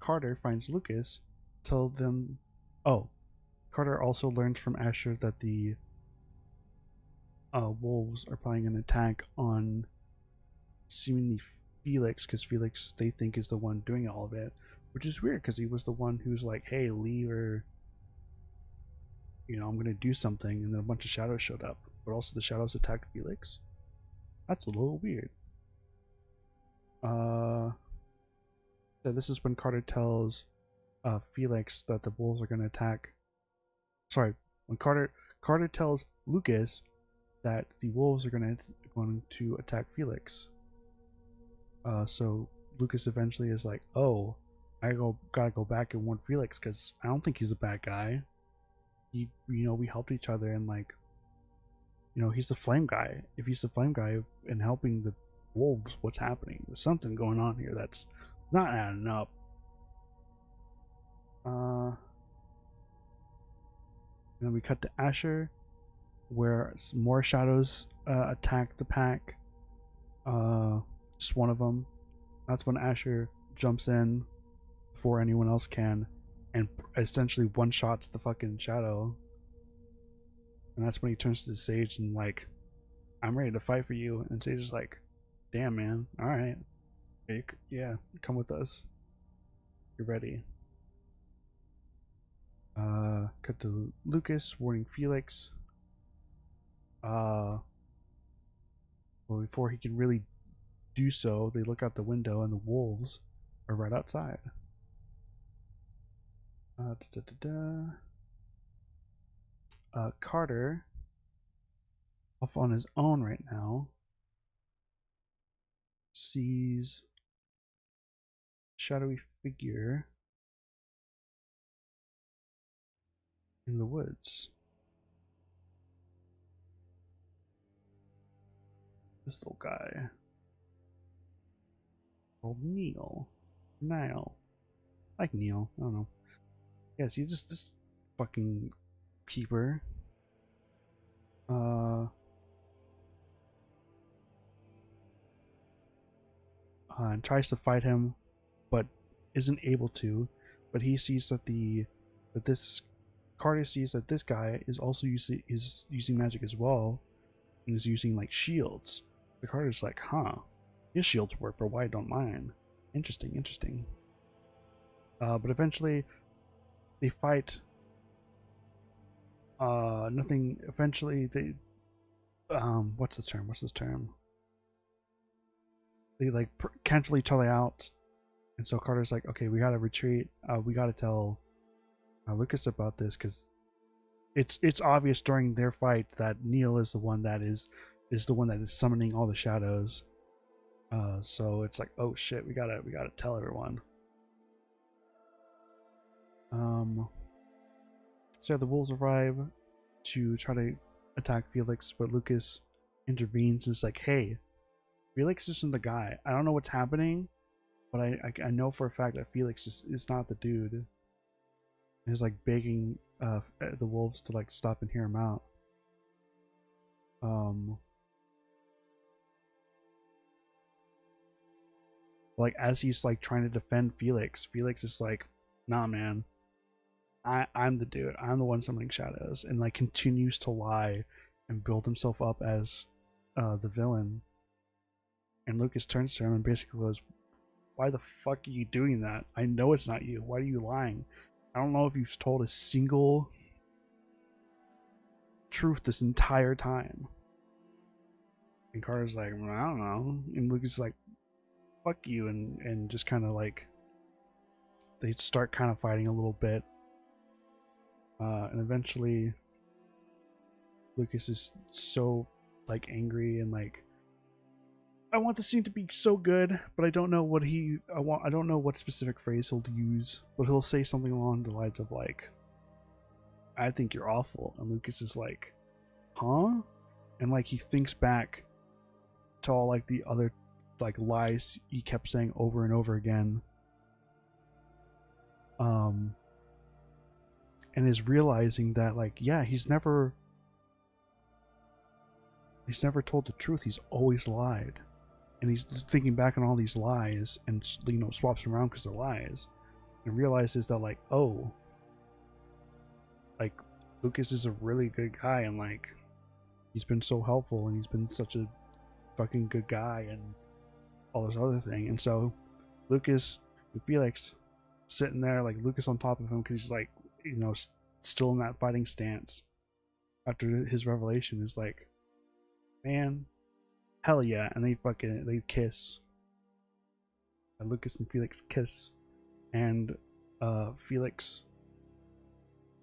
Carter finds Lucas, tells them, Carter also learns from Asher that the wolves are planning an attack on seemingly Felix, because Felix they think is the one doing all of it, which is weird because he was the one who's like, hey, leave, or, you know, I'm gonna do something, and then a bunch of shadows showed up, but also the shadows attacked Felix. That's a little weird. So this is when Carter tells Felix that the wolves are gonna attack. Sorry, when Carter tells Lucas that the wolves are going to attack Felix. So Lucas eventually is like, oh, gotta go back and warn Felix, because I don't think he's a bad guy. We helped each other, and like, you know, he's the flame guy. If he's the flame guy and helping the wolves, what's happening? There's something going on here that's not adding up. And then we cut to Asher, where more shadows attack the pack. Just one of them. That's when Asher jumps in before anyone else can, and essentially one-shots the fucking shadow. And that's when he turns to the Sage and like, I'm ready to fight for you. And Sage is like, damn, man, all right, yeah, come with us. You're ready. Cut to Lucas warning Felix. Well, before he can really do so, they look out the window and the wolves are right outside. Carter, off on his own right now, sees shadowy figure in the woods. This little guy called Niall. I like Neil. I don't know. Yeah, see, this fucking keeper. And tries to fight him, but isn't able to. But he sees that Carter sees that this guy is also using magic as well, and is using like shields. The Carter's like, huh, his shields work, but why don't mine? Interesting. But eventually, they fight. Nothing. Eventually, they. What's the term? They like cancel each other out, and so Carter's like, okay, we gotta retreat. We gotta tell Lucas about this, because it's obvious during their fight that Neil is the one that is summoning all the shadows. So it's like, oh shit, we gotta tell everyone. So the wolves arrive to try to attack Felix, but Lucas intervenes and is like, hey, Felix isn't the guy. I don't know what's happening, but I know for a fact that Felix is not the dude. And he's like begging the wolves to like stop and hear him out. Like as he's like trying to defend Felix is like, nah man, I'm the dude. I'm the one summoning shadows, and like continues to lie and build himself up as the villain. And Lucas turns to him and basically goes, why the fuck are you doing that? I know it's not you. Why are you lying? I don't know if you've told a single truth this entire time. And Carter's like, well, I don't know. And Lucas is like, fuck you, and just kind of like, they start kind of fighting a little bit. And eventually Lucas is so like angry and like, I want the scene to be so good, but I don't know what I don't know what specific phrase he'll use, but he'll say something along the lines of like, I think you're awful. And Lucas is like, huh? And like he thinks back to all like the other like lies he kept saying over and over again. And is realizing that like, yeah, he's never told the truth. He's always lied. And he's thinking back on all these lies and, you know, swaps them around because they're lies, and realizes that like, oh, like Lucas is a really good guy, and like he's been so helpful, and he's been such a fucking good guy, and all this other thing. And so Lucas and Felix sitting there, like Lucas on top of him because he's like, you know, still in that fighting stance after his revelation, is like, man, hell yeah. And they kiss, and Lucas and Felix kiss, and Felix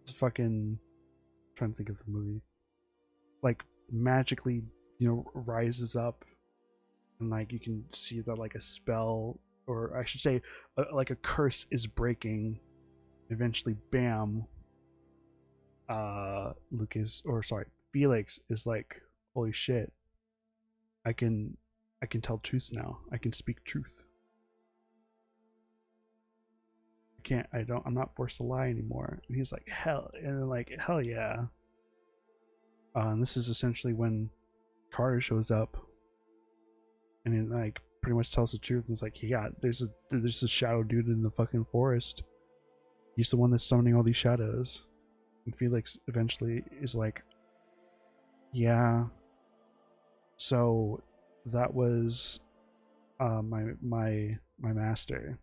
is fucking, I'm trying to think of the movie, like magically, you know, rises up, and like you can see that like a spell, or I should say like a curse is breaking. Eventually, bam, Felix is like, holy shit, I can tell truths now. I can speak truth. I'm not forced to lie anymore. And he's like, hell yeah. And this is essentially when Carter shows up, and it like pretty much tells the truth. And it's like, yeah, there's a shadow dude in the fucking forest. He's the one that's summoning all these shadows. And Felix eventually is like, yeah, so that was my master.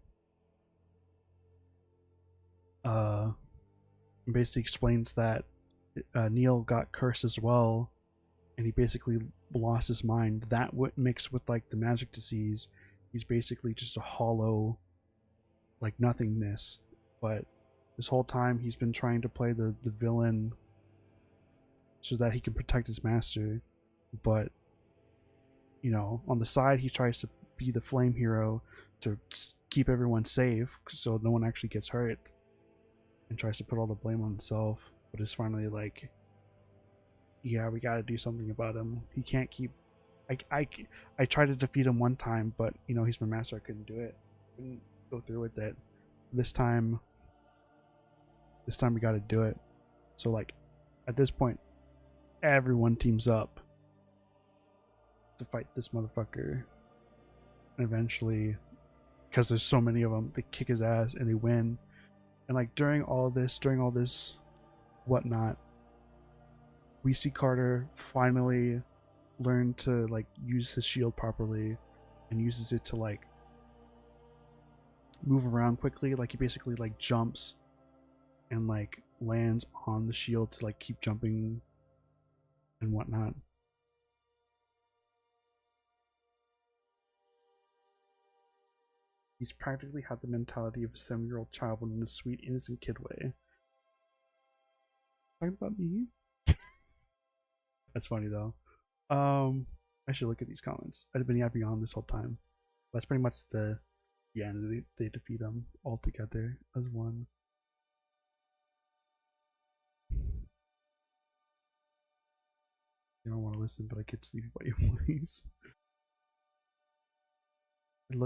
Basically explains that Neil got cursed as well, and he basically lost his mind. That mixed with like the magic disease, he's basically just a hollow, like nothingness. But this whole time he's been trying to play the villain so that he can protect his master. But, you know, on the side he tries to be the flame hero to keep everyone safe so no one actually gets hurt, and tries to put all the blame on himself. But is finally like, yeah, we gotta do something about him. He can't keep, I tried to defeat him one time, but you know, he's my master. I couldn't do it. Couldn't go through with it. This time we gotta do it. So like at this point, everyone teams up to fight this motherfucker. And eventually, because there's so many of them, they kick his ass and they win. And like during all this whatnot, we see Carter finally learn to like use his shield properly and uses it to like move around quickly. Like he basically like jumps and like lands on the shield to like keep jumping and whatnot. He's practically had the mentality of a 7-year-old child, but in a sweet, innocent kid way. Talking about me? That's funny though. I should look at these comments. I've been yapping on this whole time. That's pretty much the end. They defeat them all together as one. You don't want to listen, but I get sleepy by your voice. It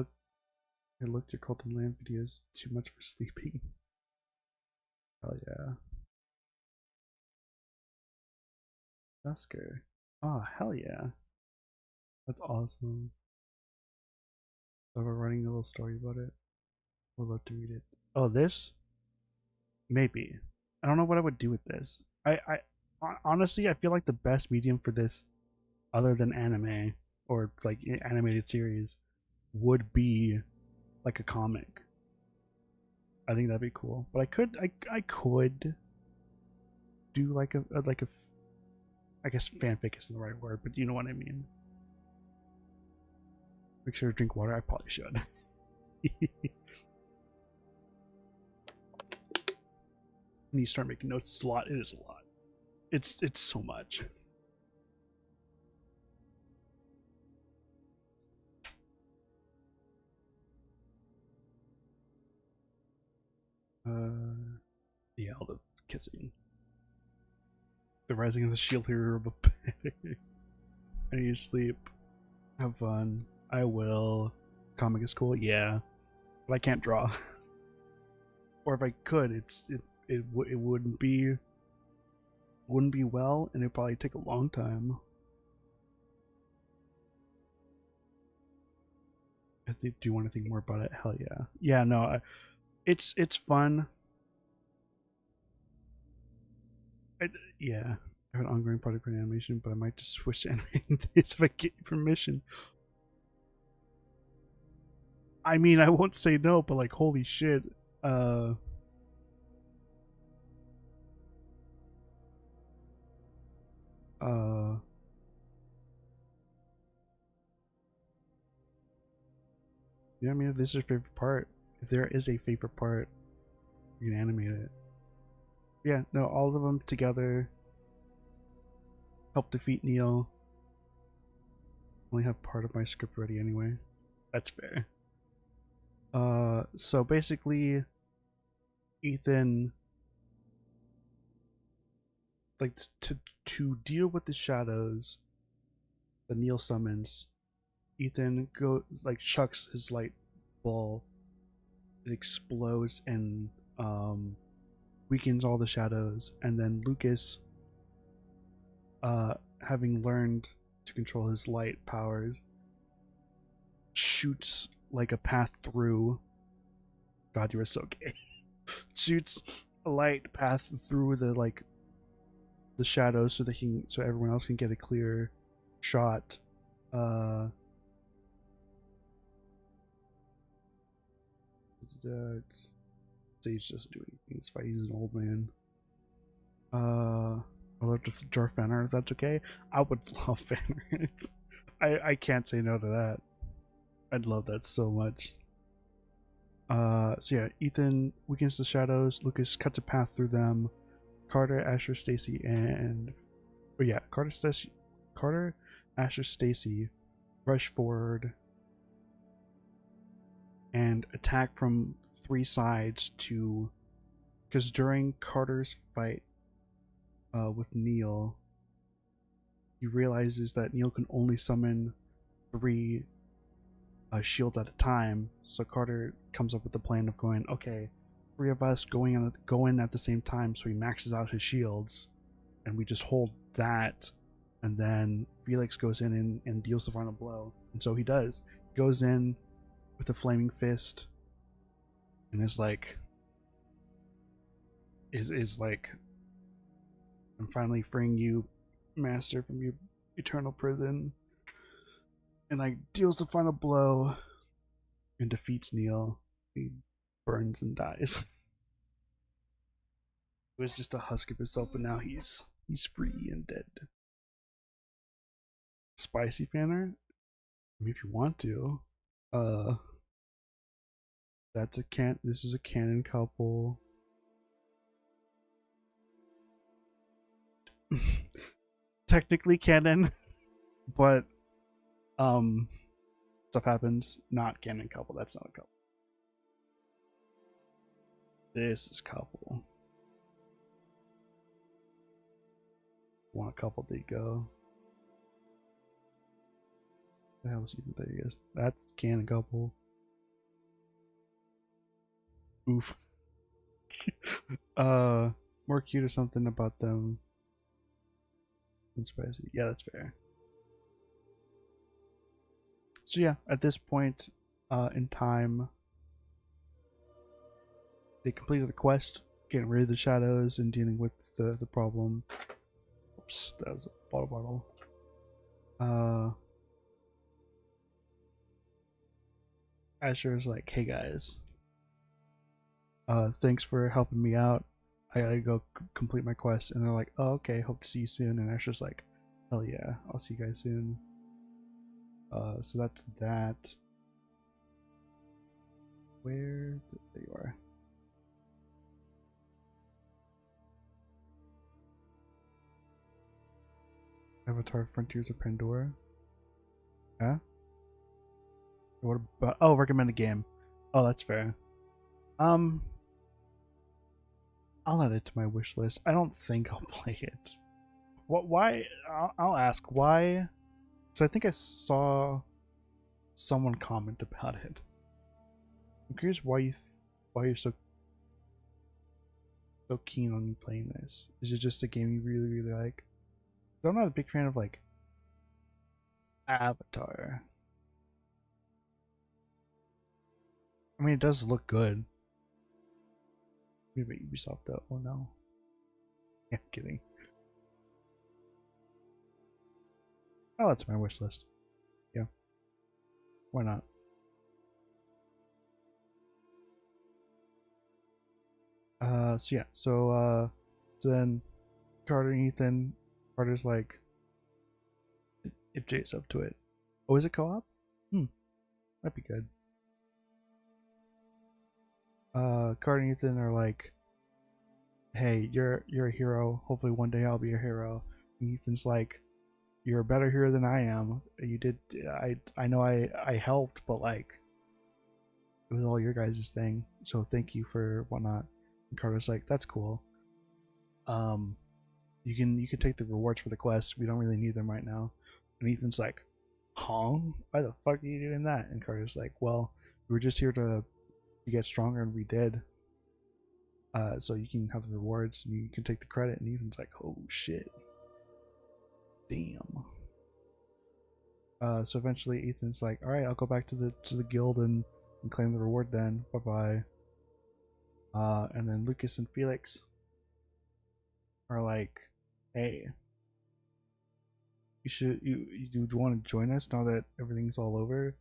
looked your Colton Land videos too much for sleeping. Hell yeah. Dusker. Oh, hell yeah. That's awesome. So we're writing a little story about it. Would love to read it. Oh, this? Maybe. I don't know what I would do with this. I honestly, I feel like the best medium for this, other than anime or like animated series, would be like a comic. I think that'd be cool. But I could do like a I guess fanfic isn't the right word, but you know what I mean. Make sure to drink water. I probably should. When you start making notes, it's a lot. It is a lot. It's so much. Yeah, all the kissing. The Rising of the Shield Hero. I need to sleep. Have fun. I will. Comic is cool, yeah, but I can't draw. Or if I could, it wouldn't be well, and it'd probably take a long time. Do you want to think more about it? Hell yeah, yeah. No, it's fun. Yeah, I have an ongoing project for animation, but I might just switch to animating this if I get permission. I mean, I won't say no, but like, holy shit. Yeah, I mean, if this is your favorite part, if there is a favorite part, you can animate it. Yeah, no, all of them together help defeat Neil. Only have part of my script ready anyway. That's fair. So basically, Ethan, like to deal with the shadows that Neil summons, Ethan chucks his light ball. It explodes and weakens all the shadows, and then Lucas, having learned to control his light powers, shoots like a path through. God, you are so gay. Shoots a light path through the shadows so so everyone else can get a clear shot. Sage doesn't do anything. It's fine. He's an old man. I love to draw fan art if that's okay. I would love fan art. I can't say no to that. I'd love that so much. So yeah, Ethan weakens the shadows. Lucas cuts a path through them. Carter, Asher, Stacy, and Carter, Asher, Stacy rush forward and attack from 3 sides because during Carter's fight with Neil, he realizes that Neil can only summon 3 shields at a time. So Carter comes up with the plan of going, okay, three of us go in at the same time, so he maxes out his shields, and we just hold that, and then Felix goes in and deals the final blow. And so he does. He goes in with a flaming fist, and is like, I'm finally freeing you, master, from your eternal prison. And like deals the final blow and defeats Neil. He burns and dies. He was just a husk of himself, but now he's free and dead. Spicy fanner? I mean, if you want to. This is a canon couple. Technically canon, but stuff happens. Not canon couple. That's not a couple. This is couple. Want a couple? There you go. The hell is Ethan? There he is. That's canon couple. Oof. More cute or something about them. And spicy. Yeah, that's fair. So yeah, at this point in time, they completed the quest, getting rid of the shadows and dealing with the problem. Oops, that was a bottle. Asher's like, hey guys, thanks for helping me out. I gotta go complete my quest. And they're like, oh, okay, hope to see you soon. And Asher's like, hell yeah, I'll see you guys soon. So that's that. There you are. Avatar Frontiers of Pandora. Yeah? What about, oh, recommend a game. Oh, that's fair. I'll add it to my wish list. I don't think I'll play it. What? Why? I'll ask why. Because I think I saw someone comment about it. I'm curious why you're so keen on me playing this. Is it just a game you really like? I'm not a big fan of like Avatar. I mean, it does look good. Maybe Ubisoft though. Oh no. Yeah, kidding. Oh, that's my wish list. Yeah. Why not? So yeah, so then Carter and Ethan, Carter's like, if Jay's up to it. Oh, is it co-op? That'd be good. Carter and Ethan are like, hey, you're a hero. Hopefully one day I'll be a hero. And Ethan's like, you're a better hero than I am. You did, I know I helped, but like, it was all your guys' thing. So thank you for whatnot. And Carter's like, that's cool. You can take the rewards for the quest. We don't really need them right now. And Ethan's like, huh? Why the fuck are you doing that? And Carter's like, well, we were just here to get stronger, and we did. So you can have the rewards and you can take the credit. And Ethan's like, oh shit, damn. So eventually Ethan's like, all right, I'll go back to the guild and claim the reward then. Bye bye. And then Lucas and Felix are like, hey, you want to join us now that everything's all over?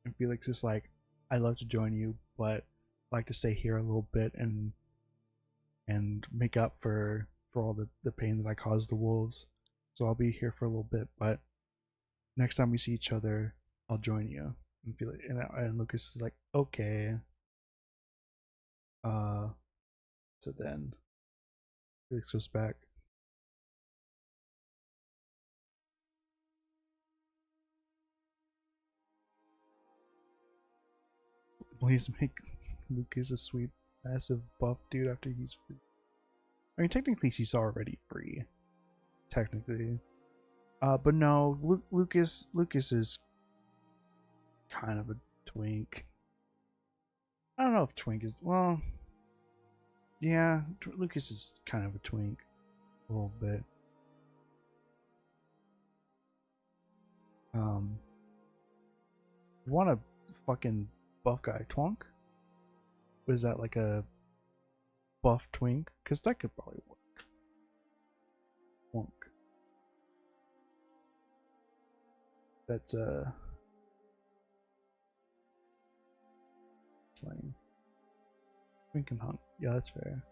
And Felix is like, I'd love to join you, but I'd like to stay here a little bit and make up for all the pain that I caused the wolves. So I'll be here for a little bit, but next time we see each other, I'll join you. And Felix and Lucas is like, okay. So then Felix goes back. Please make Lucas a sweet, massive buff dude after he's free. I mean, technically he's already free. Technically. But no, Lucas is kind of a twink. I don't know if twink is, well, Yeah, Lucas is kind of a twink, a little bit. You want a fucking buff guy, Twonk? Was that like a buff twink? Because that could probably work. Twonk. That's slang. Twink and hunk. Yeah, that's fair.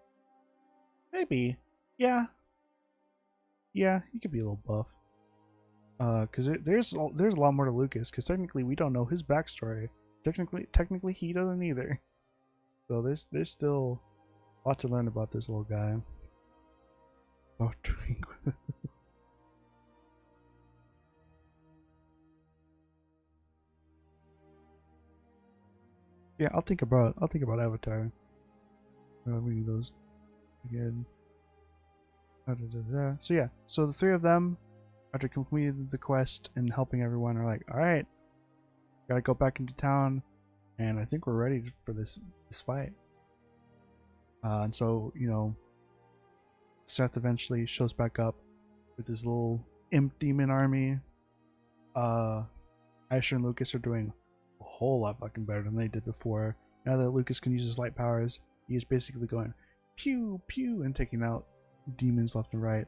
Maybe. Yeah. Yeah, he could be a little buff. Because there's a lot more to Lucas. Because technically we don't know his backstory. Technically he doesn't either. So there's still a lot to learn about this little guy. Oh, twink. Yeah, I'll think about Avatar. We need those again. So yeah, so the three of them, after completing the quest and helping everyone, are like, all right, gotta go back into town, and I think we're ready for this fight. And so Seth eventually shows back up with his little imp demon army. Asher and Lucas are doing a whole lot fucking better than they did before. Now that Lucas can use his light powers, he is basically going pew pew and taking out demons left and right.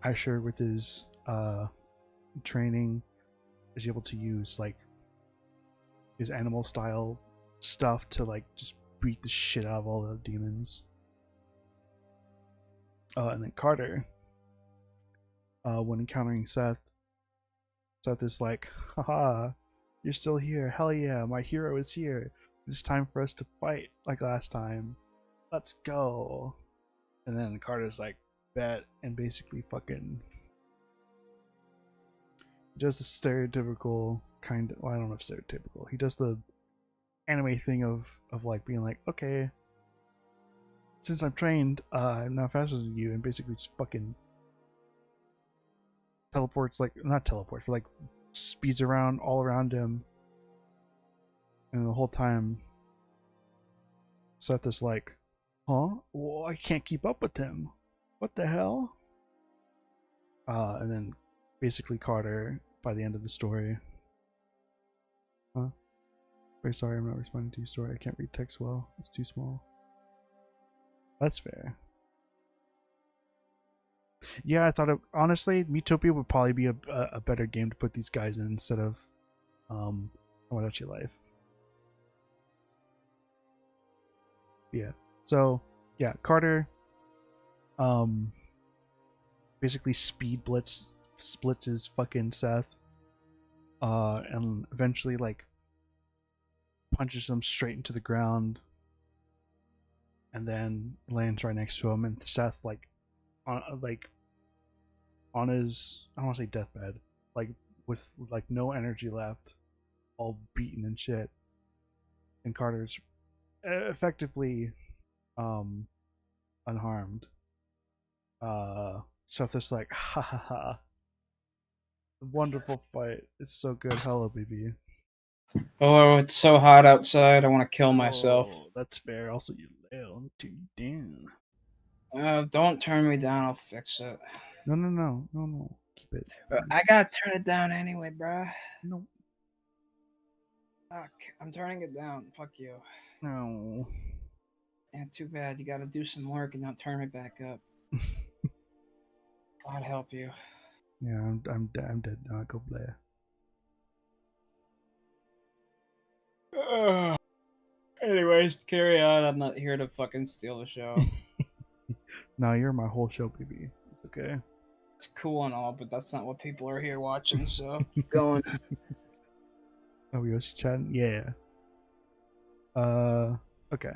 Asher with his training is able to use like his animal style stuff to like just beat the shit out of all the demons. And then Carter, when encountering Seth is like, haha, you're still here. Hell yeah, my hero is here. It's time for us to fight like last time. Let's go. And then Carter's like, bet, and basically fucking does the stereotypical kind of, well, I don't know if stereotypical. He does the anime thing of like being like, okay, since I'm trained, I'm not faster than you, and basically just fucking teleports, like not teleports, but like speeds around all around him. And the whole time Seth is like, huh? Well, I can't keep up with him. What the hell? And then basically Carter, by the end of the story, huh? Very sorry, I'm not responding to your story. I can't read text well. It's too small. That's fair. Yeah, I thought honestly, Miitopia would probably be a better game to put these guys in instead of Tomodachi Life. Yeah. So yeah, Carter basically splits his fucking Seth, and eventually like punches him straight into the ground, and then lands right next to him, and Seth on his, I don't want to say deathbed, like with like no energy left, all beaten and shit, and Carter's effectively unharmed. Seth is like, ha ha ha, wonderful fight, it's so good, hello baby. Oh, it's so hot outside. I want to kill myself. Oh, that's fair. Also, you little too down. Don't turn me down. I'll fix it. No, no, no, no, no. Keep it. I gotta turn it down anyway, bruh. No, Fuck. I'm turning it down. Fuck you. no. Yeah, too bad. You gotta do some work and not turn me back up. God help you. Yeah, I'm dead now. Go play. Anyways, carry on. I'm not here to fucking steal the show. No, you're my whole show, baby. It's okay. It's cool and all, but that's not what people are here watching, so keep going. Oh, we was chatting. Yeah. Okay.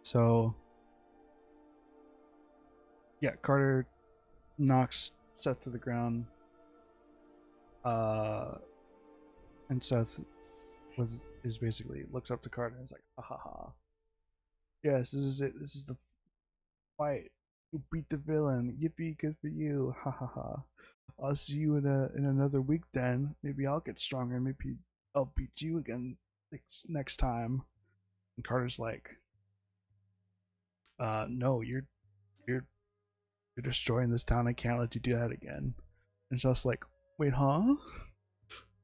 So, yeah, Carter knocks Seth to the ground. And Seth is basically looks up to Carter and is like, ha ha ha. Yes, this is it. This is the fight. You beat the villain. Yippee, good for you. Ha ha ha. I'll see you in another week then. Maybe I'll get stronger. Maybe I'll beat you again next time. And Carter's like, no, you're you're destroying this town. I can't let you do that again. And just like, wait, huh?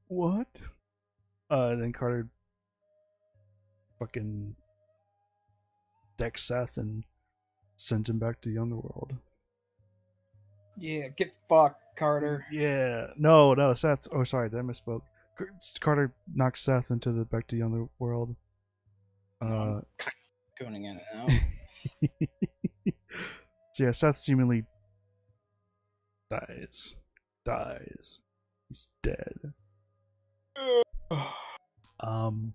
What? Then Carter fucking decks Seth and sends him back to the underworld. Yeah, get fucked, Carter. Yeah. No, Seth. Oh, sorry, I misspoke. Carter knocks Seth into the back to the underworld. I'm tuning in and out. So yeah, Seth seemingly dies. He's dead. Um.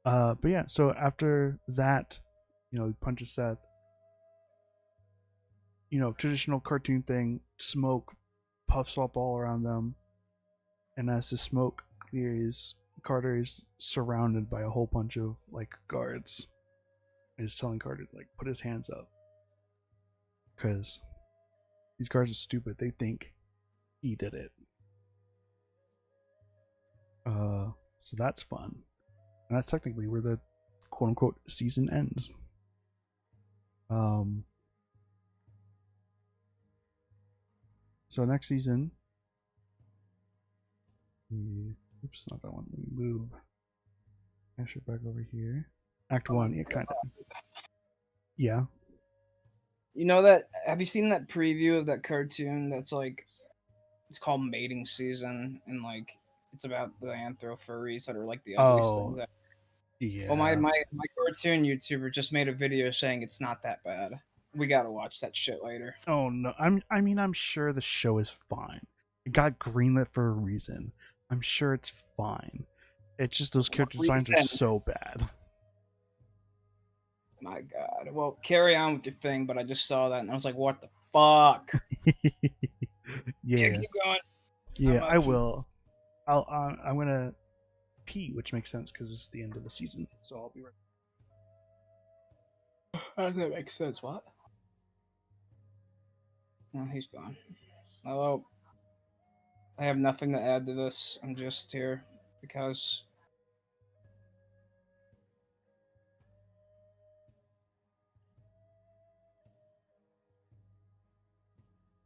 But yeah, so after that, he punches Seth. Traditional cartoon thing. Smoke puffs up all around them, and as the smoke clears, Carter is surrounded by a whole bunch of like guards. And he's telling Carter to like put his hands up, because these guards are stupid. They think he did it. So that's fun, and that's technically where the quote unquote season ends. So next season, oops, not that one. Let me move. Asher back over here. Act 1, yeah, kind of. Yeah. You know that? Have you seen that preview of that cartoon? That's like, it's called Mating Season, and like, it's about the anthro furries that are like the ugliest things. Oh, yeah. Well, my cartoon YouTuber just made a video saying it's not that bad. We gotta watch that shit later. Oh no, I'm sure the show is fine. It got greenlit for a reason. I'm sure it's fine. It's just those character designs are so bad. My God. Well, carry on with your thing, but I just saw that and I was like, what the fuck? Yeah, keep going. Yeah, I will. I'm gonna pee, which makes sense because it's the end of the season. So I'll be right. How does that make sense? What? No, he's gone. Hello. I have nothing to add to this. I'm just here because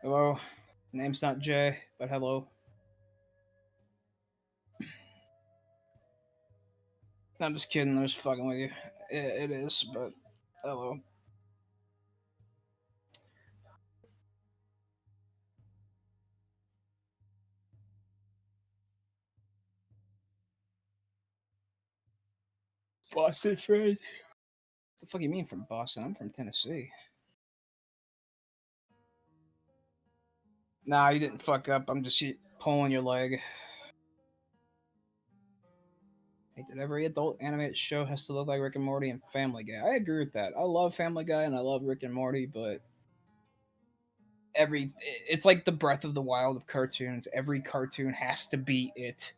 hello. Name's not Jay, but hello. I'm just kidding. I'm just fucking with you. It is, but hello. Boston friend. What the fuck you mean from Boston? I'm from Tennessee. Nah, you didn't fuck up. I'm just pulling your leg. Hey, that every adult animated show has to look like Rick and Morty and Family Guy. I agree with that. I love Family Guy and I love Rick and Morty, but it's like the Breath of the Wild of cartoons. Every cartoon has to be it.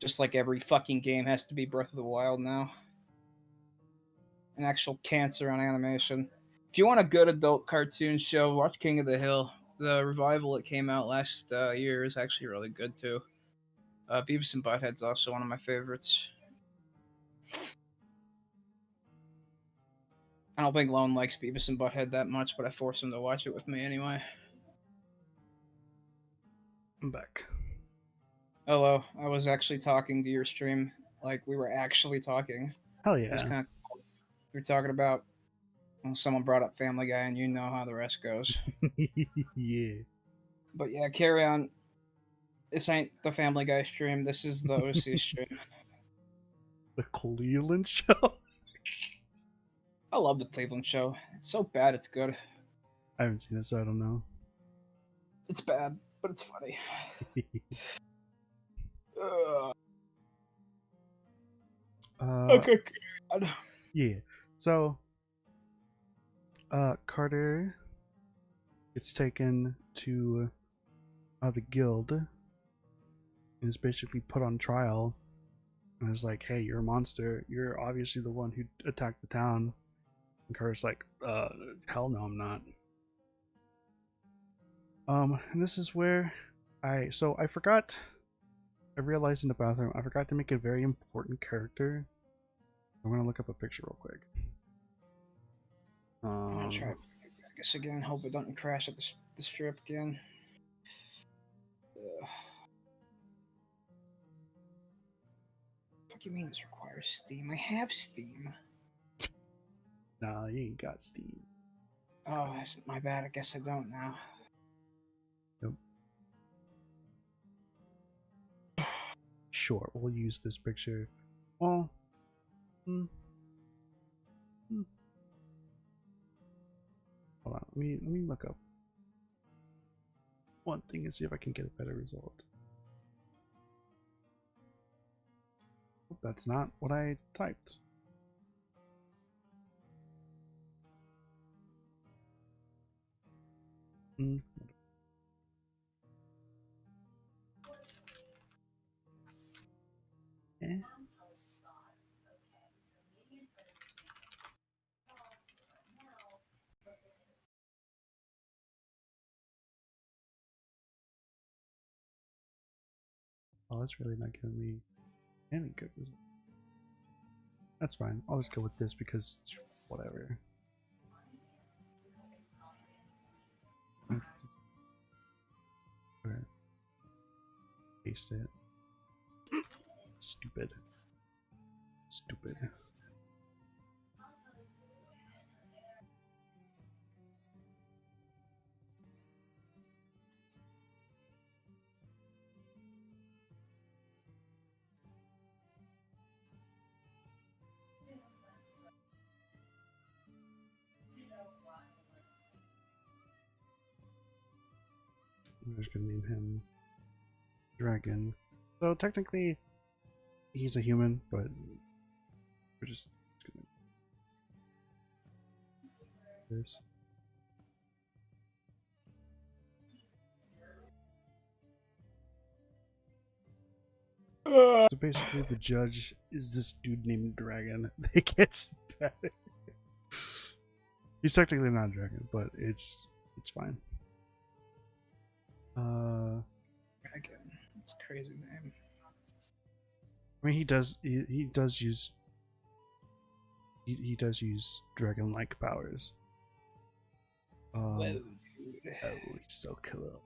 Just like every fucking game has to be Breath of the Wild now. An actual cancer on animation. If you want a good adult cartoon show, watch King of the Hill. The revival that came out last year is actually really good too. Beavis and Butthead's also one of my favorites. I don't think Lone likes Beavis and Butthead that much, but I force him to watch it with me anyway. I'm back. Hello, I was actually talking to your stream, like we were actually talking. Hell It was yeah. kind of cool. We were talking about someone brought up Family Guy, and you know how the rest goes. Yeah. But yeah, carry on. This ain't the Family Guy stream. This is the OC stream. The Cleveland show. I love the Cleveland show. It's so bad, it's good. I haven't seen it, so I don't know. It's bad, but it's funny. Okay, God. Yeah. So, Carter gets taken to the guild and is basically put on trial. And is like, hey, you're a monster. You're obviously the one who attacked the town. And Carter's like, hell no, I'm not. And this is where I realized in the bathroom, I forgot to make a very important character I'm gonna look up a picture real quick. I'm gonna try Vegas again. Hope it doesn't crash at the strip again. What do you mean this requires Steam? I have Steam. Nah, you ain't got Steam. Oh, that's my bad. I guess I don't now. Nope. Sure, we'll use this picture. Well, hold on. Let me look up one thing and see if I can get a better result. Oh, that's not what I typed. Eh. Oh, that's really not giving me any good results. That's fine. I'll just go with this because whatever. Okay. Paste it. Stupid. Stupid. I'm just gonna name him Dragon. So technically, he's a human, but we're just gonna do this. So basically, the judge is this dude named Dragon. It gets better. He's technically not a dragon, but it's fine. Dragon. It's a crazy name. I mean, he does use he does use dragon-like powers. Whoa, dude. Oh, he's so cool.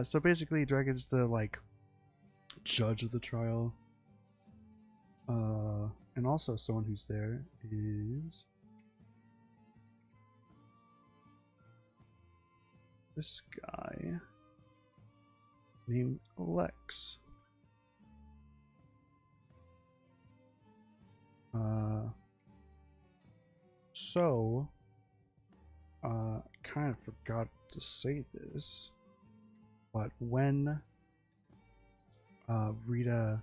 So basically, Dragon's the like judge of the trial. And also someone who's there is this guy named Lex. So kind of forgot to say this, but when Rita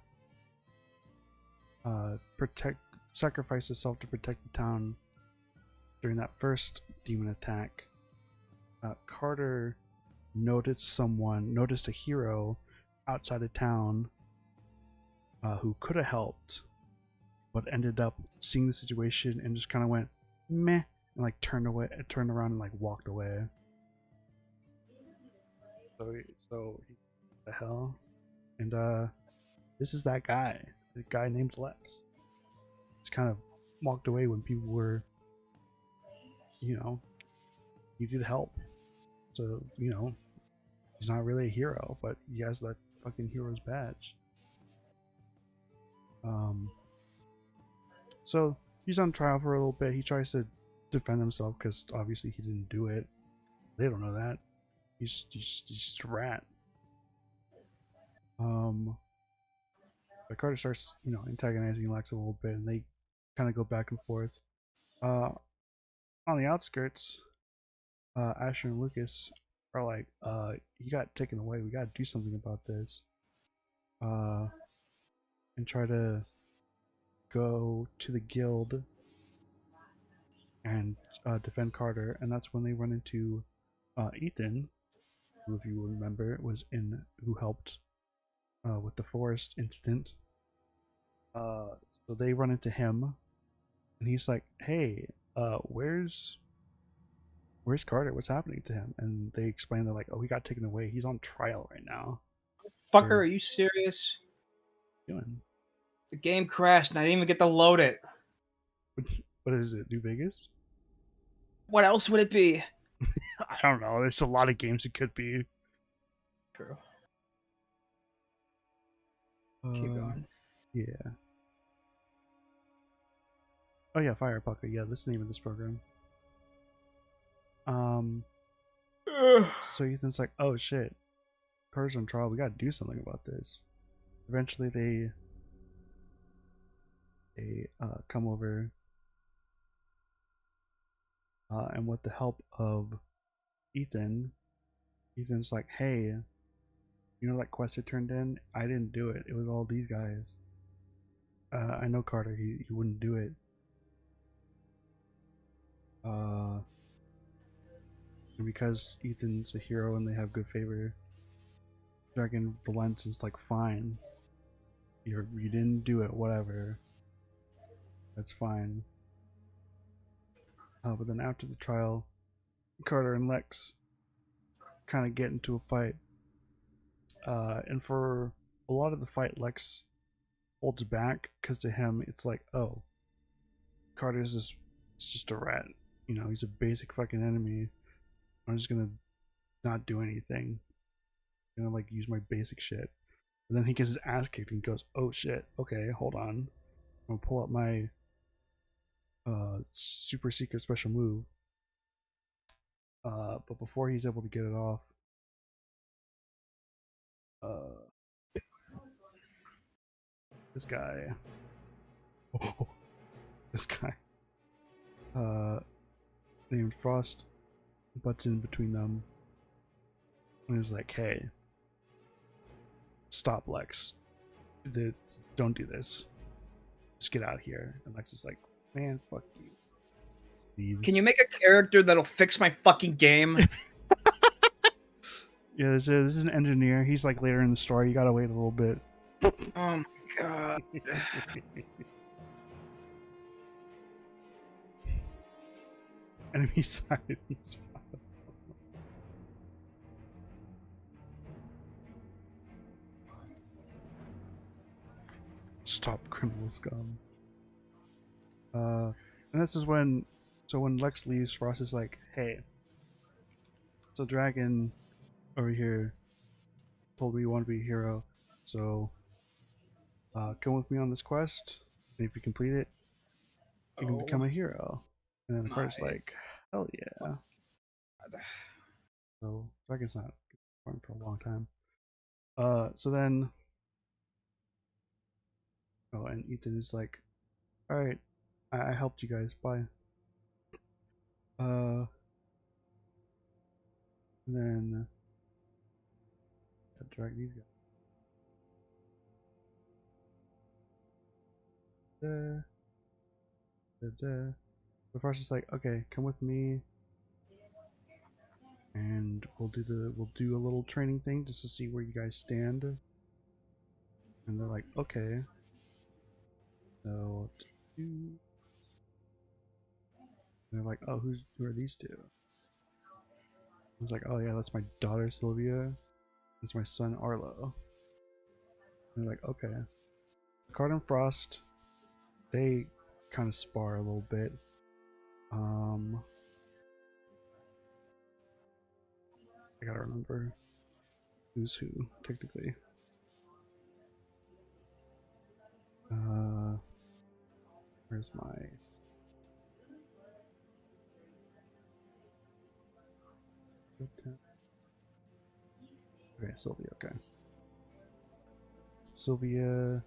sacrificed herself to protect the town during that first demon attack, Carter noticed a hero outside of town who could have helped, but ended up seeing the situation and just kind of went meh and like turned around and like walked away. So the hell, and this is that guy, the guy named Lex. Just kind of walked away when people were, needed help. So he's not really a hero, but he has that fucking hero's badge. So he's on trial for a little bit. He tries to defend himself because obviously he didn't do it. They don't know that. He's just a rat. But Carter starts, antagonizing Lex a little bit, and they kind of go back and forth. On the outskirts, Asher and Lucas are like, he got taken away. We gotta do something about this. And try to go to the guild and defend Carter. And that's when they run into Ethan, who, if you remember, who helped with the forest incident. So they run into him, and he's like, "Hey, where's Carter? What's happening to him?" And they explain, they're like, "Oh, he got taken away. He's on trial right now." Fucker, are you serious? Doing. The game crashed and I didn't even get to load it. What is it? New Vegas? What else would it be? I don't know. There's a lot of games it could be. True. Keep going. Yeah. Oh yeah, Fire Pucker. Yeah, that's the name of this program. So Ethan's like, oh shit, Carter's on trial. We gotta do something about this. Eventually, they come over, and with the help of Ethan, Ethan's like, hey, you know that quest I turned in? I didn't do it. It was all these guys. I know Carter. He wouldn't do it. And because Ethan's a hero and they have good favor, Dragon Valence is like, fine. You didn't do it. Whatever. That's fine. But then after the trial, Carter and Lex kind of get into a fight. And for a lot of the fight, Lex holds back because to him it's like, oh, Carter's just a rat. You know, he's a basic fucking enemy. I'm just gonna not do anything. I'm gonna like use my basic shit. And then he gets his ass kicked and goes, oh shit, okay, hold on. I'm gonna pull up my super secret special move. But before he's able to get it off, this guy, this guy, named Frost, butts in between them, and is like, "Hey, stop, Lex! Don't do this. Just get out of here." And Lex is like, "Man, fuck you." Leaves. Can you make a character that'll fix my fucking game? Yeah, this is an engineer. He's like later in the story. You gotta wait a little bit. Oh my god. Enemy side. He's fine. Stop, criminal scum. And this is when, so when Lex leaves, Frost is like, "Hey, so Dragon over here told me you want to be a hero, so come with me on this quest, and if you complete it, you can become a hero." And then Carter's like, "Hell yeah!" So Dragon's not going for a long time. So then, oh, and Ethan is like, "All right, I helped you guys. Bye." And then drag these guys. Da, da, da. So first it's like, okay, come with me, and we'll do a little training thing just to see where you guys stand. And they're like, okay. So, and they're like, oh, who are these two? I was like, oh yeah, that's my daughter Sylvia. That's my son Arlo. And they're like, okay. Carter and Frost, they kind of spar a little bit. I gotta remember who's who, technically. Where's my... Okay, Sylvia, okay. Sylvia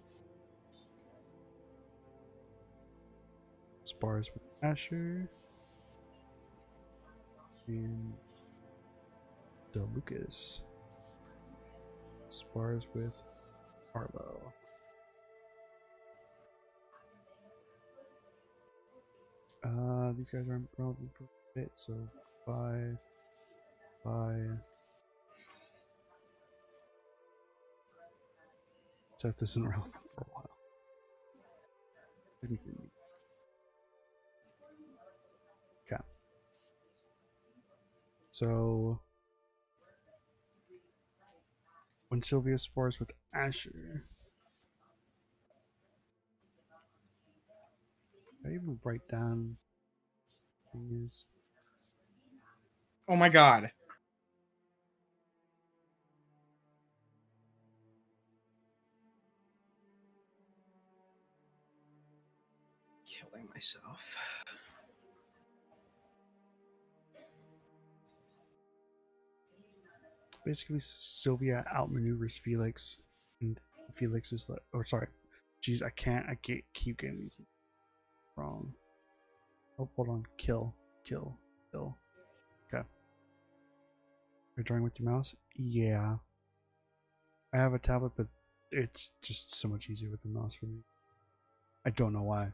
spars with Asher and DeLucas spars with Arlo. These guys aren't relevant for a bit, so bye. Seth isn't relevant for a while. Okay. So when Sylvia spars with Asher, Did I even write down things? Oh my god. Killing myself. Basically, Sylvia outmaneuvers Felix, and Felix is like, or sorry, jeez, I can't keep getting these wrong. Oh, hold on, kill. Okay. You're drawing with your mouse? Yeah. I have a tablet, but it's just so much easier with the mouse for me. I don't know why.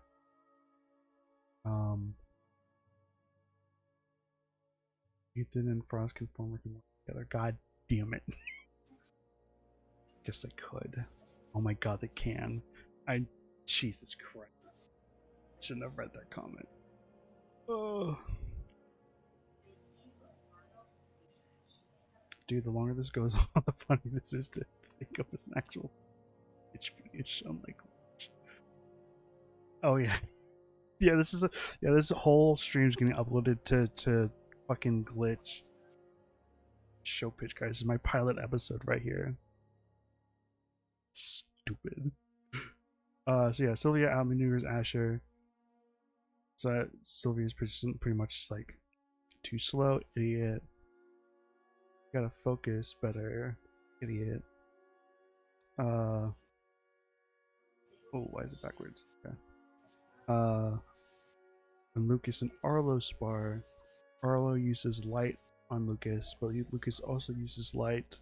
Ethan and Frost can form working together. God damn it. Guess I could. Oh my god, they can. Jesus Christ. Shouldn't have read that comment. Oh. Dude, the longer this goes on, the funnier this is to think of as an actual footage. I'm like, oh yeah, yeah. This whole stream's getting uploaded to fucking Glitch. Show pitch, guys. This is my pilot episode right here. Stupid. So yeah, Sylvia outmaneuvers Asher. So Sylvia's pretty much just like too slow, idiot. Gotta focus better, idiot. Oh, why is it backwards? Okay. When Lucas and Arlo spar, Arlo uses light on Lucas, but Lucas also uses light.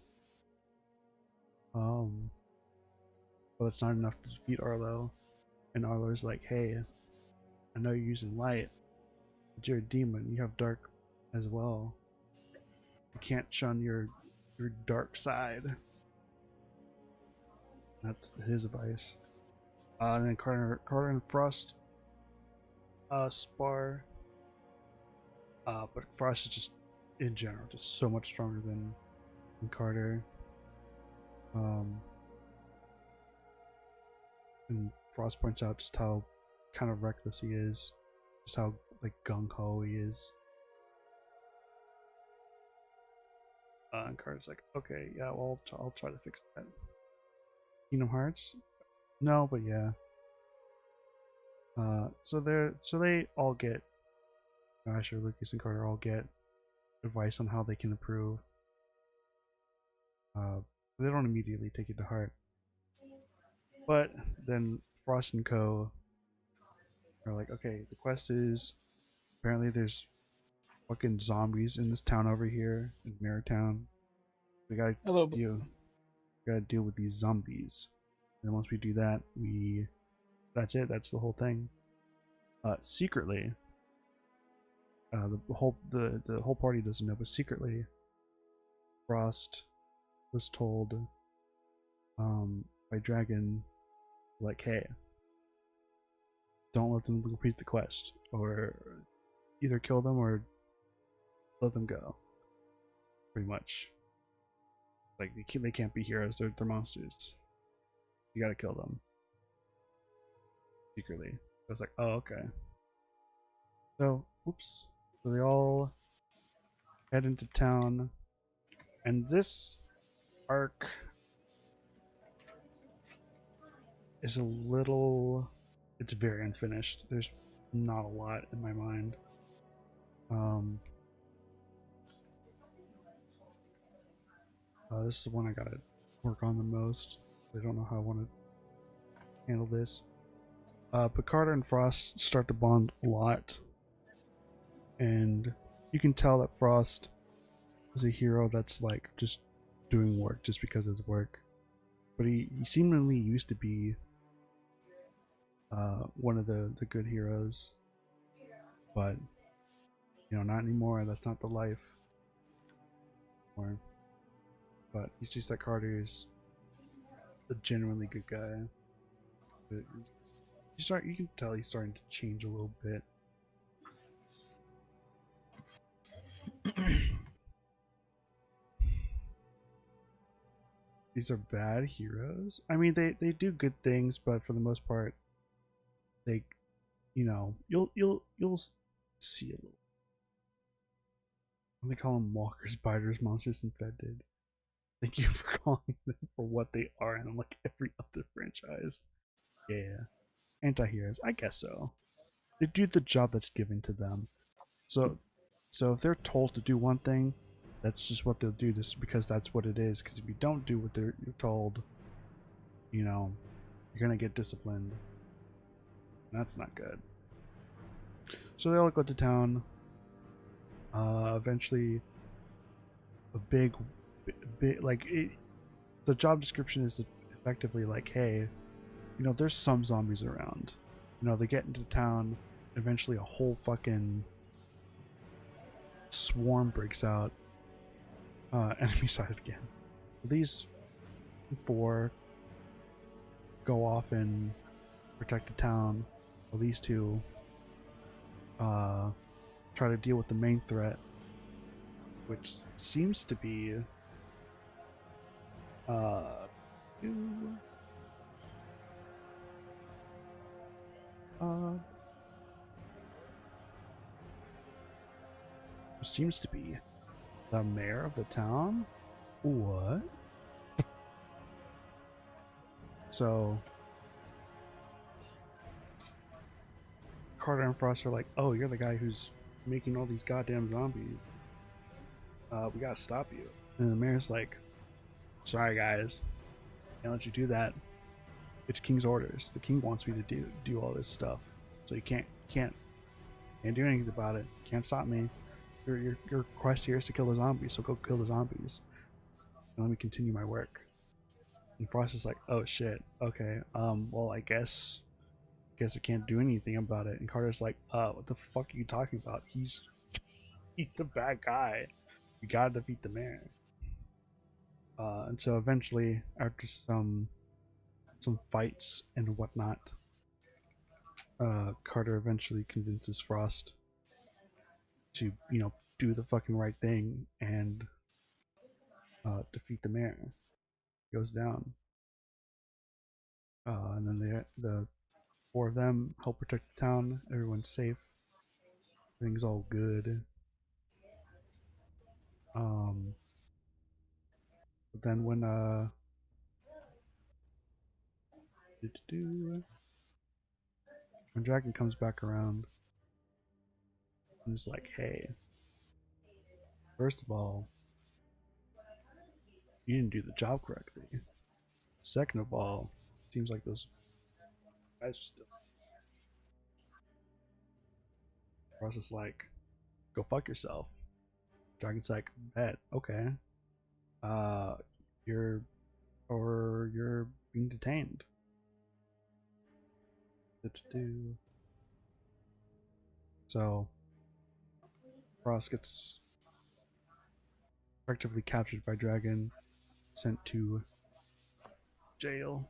But it's not enough to defeat Arlo. And Arlo's like, hey, I know you're using light, but you're a demon. You have dark as well. You can't shun your dark side. That's his advice. And then Carter and Frost spar. But Frost is just, in general, just so much stronger than Carter. And Frost points out just how kind of reckless he is, just how like gung ho he is. And Carter's like, okay, yeah, well, I'll try to fix that. Kingdom Hearts? No, but yeah. So they all get, Asher, Lucas, and Carter all get advice on how they can improve. They don't immediately take it to heart. But then Frost and Co. are like, okay, the quest is apparently there's fucking zombies in this town over here in Mirror Town. We gotta deal with these zombies. And once we do that, that's it. That's the whole thing. Secretly, the whole party doesn't know, but secretly, Frost was told by Dragon, like, hey, don't let them complete the quest, or either kill them or let them go. Pretty much. Like, they can't be heroes, they're monsters. You gotta kill them. Secretly. I was like, oh, okay. So, oops. So they all head into town. And this arc is a little... It's very unfinished. There's not a lot in my mind. This is the one I gotta work on the most. I don't know how I want to handle this. But Carter and Frost start to bond a lot. And you can tell that Frost is a hero that's like just doing work just because it's work. But he seemingly used to be one of the good heroes. But, you know, not anymore. That's not the life. But he's just that Carter is a genuinely good guy. But you can tell he's starting to change a little bit. These are bad heroes. I mean, they do good things, but for the most part, they you know, you'll see a little. They call them walkers, biters, monsters, infected. Thank you for calling them for what they are, and unlike every other franchise. Yeah, anti-heroes, I guess so. They do the job that's given to them. So, if they're told to do one thing, that's just what they'll do. Just because that's what it is. Because if you don't do what you're told, you know, you're gonna get disciplined. And that's not good. So they all go to town. Eventually, a big like the job description is effectively like, hey, you know, there's some zombies around. You know, they get into town. Eventually, a whole fucking swarm breaks out. Enemy side again. These four go off and protect the town. Well, these two try to deal with the main threat, which seems to be seems to be the mayor of the town. What? So Carter and Frost are like, oh, you're the guy who's making all these goddamn zombies. We gotta stop you. And the mayor's like, sorry guys, can't let you do that. It's King's orders. The king wants me to do all this stuff, so you can't do anything about it. Can't stop me. Your quest here is to kill the zombies, so go kill the zombies. And let me continue my work. And Frost is like, oh shit, okay, well I guess I can't do anything about it. And Carter's like, what the fuck are you talking about? He's a bad guy. We gotta defeat the mayor. And so eventually, after some fights and whatnot, Carter eventually convinces Frost to, you know, do the fucking right thing and defeat the mayor. Goes down. And then the four of them help protect the town. Everyone's safe. Everything's all good. But then when Dragon comes back around and is like, hey, first of all, you didn't do the job correctly. Second of all, it seems like those guys are still. Frost is like, go fuck yourself. Dragon's like, bet, okay. Uh, you're being detained. So Frost gets effectively captured by Dragon, sent to jail.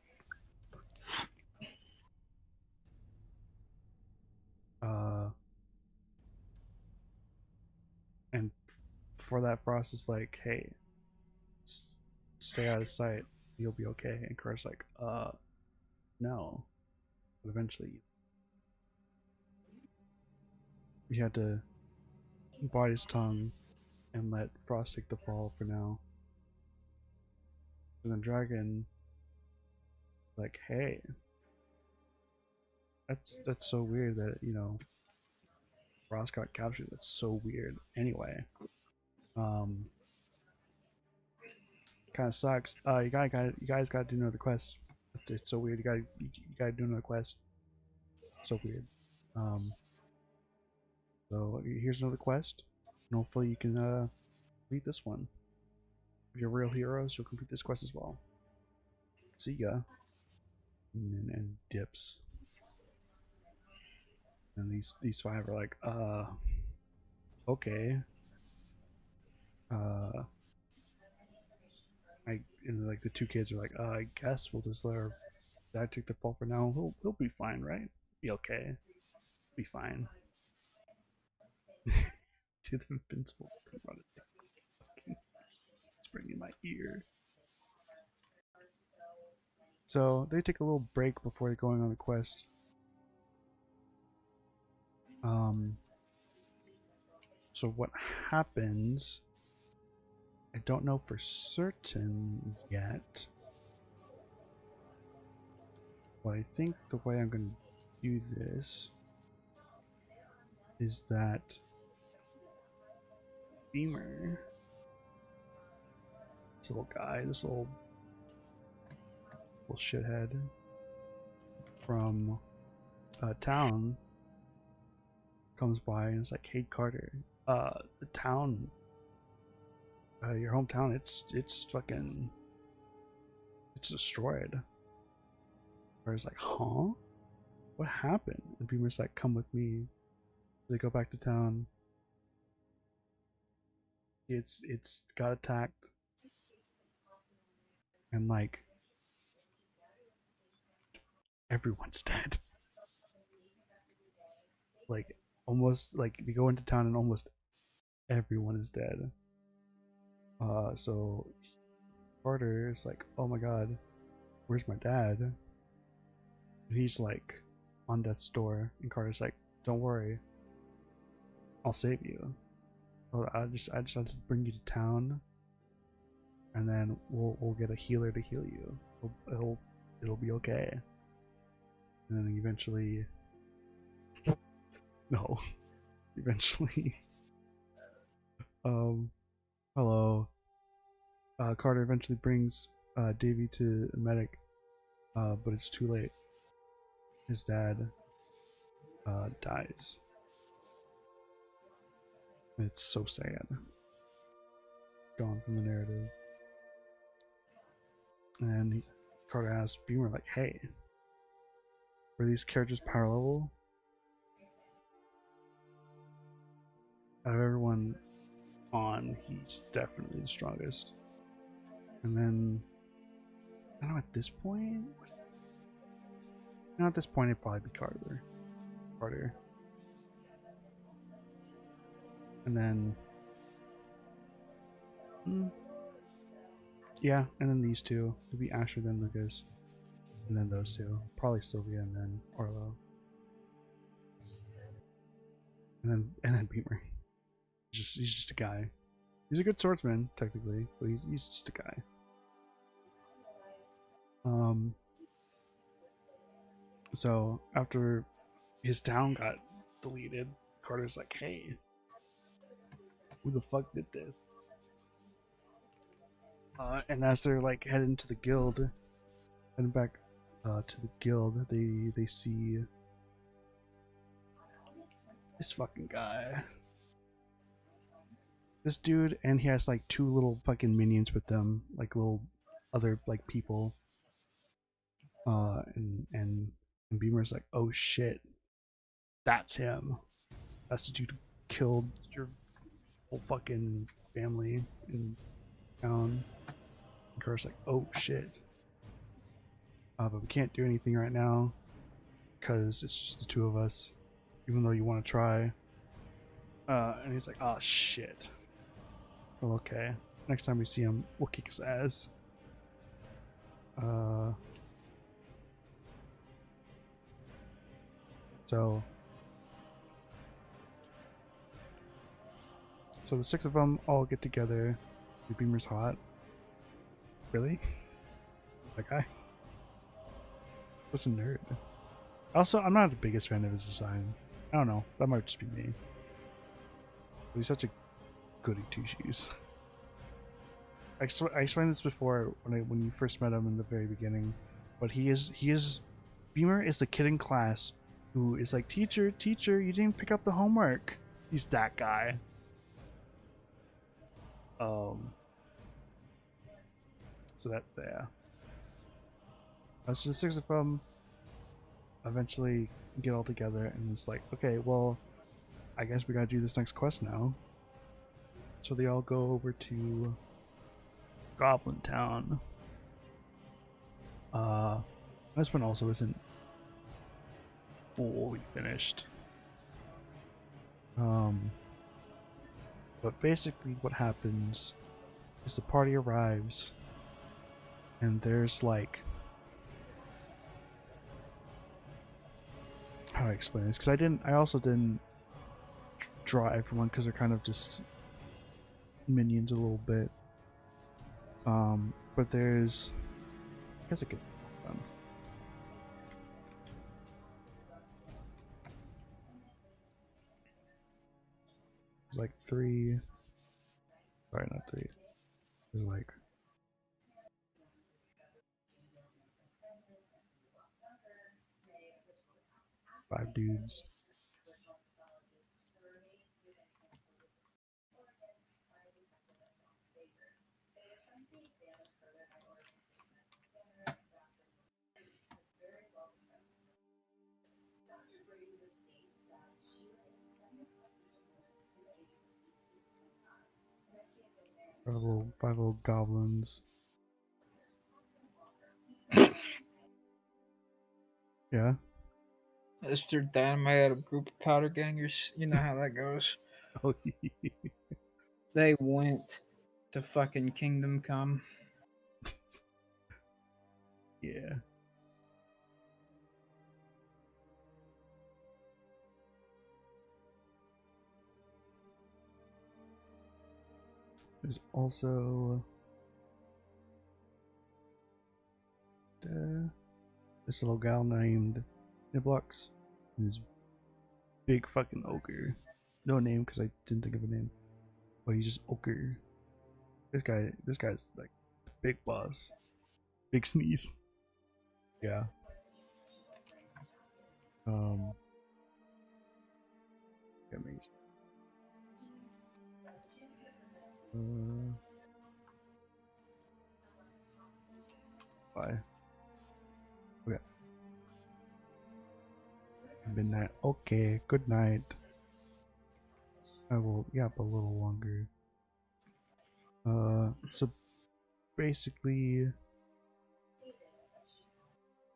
And for that, Frost is like, hey, stay out of sight, you'll be okay. And Carter's like, no. But eventually he had to bite his tongue and let Frost take the fall for now. And then Dragon, like, hey, that's so weird that, you know, Frost got captured. That's so weird. Anyway, kind of sucks. You guys got to do another quest. It's so weird. You gotta do another quest. So weird. So here's another quest, and hopefully you can complete this one. If you're real heroes, you'll complete this quest as well. See ya. And dips. And these five are like, okay. And like the two kids are like, I guess we'll just let our dad take the fall for now. He'll be fine, right? Be okay. Be fine. To the invincible. It's bringing my ear. So they take a little break before going on the quest. So what happens, I don't know for certain yet, but I think the way I'm going to do this is that Beamer, this little guy, this little shithead from town comes by and is like, "Hey Carter, the town, your hometown, it's fucking, it's destroyed." Carter's like, "Huh? What happened?" And Beamer's like, "Come with me." They go back to town. It's got attacked, and like everyone's dead. Like almost, like they go into town and almost everyone is dead. So Carter is like, "Oh my god, where's my dad?" And he's like on death's door, and Carter's like, "Don't worry, I'll save you. I just have to bring you to town, and then we'll get a healer to heal you. It'll be okay." And then eventually, no, eventually, hello. Carter eventually brings Davey to a medic, but it's too late. His dad dies. It's so sad. Gone from the narrative. And Carter asks Beamer, like, "Hey, were these characters power level?" Out of everyone on, he's definitely the strongest. And then, I don't know, at this point, at this point it'd probably be Carter. And then, yeah, and then these two. It'd be Asher, then Lucas, and then those two. Probably Sylvia, and then Arlo. And then Beamer. He's just a guy. He's a good swordsman, technically, but he's just a guy. So after his town got deleted, Carter's like, "Hey, who the fuck did this?" And as they're like heading to the guild, heading back to the guild, they see this fucking guy. This dude, and he has like two little fucking minions with them, like little other like people. And Beamer's like, "Oh shit, that's him. That's the dude who killed your whole fucking family in town." And Carter's like, "Oh shit. But we can't do anything right now because it's just the two of us, even though you want to try." And he's like, "Oh shit. Well, okay. Next time we see him, we'll kick his ass." So the six of them all get together. The Beamer's hot. Really? That guy? That's a nerd. Also, I'm not the biggest fan of his design. I don't know. That might just be me. But he's such a goody two shoes. I explained this before when you first met him in the very beginning, but he is Beamer is the kid in class who is like, teacher, you didn't pick up the homework." He's that guy. So that's there. So the six of them eventually get all together, and it's like, okay, well, I guess we gotta do this next quest now. So they all go over to Goblin Town. This one also isn't fully finished. But basically what happens is the party arrives, and there's like, how do I explain this? Because I also didn't draw everyone because they're kind of just minions a little bit. But there's, I guess I could. There's like 3. Sorry, not 3. There's like 5 dudes. Five little goblins. Yeah. Mr. Dynamite had a group of powder gangers. You know how that goes. Oh, They went to fucking Kingdom Come. yeah. There's also this little gal named Niblox. This big fucking ogre. No name because I didn't think of a name. But he's just ogre. This guy's like the big boss. Big sneeze. Yeah. Get me. Bye. Okay. Midnight. Okay, good night. I will yap a little longer. So basically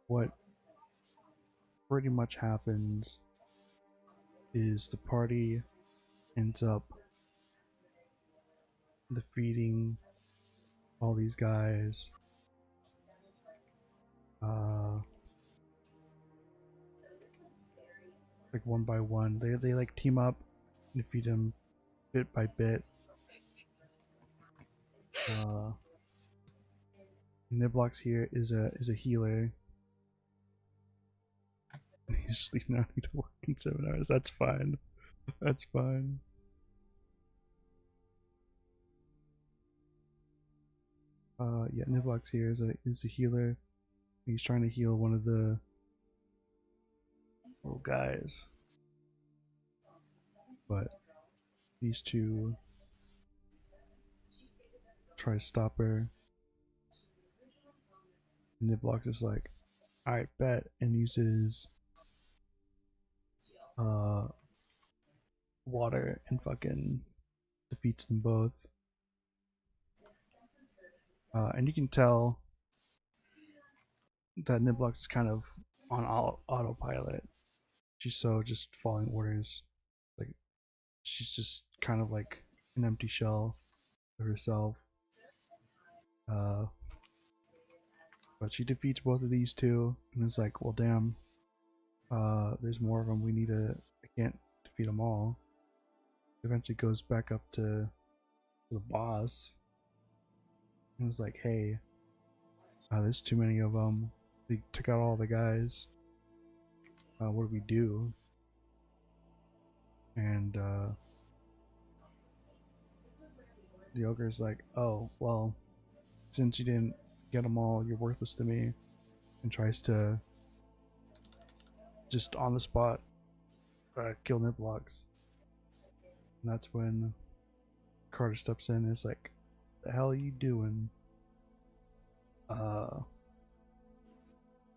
what pretty much happens is the party ends up defeating all these guys. Like one by one. They like team up and defeat them bit by bit. Niblox here is a healer. He's sleeping now. I need to work in 7 hours. That's fine. That's fine. Yeah, Niblox here is a healer. He's trying to heal one of the little guys, but these two try to stop her. Niblox is like, "I bet," and uses water and fucking defeats them both. And you can tell that Niblox is kind of on autopilot. She's so just following orders. Like, she's just kind of like an empty shell of herself. But she defeats both of these two, and it's like, well, damn. There's more of them. I can't defeat them all. Eventually goes back up to the boss. And was like, hey, there's too many of them. They took out all the guys. What do we do? And the ogre's like, oh, well, since you didn't get them all, you're worthless to me. And tries to just on the spot kill Niblox. And that's when Carter steps in and is like, the hell are you doing?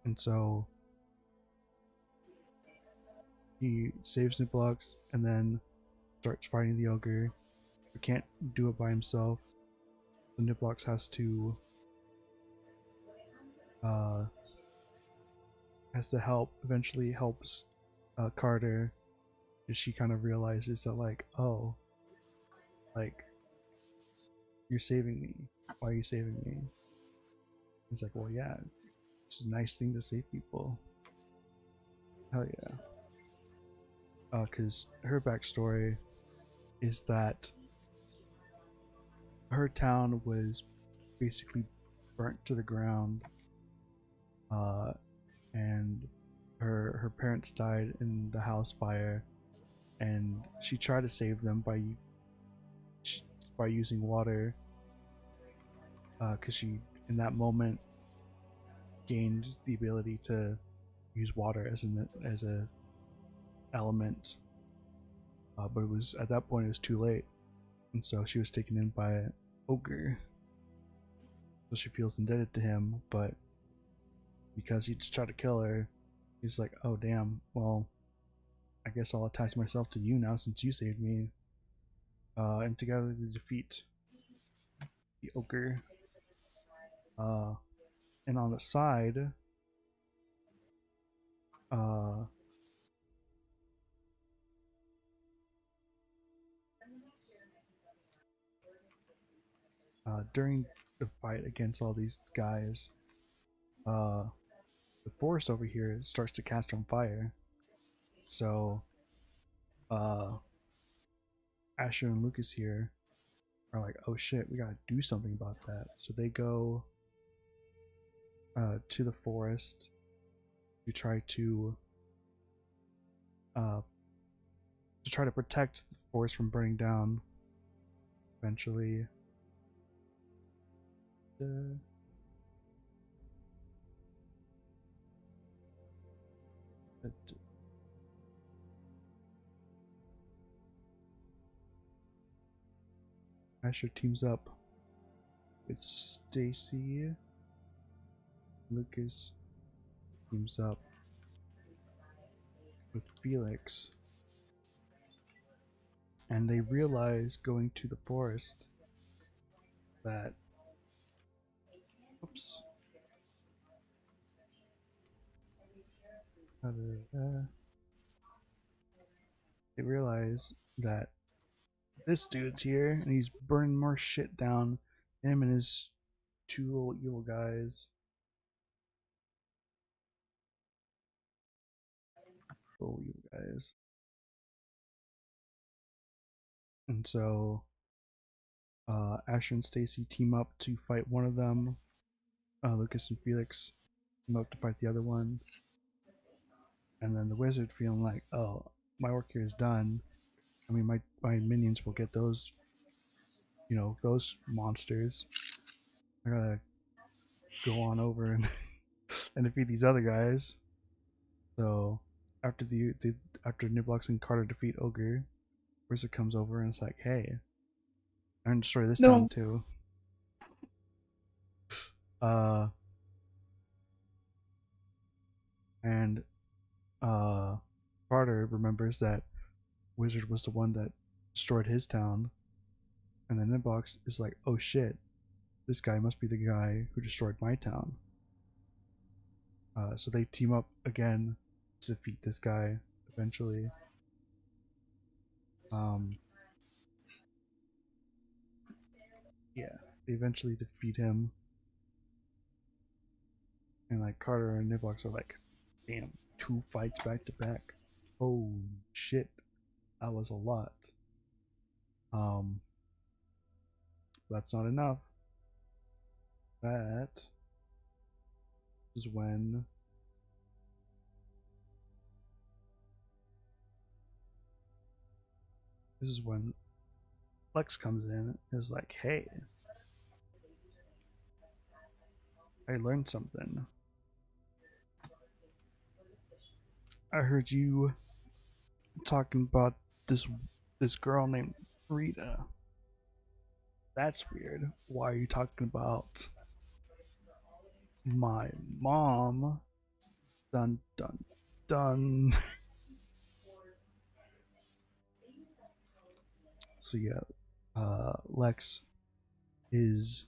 And so he saves Niblox and then starts fighting the ogre. He can't do it by himself. So Niblox has to help. Eventually helps Carter, because she kind of realizes that, like, oh, like, you're saving me. Why are you saving me? He's like, well, yeah, it's a nice thing to save people. Hell yeah. Because her backstory is that her town was basically burnt to the ground, uh, and her parents died in the house fire, and she tried to save them by using water, because she in that moment gained the ability to use water as a element, but it was at that point it was too late, and so she was taken in by an ogre. So she feels indebted to him, but because he just tried to kill her, he's like, "Oh damn, well, I guess I'll attach myself to you now since you saved me." And together they defeat the ogre. Uh, and on the side, uh, during the fight against all these guys, uh, the forest over here starts to catch on fire. So, uh, Asher and Lucas here are like, "Oh shit, we gotta do something about that." So they go to the forest to uh, try to protect the forest from burning down. Eventually, uh, Asher teams up with Stacy. Lucas teams up with Felix, and they realize going to the forest that, oops, they realize that this dude's here and he's burning more shit down. Him and his two little evil guys. Little evil guys. And so Asher and Stacy team up to fight one of them. Lucas and Felix team up to fight the other one. And then the wizard feeling like, oh, my work here is done. I mean, my minions will get those, those monsters. I gotta go on over and and defeat these other guys. So after after Niblox and Carter defeat Ogre, Wizard comes over and it's like, hey, I'm gonna destroy this town too. Uh, and Carter remembers that Wizard was the one that destroyed his town, and then Niblox is like, oh shit, this guy must be the guy who destroyed my town. So they team up again to defeat this guy eventually. Um, yeah, they eventually defeat him, and like Carter and Niblox are like, damn, 2 fights back to back. Oh shit, that was a lot. Um, that's not enough. That is when Lex comes in and is like, hey, I learned something. I heard you talking about this girl named Rita. That's weird. Why are you talking about my mom? Dun dun dun. So yeah, Lex is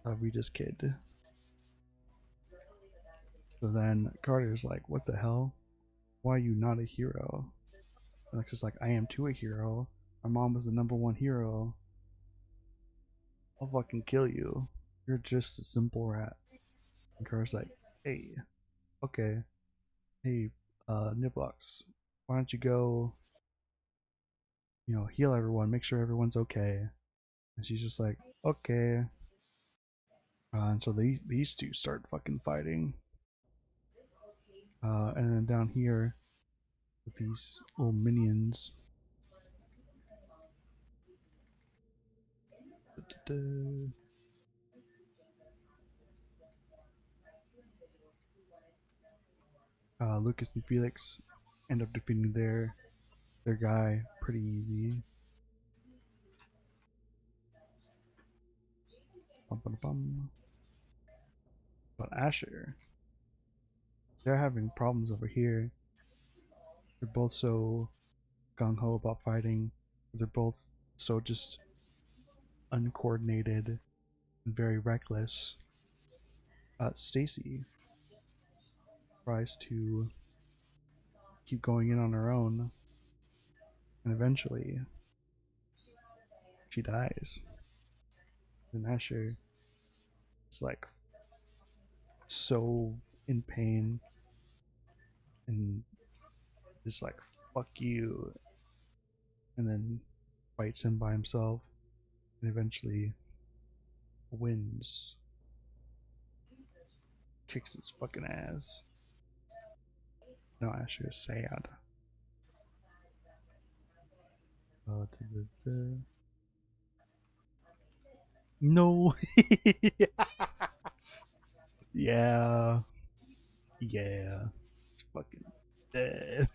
Rita's kid. So then Carter's like, what the hell? Why are you not a hero? And Lex is like, I am too a hero. My mom was the #1 hero. I'll fucking kill you. You're just a simple rat. And Carter's like, hey, okay. Hey, Niblox, why don't you go you know, heal everyone, make sure everyone's okay. And she's just like, okay. And so these two start fucking fighting. And then down here with these little minions. Lucas and Felix end up defeating their guy pretty easy. Bum, bum, bum. But Asher, they're having problems over here. They're both so gung ho about fighting. They're both so just uncoordinated and very reckless. Stacy tries to keep going in on her own, and eventually she dies. And Asher is like so in pain and just like fuck you, and then fights him by himself and eventually wins, kicks his fucking ass. No, Asher is sad. No. Yeah. Yeah. It's fucking dead.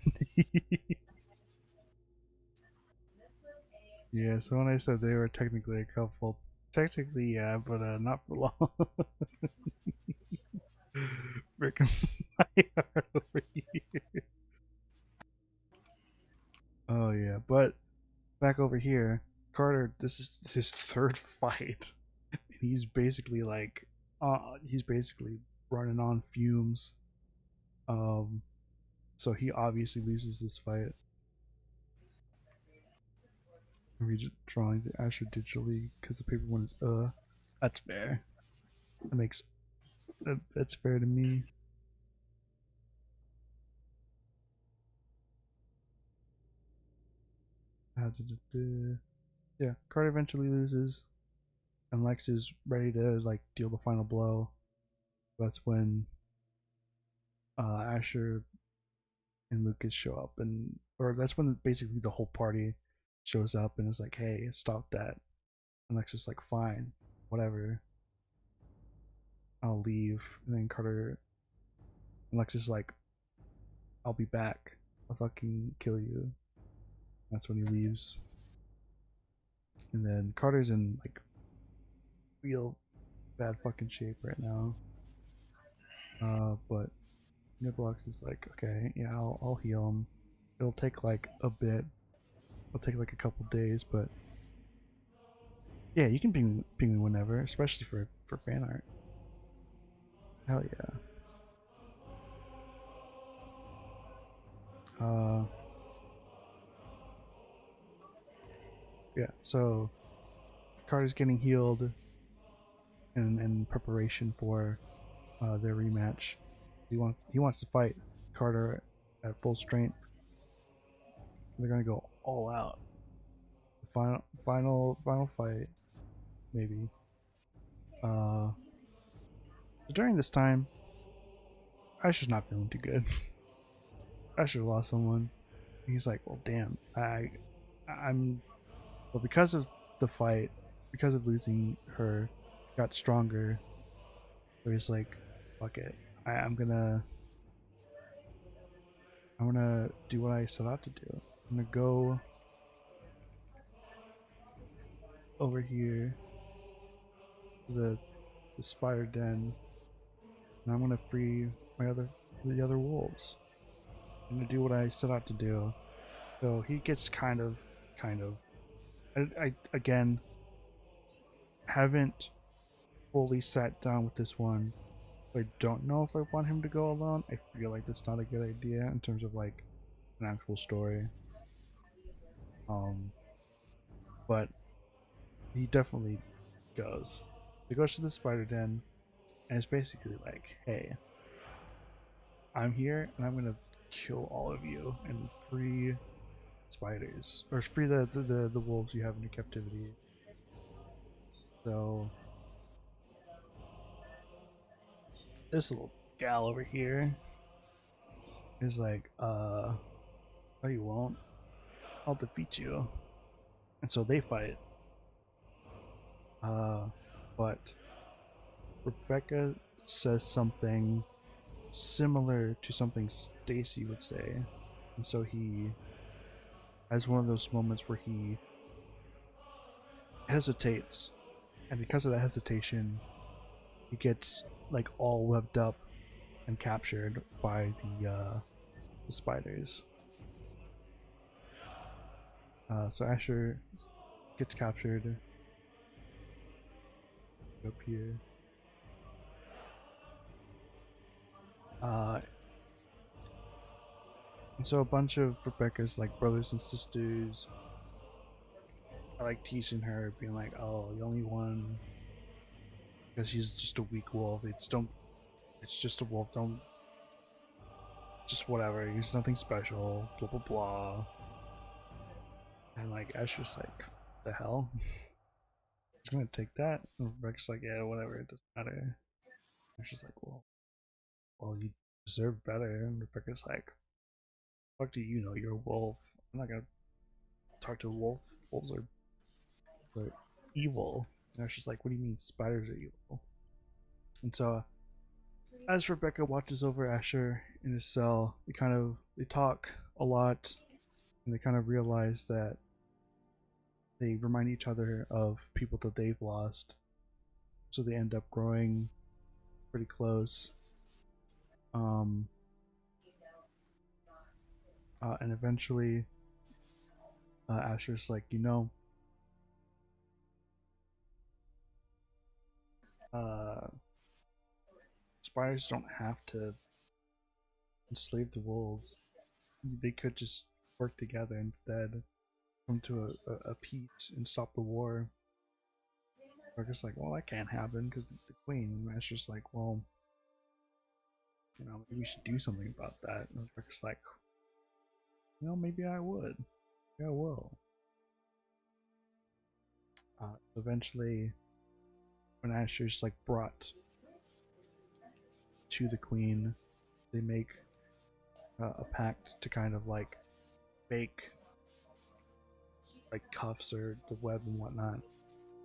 Yeah, so when I said they were technically a couple, technically yeah, but not for long. Breaking my heart over here. Oh yeah, but back over here, Carter. This is his third fight. He's basically like, he's basically running on fumes. Um, so he obviously loses this fight. I'm redrawing the Asher digitally because the paper one is That's fair. That makes that's fair to me. Yeah, Carter eventually loses, and Lex is ready to like deal the final blow. That's when Asher and Lucas show up, and or that's when basically the whole party shows up and is like, "Hey, stop that!" And Lex is like, "Fine, whatever, I'll leave." And then Carter and Lex is like, "I'll be back. I'll fucking kill you." That's when he leaves. And then Carter's in like real bad fucking shape right now. But Niblox is like, okay, yeah, I'll heal him. It'll take like a bit. It'll take like a couple days, but yeah, you can ping me whenever, especially for fan art. Hell yeah. Uh, yeah. So Carter's getting healed in preparation for their rematch. He wants to fight Carter at full strength. They're gonna go all out. The final fight, maybe. So during this time, Asher's not feeling too good. Asher lost someone. He's like, well, damn, I'm, well, because of the fight, because of losing her, got stronger. So he's like, fuck it, I'm gonna do what I set out to do. I'm gonna go over here to the spider den, and I'm gonna free the other wolves. I'm gonna do what I set out to do. So he gets kind of. I again haven't fully sat down with this one. I don't know if I want him to go alone. I feel like that's not a good idea in terms of like an actual story. Um, but he definitely goes. He goes to the spider den, and it's basically like, hey, I'm here, and I'm gonna kill all of you and free spiders, or free the wolves you have in your captivity. So this little gal over here is like, no, you won't. I'll defeat you. And so they fight. But Rebecca says something similar to something Stacy would say, and so he has one of those moments where he hesitates, and because of that hesitation, he gets like all webbed up and captured by the spiders. So Asher gets captured up here. And so a bunch of Rebecca's like brothers and sisters are like teasing her, being like, "Oh, the only one because she's just a weak wolf. It's just a wolf. Don't, just whatever. He's nothing special. Blah blah blah." And like Asher's like, "The hell? He's gonna take that?" And Rebecca's like, "Yeah, whatever. It doesn't matter." Asher's like, well, you deserve better." And Rebecca's like, "Fuck do you know? You're a wolf. I'm not gonna talk to a wolf. Wolves are evil." And Asher's like, "What do you mean spiders are evil?" And so as Rebecca watches over Asher in his cell, they talk a lot, and they kind of realize that they remind each other of people that they've lost. So they end up growing pretty close. And eventually, Asher's like, uh, spiders don't have to enslave the wolves. They could just work together instead, come to a peace and stop the war. Rebecca's like, well, that can't happen because the queen. And Asher's like, well, maybe we should do something about that. And Rebecca's like, maybe I would. Yeah, I will. Eventually, when Asher's like brought to the queen, they make a pact to kind of like fake like cuffs or the web and whatnot.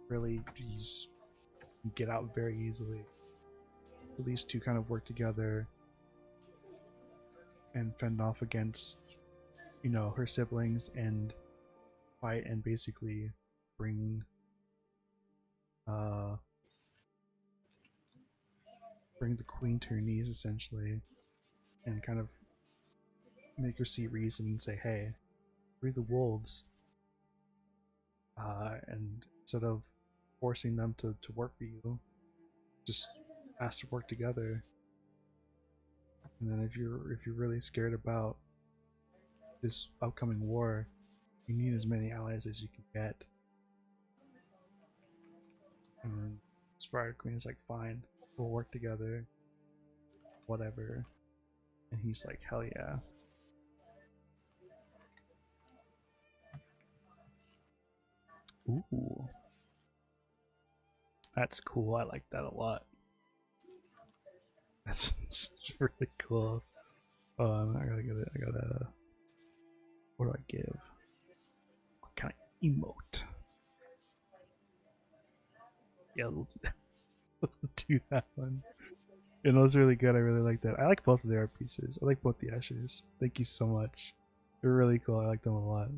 Really, he's get out very easily. So these two kind of work together and fend off against, her siblings and fight and basically bring the queen to her knees essentially, and kind of make her see reason and say, hey, free the wolves, and instead of forcing them to work for you, just ask to work together. And then if you're really scared about this upcoming war, you need as many allies as you can get. And Spider Queen is like, fine, we'll work together, whatever. And he's like, hell yeah. Ooh, that's cool. I like that a lot. That's really cool. I gotta get it. What do I give? What kind of emote? Yeah, we'll do that one. And it was really good. I really like that. I like both of the art pieces. I like both the Ashers. Thank you so much. They're really cool. I like them a lot.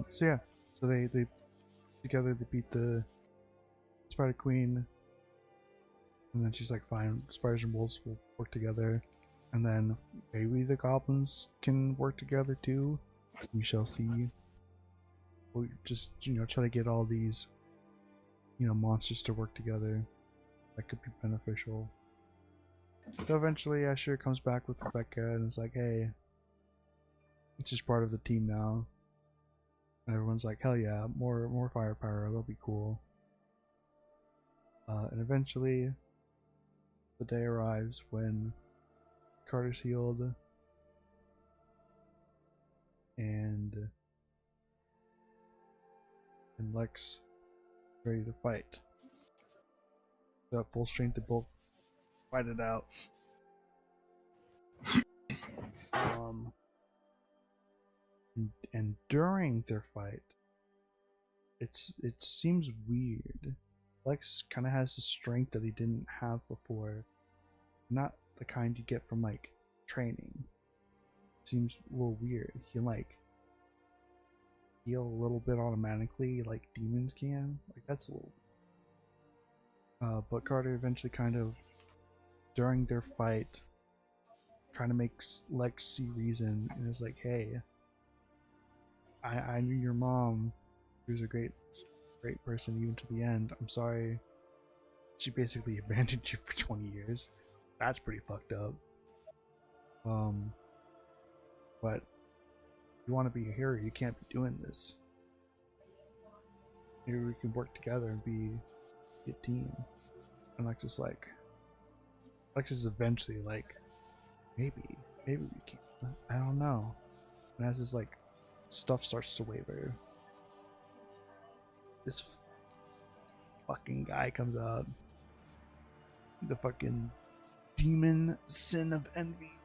So yeah, so they together they beat the Spider Queen, and then she's like, fine, spiders and wolves will work together, and then maybe the goblins can work together too. We shall see. We'll just try to get all these monsters to work together. That could be beneficial. So eventually Asher comes back with Rebecca and is like, hey, it's just part of the team now. And everyone's like, hell yeah, more firepower, that'll be cool. And eventually, the day arrives when Carter's healed, and Lex is ready to fight. So at full strength, they both fight it out. And during their fight, it seems weird. Lex kind of has the strength that he didn't have before. Not the kind you get from like training. It seems a little weird. He can like heal a little bit automatically, like demons can. Like that's a little. But Carter eventually kind of, during their fight, kind of makes Lex see reason and is like, "Hey, I knew your mom. She was a great person even to the end. I'm sorry. She basically abandoned you for 20 years. That's pretty fucked up. But if you want to be a hero, you can't be doing this. Maybe we can work together and be a team." And Lex is eventually like, maybe we can. I don't know. And as his like stuff starts to waver, this fucking guy comes out. The fucking demon sin of envy.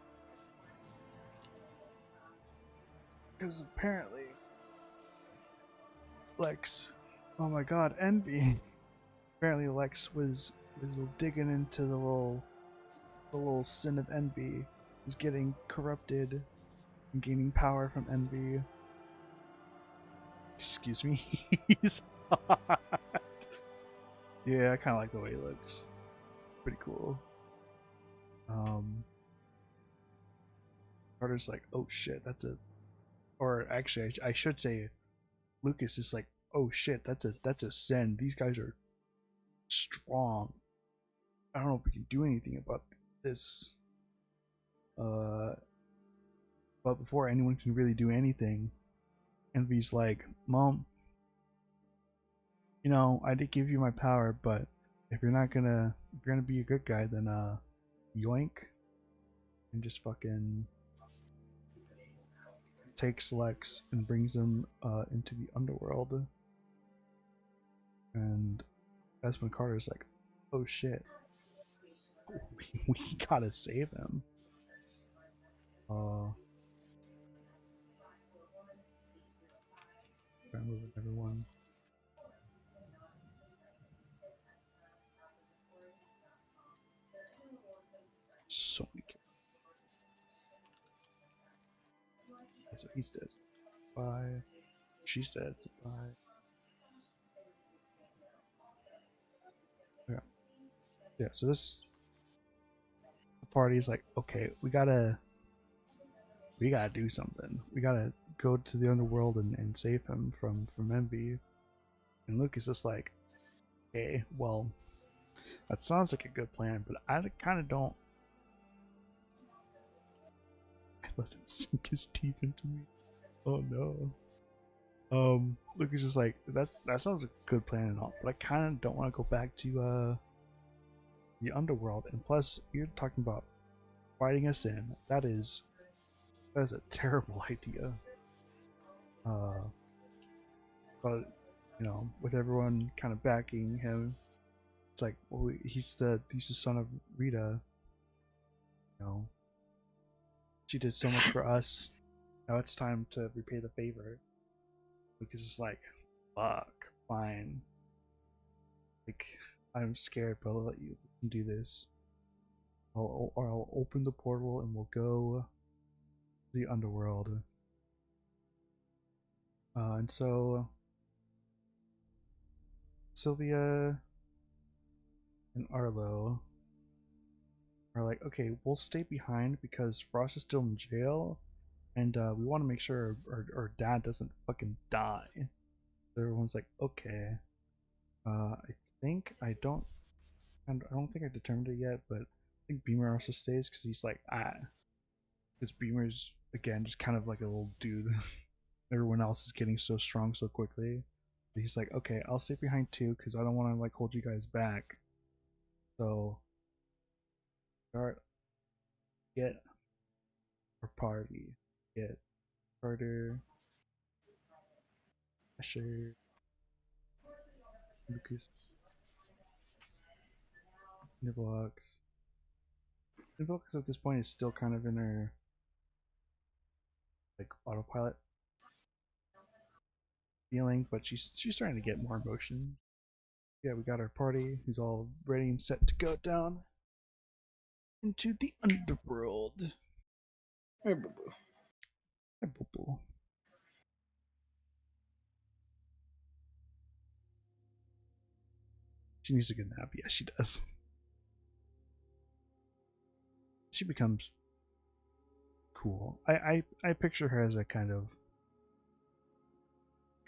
Because apparently Lex, oh my god, envy. Apparently Lex was digging into the little sin of envy. Was getting corrupted and gaining power from envy. Excuse me. He's hot. Yeah, I kind of like the way he looks. Pretty cool. Carter's like, oh shit, that's a, or actually, I should say, Lucas is like, oh shit, that's a sin. These guys are strong. I don't know if we can do anything about this. But before anyone can really do anything, Envy's like, Mom, you know, I did give you my power, but if you're gonna be a good guy, then yoink, and just fucking takes Lex and brings him into the underworld. And that's when Carter's like, oh shit, we gotta save him. Try and move with everyone. So many kills. Okay, so he's dead. Bye. She's dead. Bye. Yeah. Yeah, so this party is like, okay, we gotta do something. We gotta go to the underworld and save him from Envy. And Luke is just like, okay, well, that sounds like a good plan, but I kind of don't. I let him sink his teeth into me. Oh no. Luke is just like, that sounds like a good plan and all, but I kind of don't want to go back to the underworld. And plus, you're talking about fighting a sin. That is a terrible idea. But you know, with everyone kind of backing him, it's like, well, he's the son of Rita. You know, she did so much for us. Now it's time to repay the favor. Because it's like, fuck, fine. Like, I'm scared, but I'll let you do this. I'll open the portal and we'll go to the underworld. And so Sylvia and Arlo are like, okay, we'll stay behind because Frost is still in jail, and we want to make sure our dad doesn't fucking die. So everyone's like, okay. I don't think I determined it yet, but I think Beamer also stays because he's like, because Beamer's again just kind of like a little dude. Everyone else is getting so strong so quickly. But he's like, okay, I'll stay behind too because I don't want to like hold you guys back. So start get our party. Get Carter, Asher, Lucas, Niblox. Niblox at this point is still kind of in her like autopilot feeling, but she's starting to get more emotion. Yeah, we got our party who's all ready and set to go down into the underworld. Hey, boo-boo. Hey, boo boo. She needs a good nap. Yes, she does. She becomes cool. I picture her as a kind of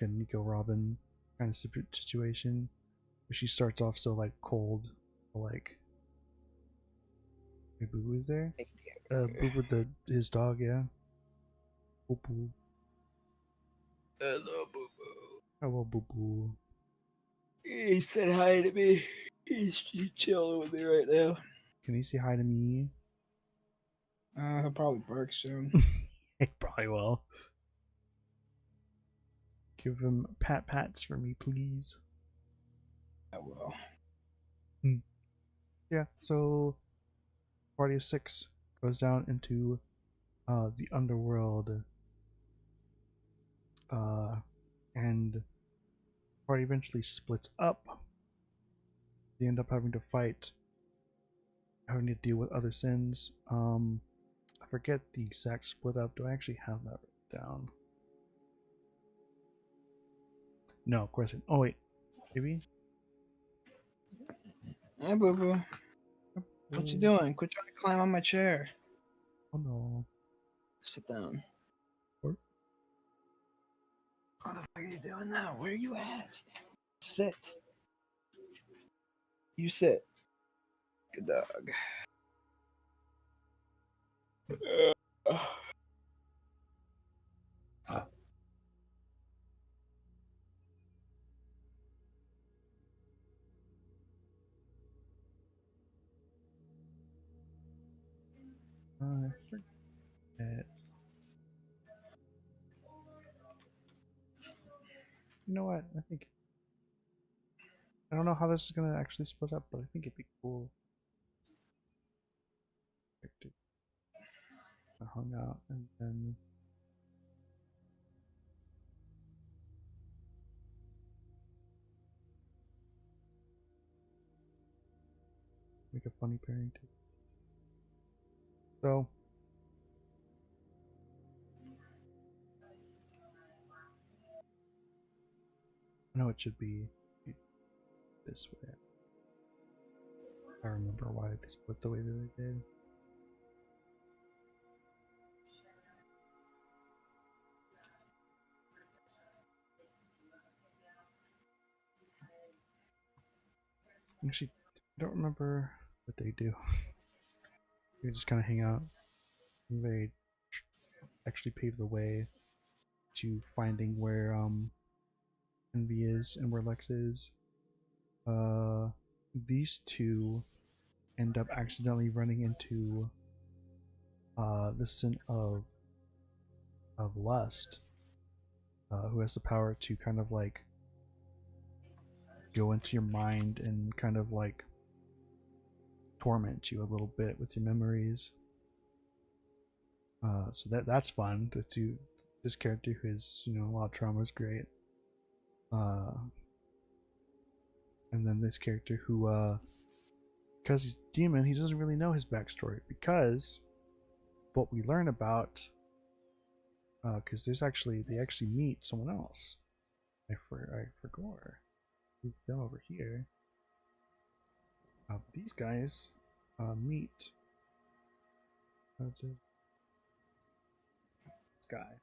like a Nico Robin kind of situation where she starts off so like cold, like hey, Boo Boo is there. Boo with his dog, yeah. Boo Boo. Hello, boo-boo. Hello, Boo Boo. He said hi to me. He's chilling with me right now. Can you say hi to me? He'll probably bark soon. He probably will. Give him pats for me, please. I will. Yeah, so party of 6 goes down into the underworld, and the party eventually splits up. They end up having to fight, having to deal with other sins. I forget the exact split up. Do I actually have that down? No, of course. Oh wait, maybe. Hey, boo-boo. What you doing? Quit trying to climb on my chair. Oh no. Sit down. Or, What the fuck are you doing now? Where are you at? Sit. You sit. Good dog. I forget. You know what? I think I don't know how this is gonna actually split up, but I think it'd be cool. I hung out and then make a funny pairing too. So I know it should be this way. I remember why they split the way that they did. Actually, I don't remember what they do. They just kind of hang out. They actually pave the way to finding where Envy is and where Lex is. These two end up accidentally running into the sin of Lust, who has the power to kind of like go into your mind and kind of like torment you a little bit with your memories. So that's fun to do. This character who has a lot of trauma is great. And then this character who because he's a demon, he doesn't really know his backstory, because what we learn about because they actually meet someone else. I forgot. Move them over here. These guys meet this guy.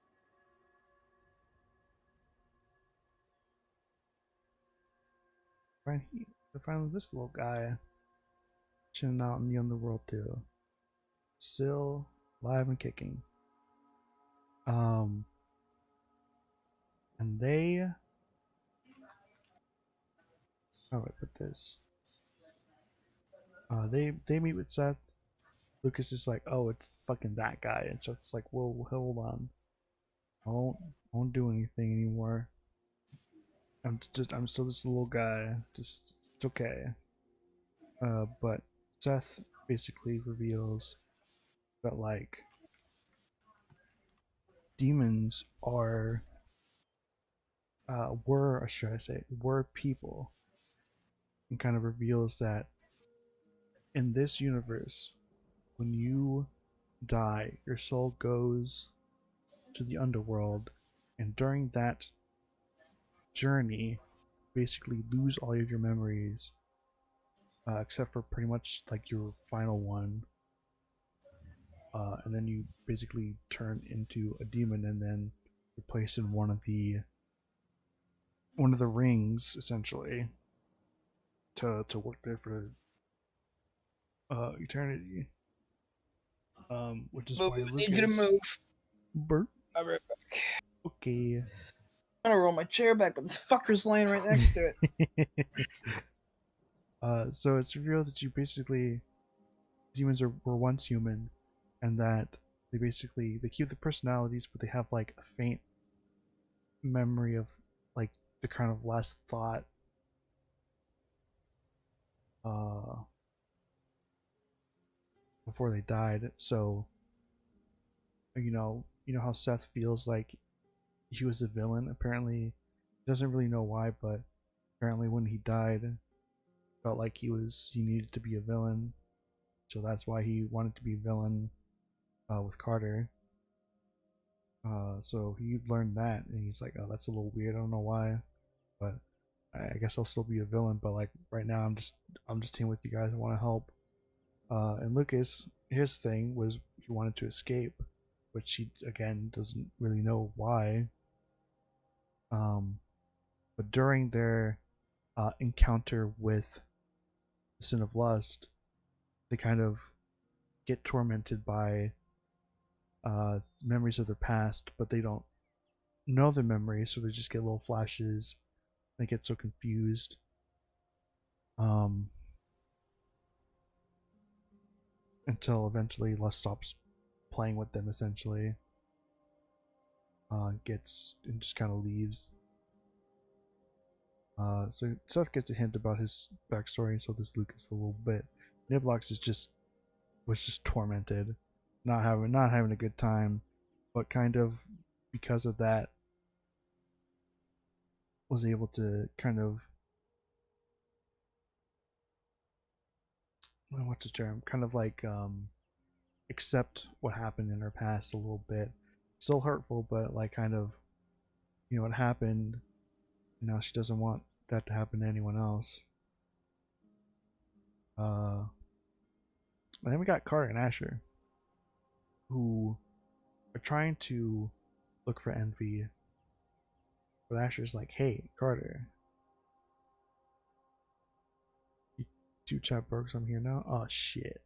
They find this little guy chilling out in the underworld too, still alive and kicking. And they, how do I put this? They meet with Seth. Lucas is like, oh, it's fucking that guy, and so it's like, whoa, hold on, I won't do anything anymore. I'm still this little guy. Just it's okay. But Seth basically reveals that like demons are were, or should I say, were people, and kind of reveals that in this universe, when you die, your soul goes to the underworld, and during that journey, basically lose all of your memories, except for pretty much like your final one, and then you basically turn into a demon, and then you're placed in one of the rings, essentially, to work there for eternity. Which is Move. why Need you to Lucas. move. Bert. I'll be right back. Okay. I'm gonna roll my chair back, but this fucker's laying right next to it. So it's revealed that you basically demons were once human, and that they keep the personalities, but they have like a faint memory of like the kind of last thought. Uh, Before they died. So you know how Seth feels like he was a villain. Apparently, he doesn't really know why, but apparently when he died, felt like he needed to be a villain. So that's why he wanted to be a villain with Carter. So he learned that, and he's like, "Oh, that's a little weird. I don't know why, but I guess I'll still be a villain. But like right now, I'm just here with you guys. I want to help." And Lucas, his thing was he wanted to escape, which he again doesn't really know why. Um, but during their encounter with the sin of lust, they kind of get tormented by memories of their past, but they don't know the memories, so they just get little flashes. They get so confused. Um, until eventually Lust stops playing with them, essentially. Gets and just kind of leaves. So Seth gets a hint about his backstory, and so does Lucas a little bit. Niblox was just tormented, not having a good time, but kind of because of that was able to kind of, what's the term, kind of like accept what happened in her past a little bit. Still hurtful, but like kind of, it happened. She doesn't want that to happen to anyone else. And then we got Carter and Asher, who are trying to look for Envy. But Asher's like, "Hey, Carter, you two chat broke. I'm here now. Oh shit!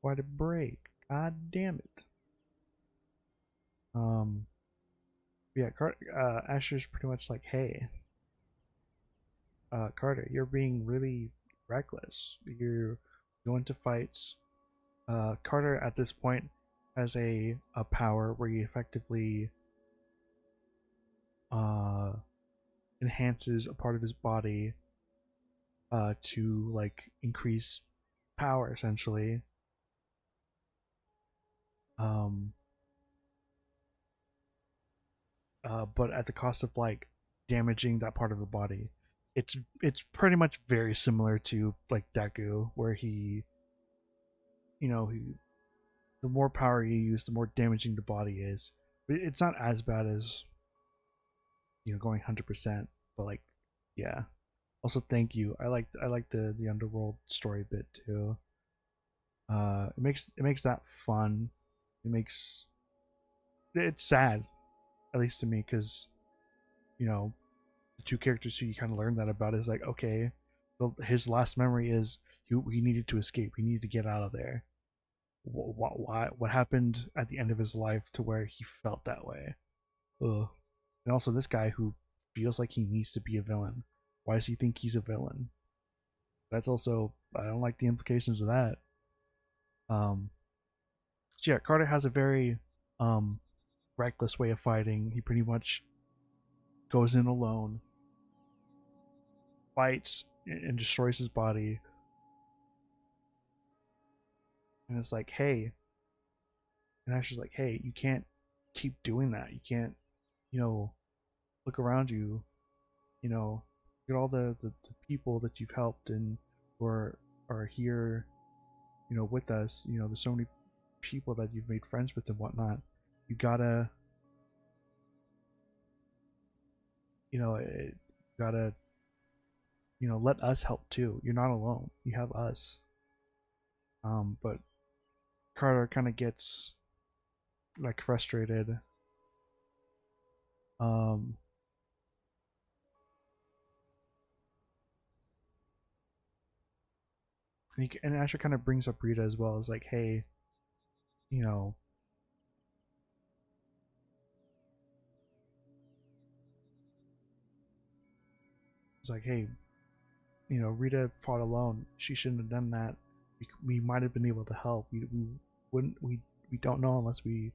Why'd it break? God damn it!" Um, yeah, Asher's pretty much like, "Hey, Carter, you're being really reckless. You're going to fights." Carter at this point has a power where he effectively uh, enhances a part of his body to like increase power, essentially. Um, but at the cost of like damaging that part of the body. It's pretty much very similar to like Deku, where he the more power you use, the more damaging the body is. But it's not as bad as going 100%, but like, yeah. Also, thank you. I like the underworld story bit too. It makes that fun. It's sad, at least to me, because you know the two characters who you kind of learn that about is like, okay, his last memory is he needed to escape. He needed to get out of there. What happened at the end of his life to where he felt that way? Ugh. And also this guy who feels like he needs to be a villain. Why does he think he's a villain? That's also, I don't like the implications of that. So yeah, Carter has a very um reckless way of fighting. He pretty much goes in alone, fights and destroys his body, and it's like, hey, and Asher's like, hey, you can't keep doing that. You can't, you know, look around you, you know, look at all the people that you've helped and who are here, with us. There's so many people that you've made friends with and whatnot. You gotta, it, gotta, let us help too. You're not alone. You have us. But Carter kind of gets like frustrated. Um, and Asher kind of brings up Rita as well. As like, hey, you know, it's like, hey, Rita fought alone. She shouldn't have done that. We might have been able to help. We wouldn't. We don't know unless we,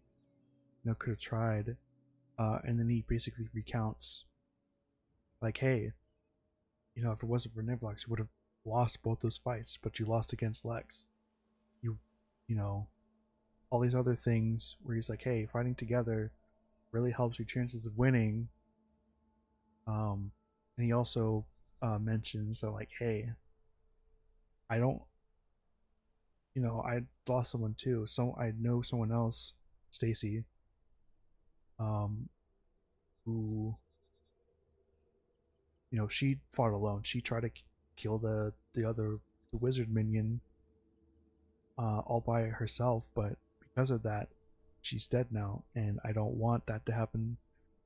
could have tried. And then he basically recounts, like, hey, if it wasn't for Niblox, you would have lost both those fights, but you lost against Lex. You, you know, all these other things where he's like, hey, fighting together really helps your chances of winning. And he also mentions that, like, hey, I don't, I lost someone too. So I know someone else, Stacy, um, who, she fought alone. She tried to kill the wizard minion all by herself, but because of that, she's dead now, and I don't want that to happen.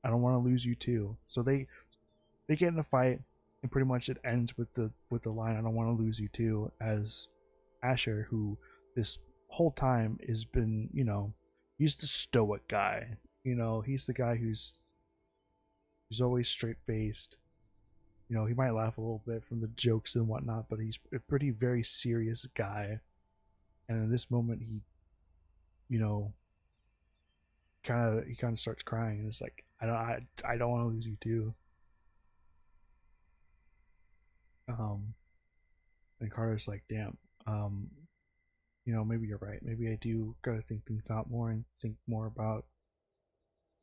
I don't want to lose you too. So they get in a fight, and pretty much it ends with the line, "I don't want to lose you too," as Asher, who this whole time has been, he's the stoic guy. He's the guy who's always straight faced. He might laugh a little bit from the jokes and whatnot, but he's a pretty very serious guy. And in this moment, you know, he kind of starts crying, and it's like, I don't want to lose you too. Um, and Carter's like, damn, um, maybe you're right. Maybe I do gotta think things out more and think more about,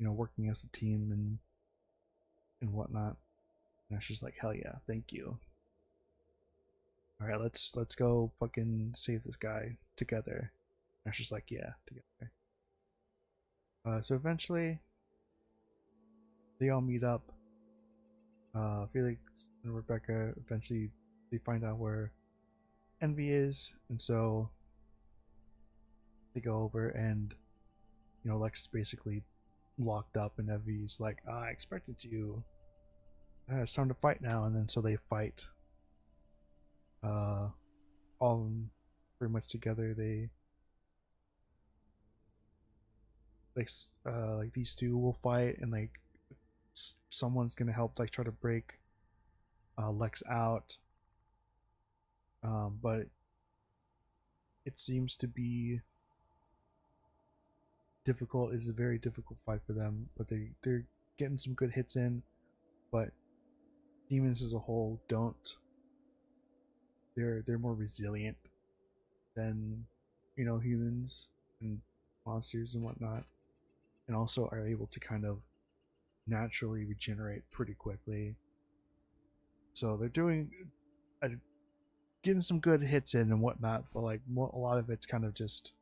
working as a team and whatnot. And she's like, hell yeah, thank you. All right, let's go fucking save this guy together. And she's like, yeah, together. So eventually they all meet up. Felix and Rebecca eventually they find out where Envy is, and so they go over, and Lex is basically locked up, and Envy's like, I expected you. It's time to fight now, and then so they fight. All of them pretty much together. They like these two will fight, and like someone's gonna help like try to break Lex out. But it seems to be difficult. It's a very difficult fight for them, but they're getting some good hits in. But demons as a whole don't. They're more resilient than humans and monsters and whatnot, and also are able to kind of naturally regenerate pretty quickly. So they're getting some good hits in and whatnot, but like a lot of it's kind of just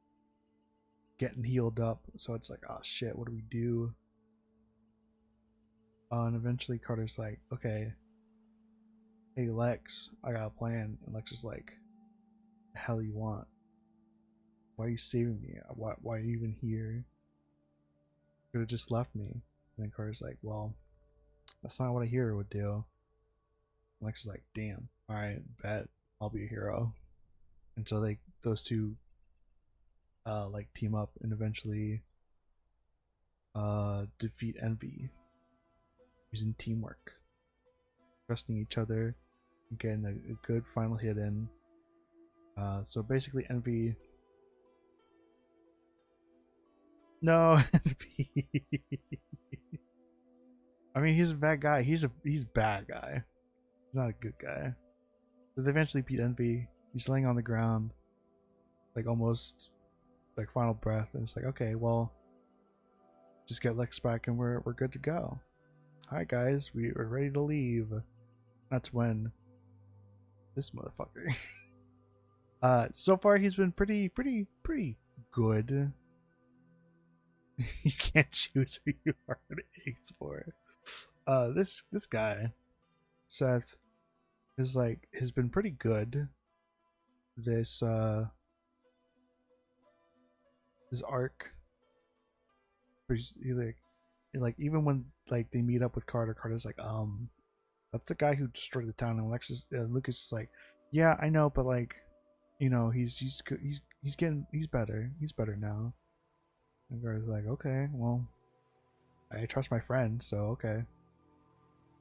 getting healed up. So it's like, oh shit, what do we do? And eventually Carter's like, okay, hey Lex, I got a plan. And Lex is like, the hell you want? Why are you saving me? Why are you even here? You could have just left me. And then Carter's like, well, that's not what a hero would do. And Lex is like, damn, alright, bet I'll be a hero. And so those two like team up and eventually defeat Envy using teamwork, trusting each other, getting a good final hit in. So basically, Envy. No, Envy. I mean, he's a bad guy. He's bad guy. He's not a good guy. So they eventually beat Envy. He's laying on the ground, like almost like final breath, and it's like, okay, well, just get Lex back and we're good to go. Alright guys, we're ready to leave. That's when this motherfucker. So far he's been pretty good. You can't choose who you are to ace for. This guy, Seth, is like has been pretty good. This his arc. Like even when like they meet up with Carter, Carter's like, that's the guy who destroyed the town, and Lucas is like, yeah, I know, but like, you know, he's better. He's better now. And Carter's like, okay, well, I trust my friend, so okay.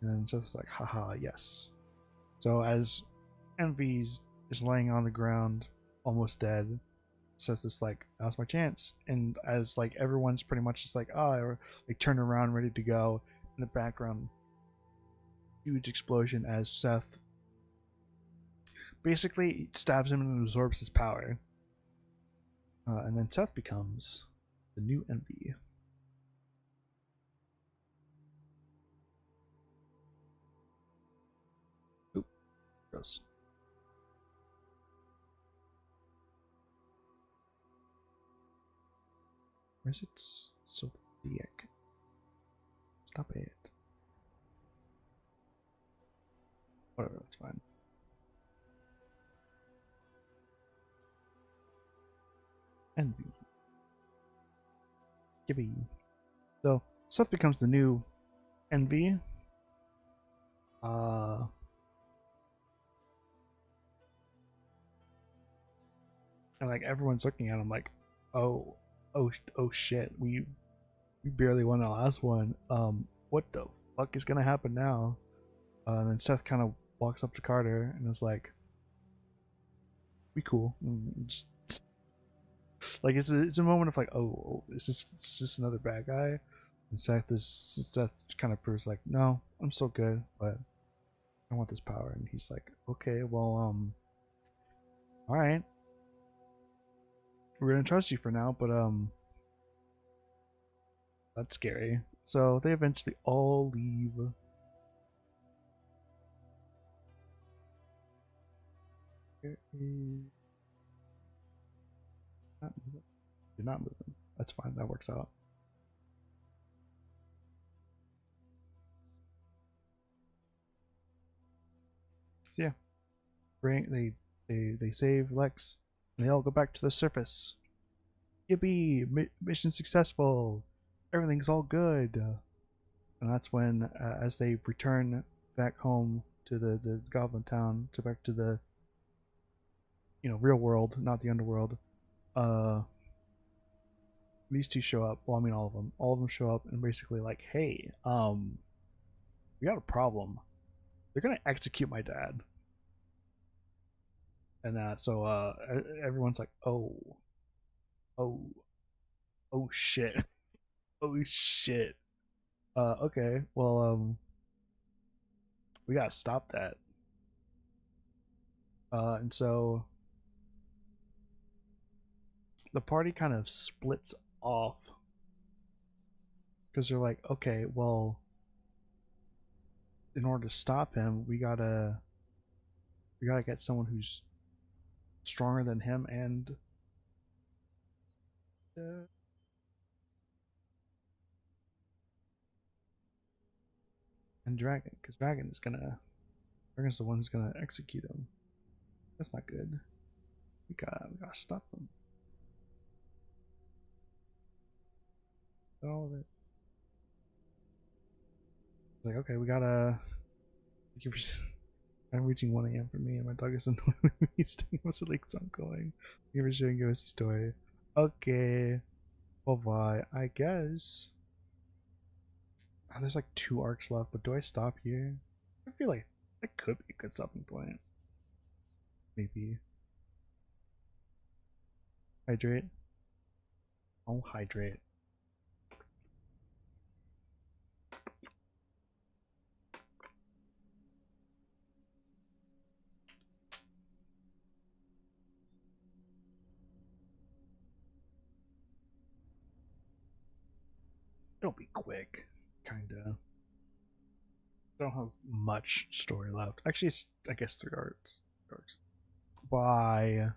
And then Seth's like, haha, yes. So as Envy is laying on the ground, almost dead, says this like, now's my chance. And as like everyone's pretty much just like, oh, like turn around, ready to go. In the background, huge explosion as Seth basically stabs him and absorbs his power. And then Seth becomes the new Envy. Oop, gross. Where's it so thick? Stop it. Whatever, that's fine. Envy. Gibby. So Seth becomes the new Envy. And like everyone's looking at him like, oh shit, we barely won the last one. What the fuck is gonna happen now? And then Seth kind of walks up to Carter and is like, "Be cool." Just, like it's a moment of like, oh, is this another bad guy? And Seth kind of proves like, no, I'm still good, but I want this power. And he's like, okay, well, all right, we're gonna trust you for now, but that's scary. So they eventually all leave. You're not moving. That's fine. That works out. So yeah, they save Lex, and they all go back to the surface. Yippee! Mission successful. Everything's all good. And that's when, as they return back home to the Goblin Town, to back to the real world, not the underworld. These two show up. Well, I mean all of them. All of them show up and basically like, hey, we got a problem. They're gonna execute my dad. And so everyone's like, oh, oh, oh shit, oh shit. Okay, well, we gotta stop that. And so the party kind of splits off because they're like, okay, well, in order to stop him, we gotta get someone who's stronger than him and Dragon, because Dragon's the one who's gonna execute him. That's not good. We gotta stop him. All of it. Like, okay, we gotta. Thank you for. I'm reaching 1 a.m. for me, and my dog is annoying me. Staying most of the leaks ongoing. Thank you for sharing your story. Okay. Well, bye. I guess. Oh, there's like 2 arcs left, but do I stop here? I feel like That could be a good stopping point. Maybe. Hydrate. I'll hydrate. It'll be quick, kinda. Don't have much story left. Actually, it's I guess 3 arcs. Bye.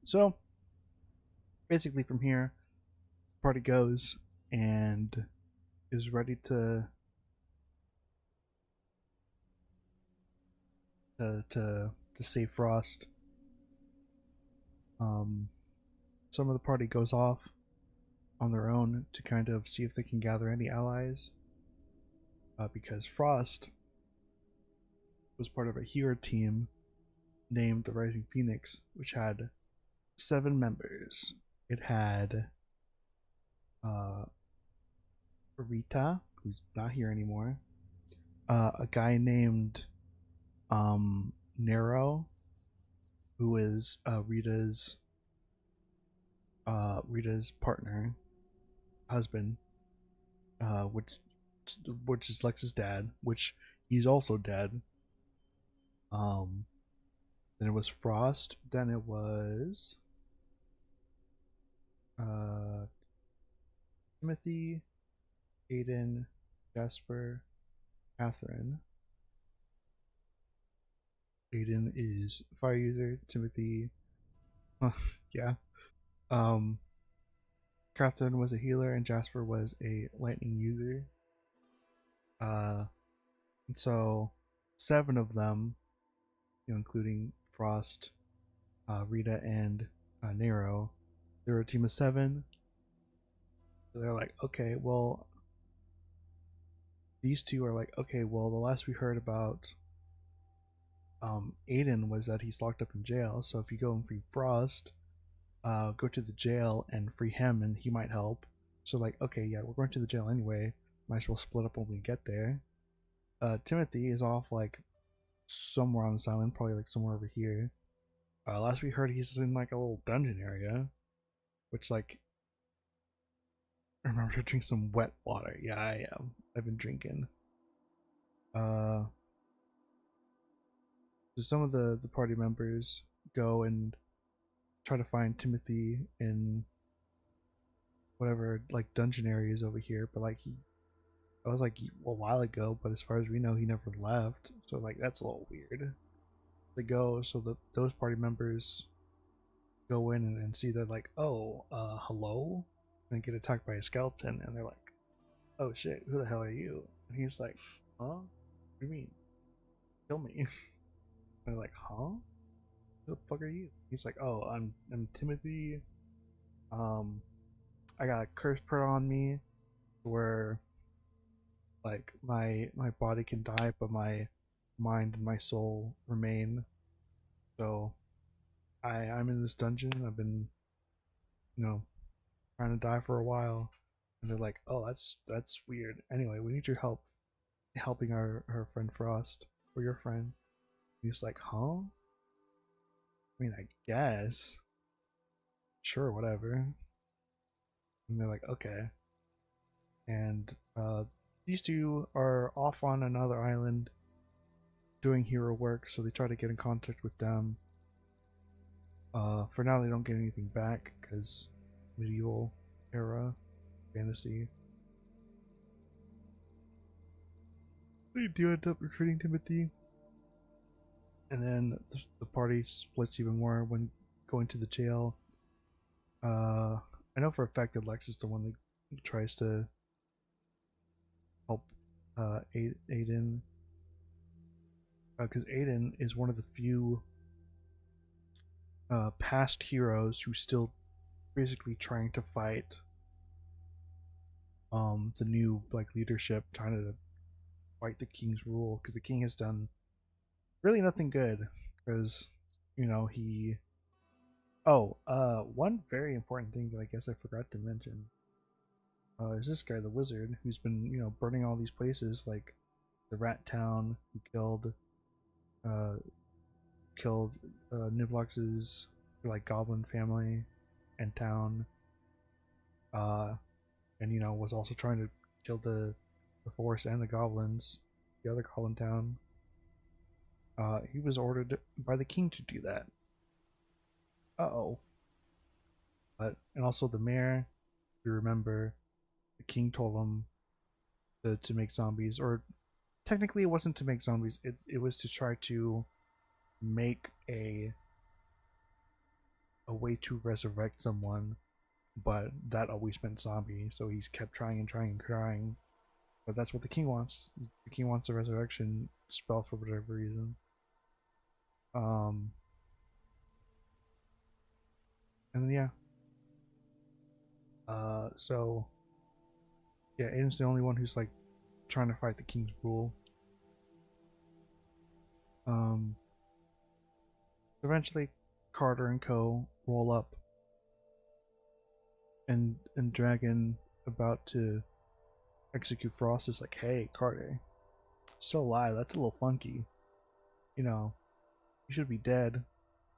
So basically from here, party goes and is ready to save Frost. Some of the party goes off on their own to kind of see if they can gather any allies, because Frost was part of a hero team named the Rising Phoenix, which had 7 members. It had Rita, who's not here anymore, a guy named Nero, who is Rita's partner, husband, which is Lex's dad, which he's also dead. Then it was Frost. Then it was Timothy, Aiden, Jasper, Catherine. Aiden is fire user. Timothy, yeah. Catherine was a healer, and Jasper was a lightning user. And so 7 of them, including Frost, Rita, and Nero, they were a team of 7. So they're like, okay, well, these 2 are like, okay, well, the last we heard about Aiden was that he's locked up in jail. So if you go and free Frost, go to the jail and free him, and he might help. So like, okay, yeah, we're going to the jail anyway. Might as well split up when we get there. Timothy is off like somewhere on this island, probably like somewhere over here. Last we heard, he's in like a little dungeon area, which like, I remember to drink some wet water. Yeah, I am. I've been drinking. So some of the party members go and try to find Timothy in whatever like dungeon areas over here, but like that was like a while ago, but as far as we know, he never left. So like that's a little weird. They go, so that those party members go in and see that like, oh, hello, and get attacked by a skeleton, and they're like, oh shit, who the hell are you? And he's like, huh? What do you mean? Kill me. And they're like, huh? Who the fuck are you? He's like, oh, I'm Timothy. I got a curse put on me where like my body can die, but my mind and my soul remain. So I'm in this dungeon. I've been, trying to die for a while. And they're like, oh, that's weird. Anyway, we need your help helping our friend Frost, or your friend. And he's like, huh? I mean, I guess. Sure, whatever. And they're like, okay. And these 2 are off on another island doing hero work, so they try to get in contact with them. For now, they don't get anything back because medieval era fantasy. They do end up recruiting Timothy, and then the party splits even more when going to the jail. I know for a fact that Lex is the one that tries to help Aiden, because Aiden is one of the few past heroes who's still basically trying to fight the new like leadership, trying to fight the king's rule, because the king has done really nothing good. Because he one very important thing that I guess I forgot to mention is this guy, the wizard, who's been burning all these places, like the Rat Town, who uh, killed Niblox's like goblin family and town, uh, and was also trying to kill the forest and the goblins, the other goblin town. He was ordered by the king to do that. Oh, and also the mayor. If you remember, the king told him to make zombies, or technically it wasn't to make zombies. It was to try to make a way to resurrect someone, but that always meant zombie. So he's kept trying and trying and trying. But that's what the king wants. The king wants a resurrection spell for whatever reason. Um, and then, yeah. So yeah, Aiden's the only one who's like trying to fight the king's rule. Um, Eventually, Carter and Co. roll up, and Dragon, about to execute Frost, is like, "Hey, Carter, still alive? That's a little funky. You know, you should be dead.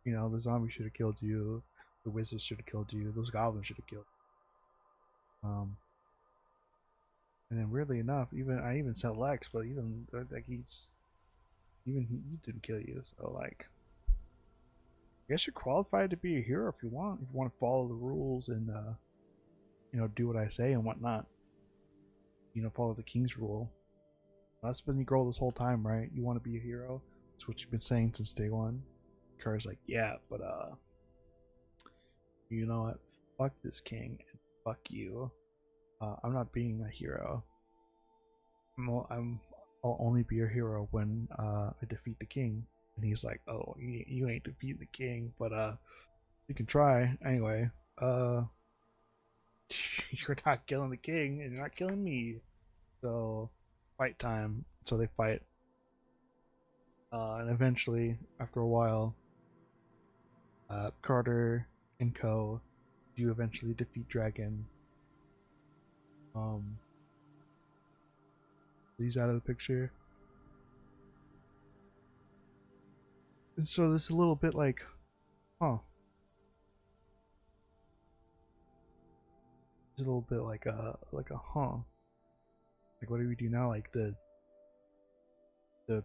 The zombie should have killed you. The wizards should have killed you. Those goblins should have killed you." And then weirdly enough, I even sent Lex, but even like he didn't kill you. So like, I guess you're qualified to be a hero if you want. If you want to follow the rules and do what I say and whatnot. Follow the king's rule. That's been your goal this whole time, right? You want to be a hero. That's what you've been saying since day one. Car's like, yeah, but you know what? Fuck this king and fuck you. I'm not being a hero. I'll only be a hero when I defeat the king. And he's like, oh, you ain't defeating the king, but you can try anyway. You're not killing the king, and you're not killing me. So, fight time. So they fight, and eventually, after a while, Carter and Co. do eventually defeat Dragon. He's out of the picture. And so this is a little bit like, huh? It's a little bit like a huh? Like, what do we do now? Like the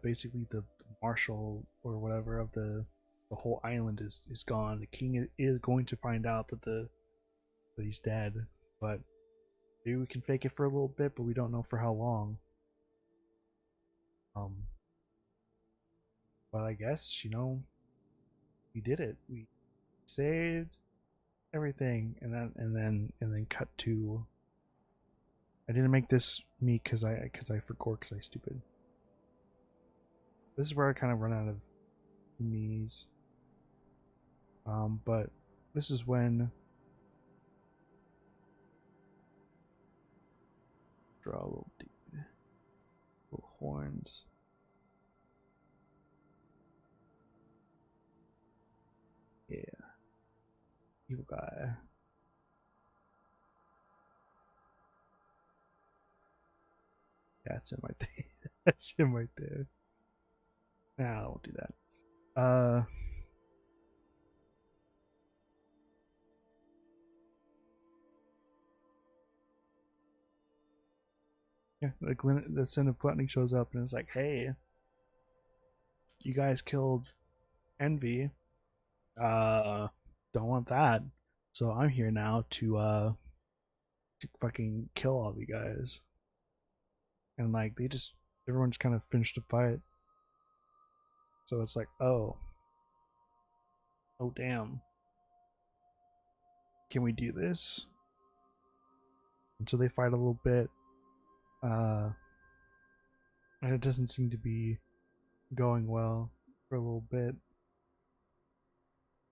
basically the marshal or whatever of the whole island is gone. The king is going to find out that he's dead, but maybe we can fake it for a little bit, but we don't know for how long. But I guess we did it. We saved everything, and then cut to. I didn't make this me because I forgot because I stupid. This is where I kind of run out of me's. But this is when draw a little dude, little horns. Yeah, evil guy. That's him right there. That's him right there. Nah, I won't do that. Yeah, the sin of gluttony shows up and it's like, hey, you guys killed Envy. Don't want that. So I'm here now to fucking kill all of you guys. And like everyone just kind of finished the fight. So it's like, oh damn. Can we do this? And so they fight a little bit. And it doesn't seem to be going well for a little bit.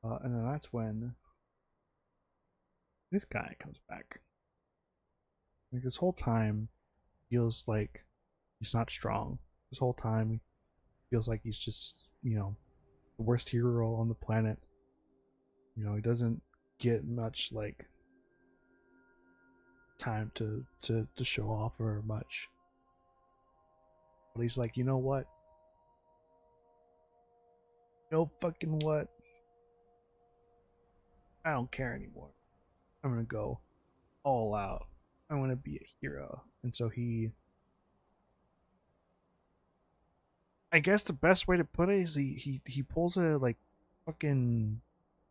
And then that's when this guy comes back. Like this whole time feels like he's not strong. This whole time feels like he's just, the worst hero on the planet. He doesn't get much like time to show off or much. But he's like, you know what? No fucking what? I don't care anymore. I'm gonna go all out. I want to be a hero. And so I guess the best way to put it is he pulls a like fucking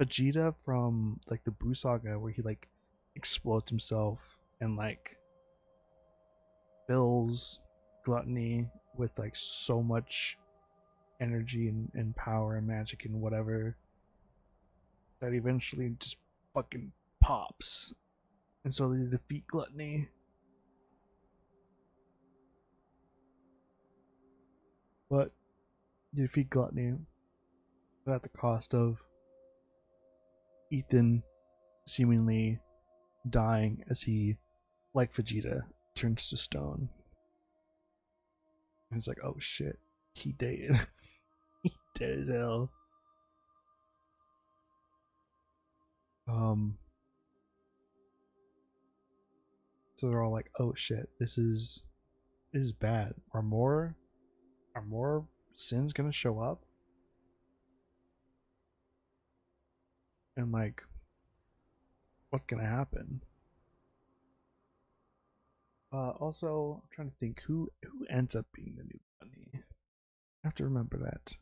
Vegeta from like the Buu saga where he like explodes himself and like fills Gluttony with like so much energy and power and magic and whatever that eventually just fucking pops. And so they defeat Gluttony. But they defeat Gluttony at the cost of Ethan seemingly dying as he, like Vegeta, turns to stone. And it's like, oh shit, he dead. He dead as hell. So they're all like, oh shit, this is bad. Are more sins gonna show up? And like, what's gonna happen? Also, I'm trying to think who ends up being the new bunny. I have to remember that.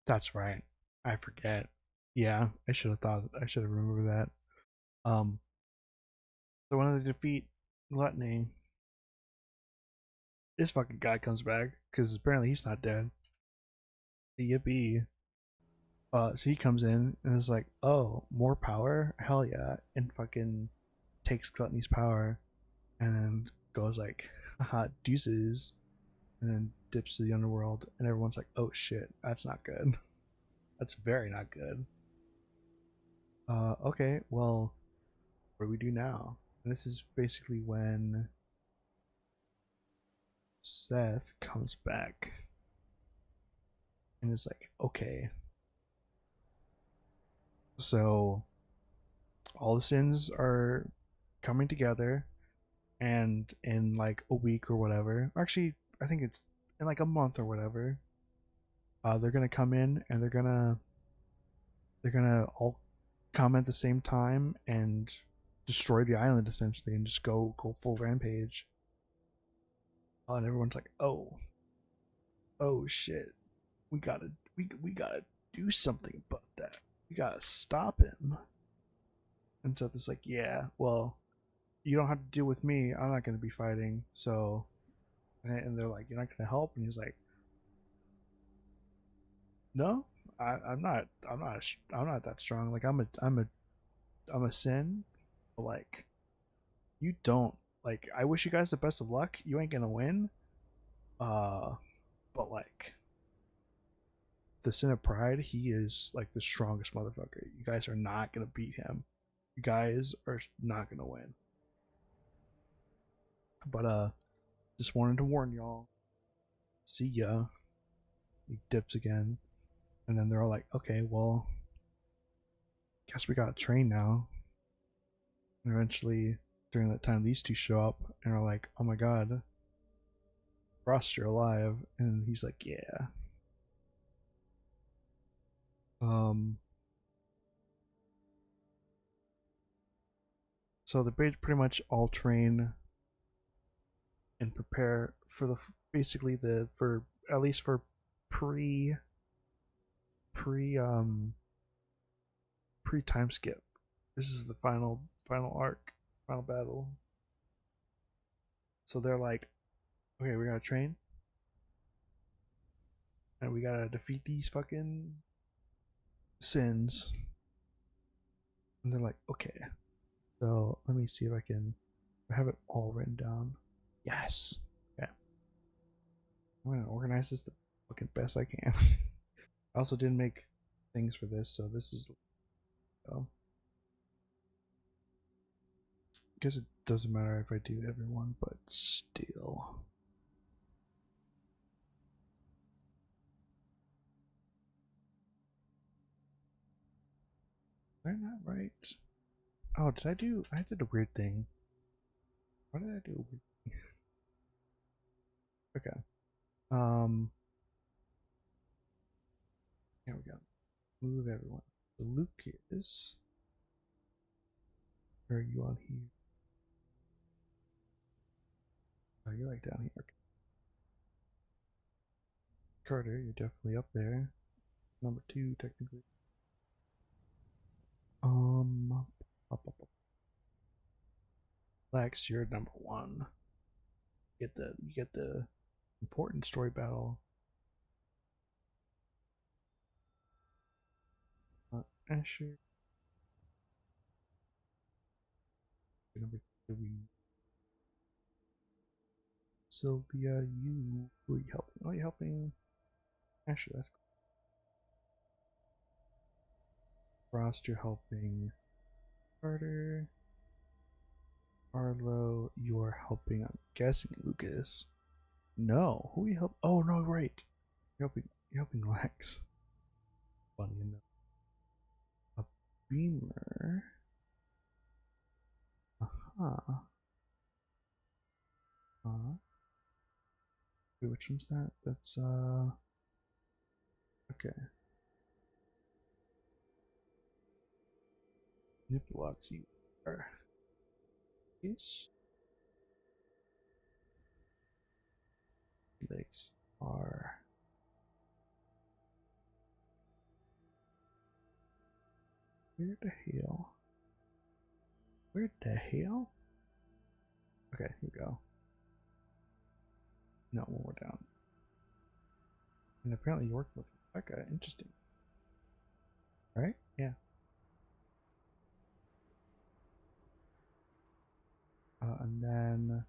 That's right. I forget. Yeah, I should have thought. I should have remembered that. So when they defeat Gluttony, this fucking guy comes back because apparently he's not dead. Yippee! So he comes in and is like, "Oh, more power? Hell yeah!" And fucking takes Gluttony's power, and then goes like, "Haha, deuces," and then dips to the underworld, and everyone's like, "Oh shit, that's not good. That's very not good." Okay, well, what do we do now? And this is basically when Seth comes back and is like, okay, so all the sins are coming together, and in like a week or whatever, actually, I think it's in like a month or whatever, they're gonna come in and they're gonna all come at the same time and destroy the island essentially and just go full rampage. And everyone's like, oh shit, we gotta do something about that. We gotta stop him. And Seth is like, yeah, well, you don't have to deal with me. I'm not gonna be fighting. So, and they're like, you're not gonna help. And he's like, no, I'm not. I'm not that strong. Like I'm a sin. But like you don't. Like I wish you guys the best of luck. You ain't gonna win. Uh, but like the sin of pride, he is like the strongest motherfucker. You guys are not gonna beat him. You guys are not gonna win. But just wanted to warn y'all. See ya. He dips again, and then they're all like, "Okay, well, guess we got to train now." And eventually, during that time, these two show up and are like, "Oh my god, Frost, you're alive!" And he's like, "Yeah." Um. So they pretty much all train and prepare for the basically the for at least for pre pre pre time skip. This is the final arc, final battle. So they're like, okay, we gotta train and we gotta defeat these fucking sins. And they're like, okay. So let me see if I can have it all written down. Yes. Okay. I'm gonna organize this the fucking best I can. I also didn't make things for this, so this is. Oh, I guess it doesn't matter if I do everyone, but still. Is that not right? Oh, I did a weird thing. What did I do? A weird thing? Okay. Here we go. Move everyone. So Lucas, where are you on here? Oh, you're like down here. Okay. Carter, you're definitely up there. Number 2, technically. Up, up, up. Lex, you're number 1. You get the important story battle. Asher, you're number 3. Sylvia, who are you helping? Oh, you're helping Asher. That's cool. Frost, you're helping Carter. Arlo, you're helping. I'm guessing Lucas. No, who are you help? Oh no, right. You're helping Lex. Funny enough. A Beamer. Uh-huh. Wait, which one's that? That's okay. Niplox, you are. Yes. Legs are. Where the hell? Where the hell? Okay, here we go. No, one more down. And apparently you worked with Rebecca. Interesting. Right? Yeah. And then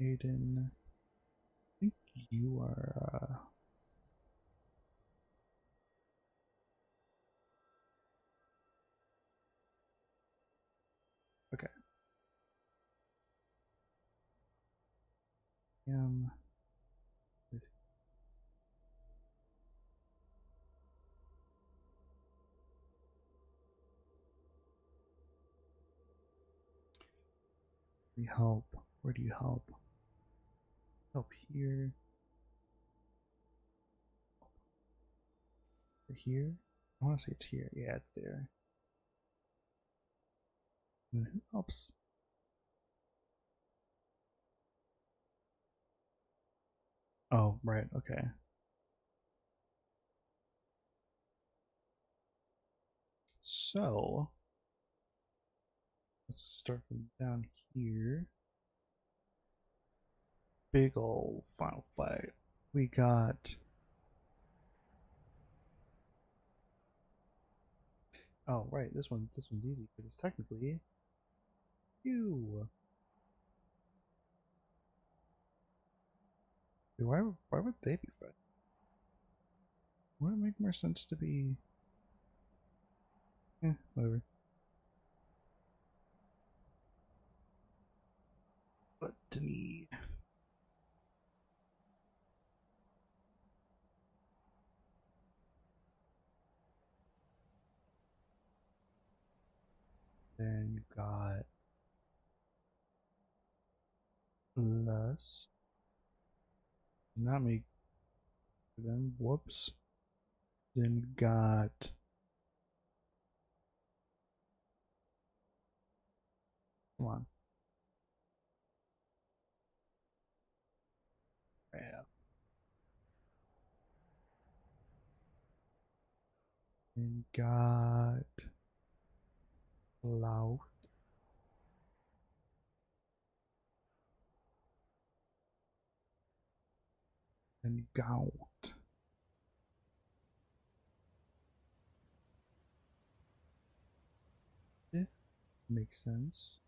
Aiden, I think you are. Okay. This we help. Where do you help? Help here. Here. I want to say it's here. Yeah, it's there. And who helps? Oh, right. Okay. So let's start from down here. Big ol' final fight. We got. Oh, right. This one's easy because it's technically you. Why would they be fighting? Would it make more sense to be? Whatever. But Denise. Then you got Lust. Not me. Then whoops. Then you got. Come on. Yeah. Then you got Louth. Then you got. Yeah, makes sense.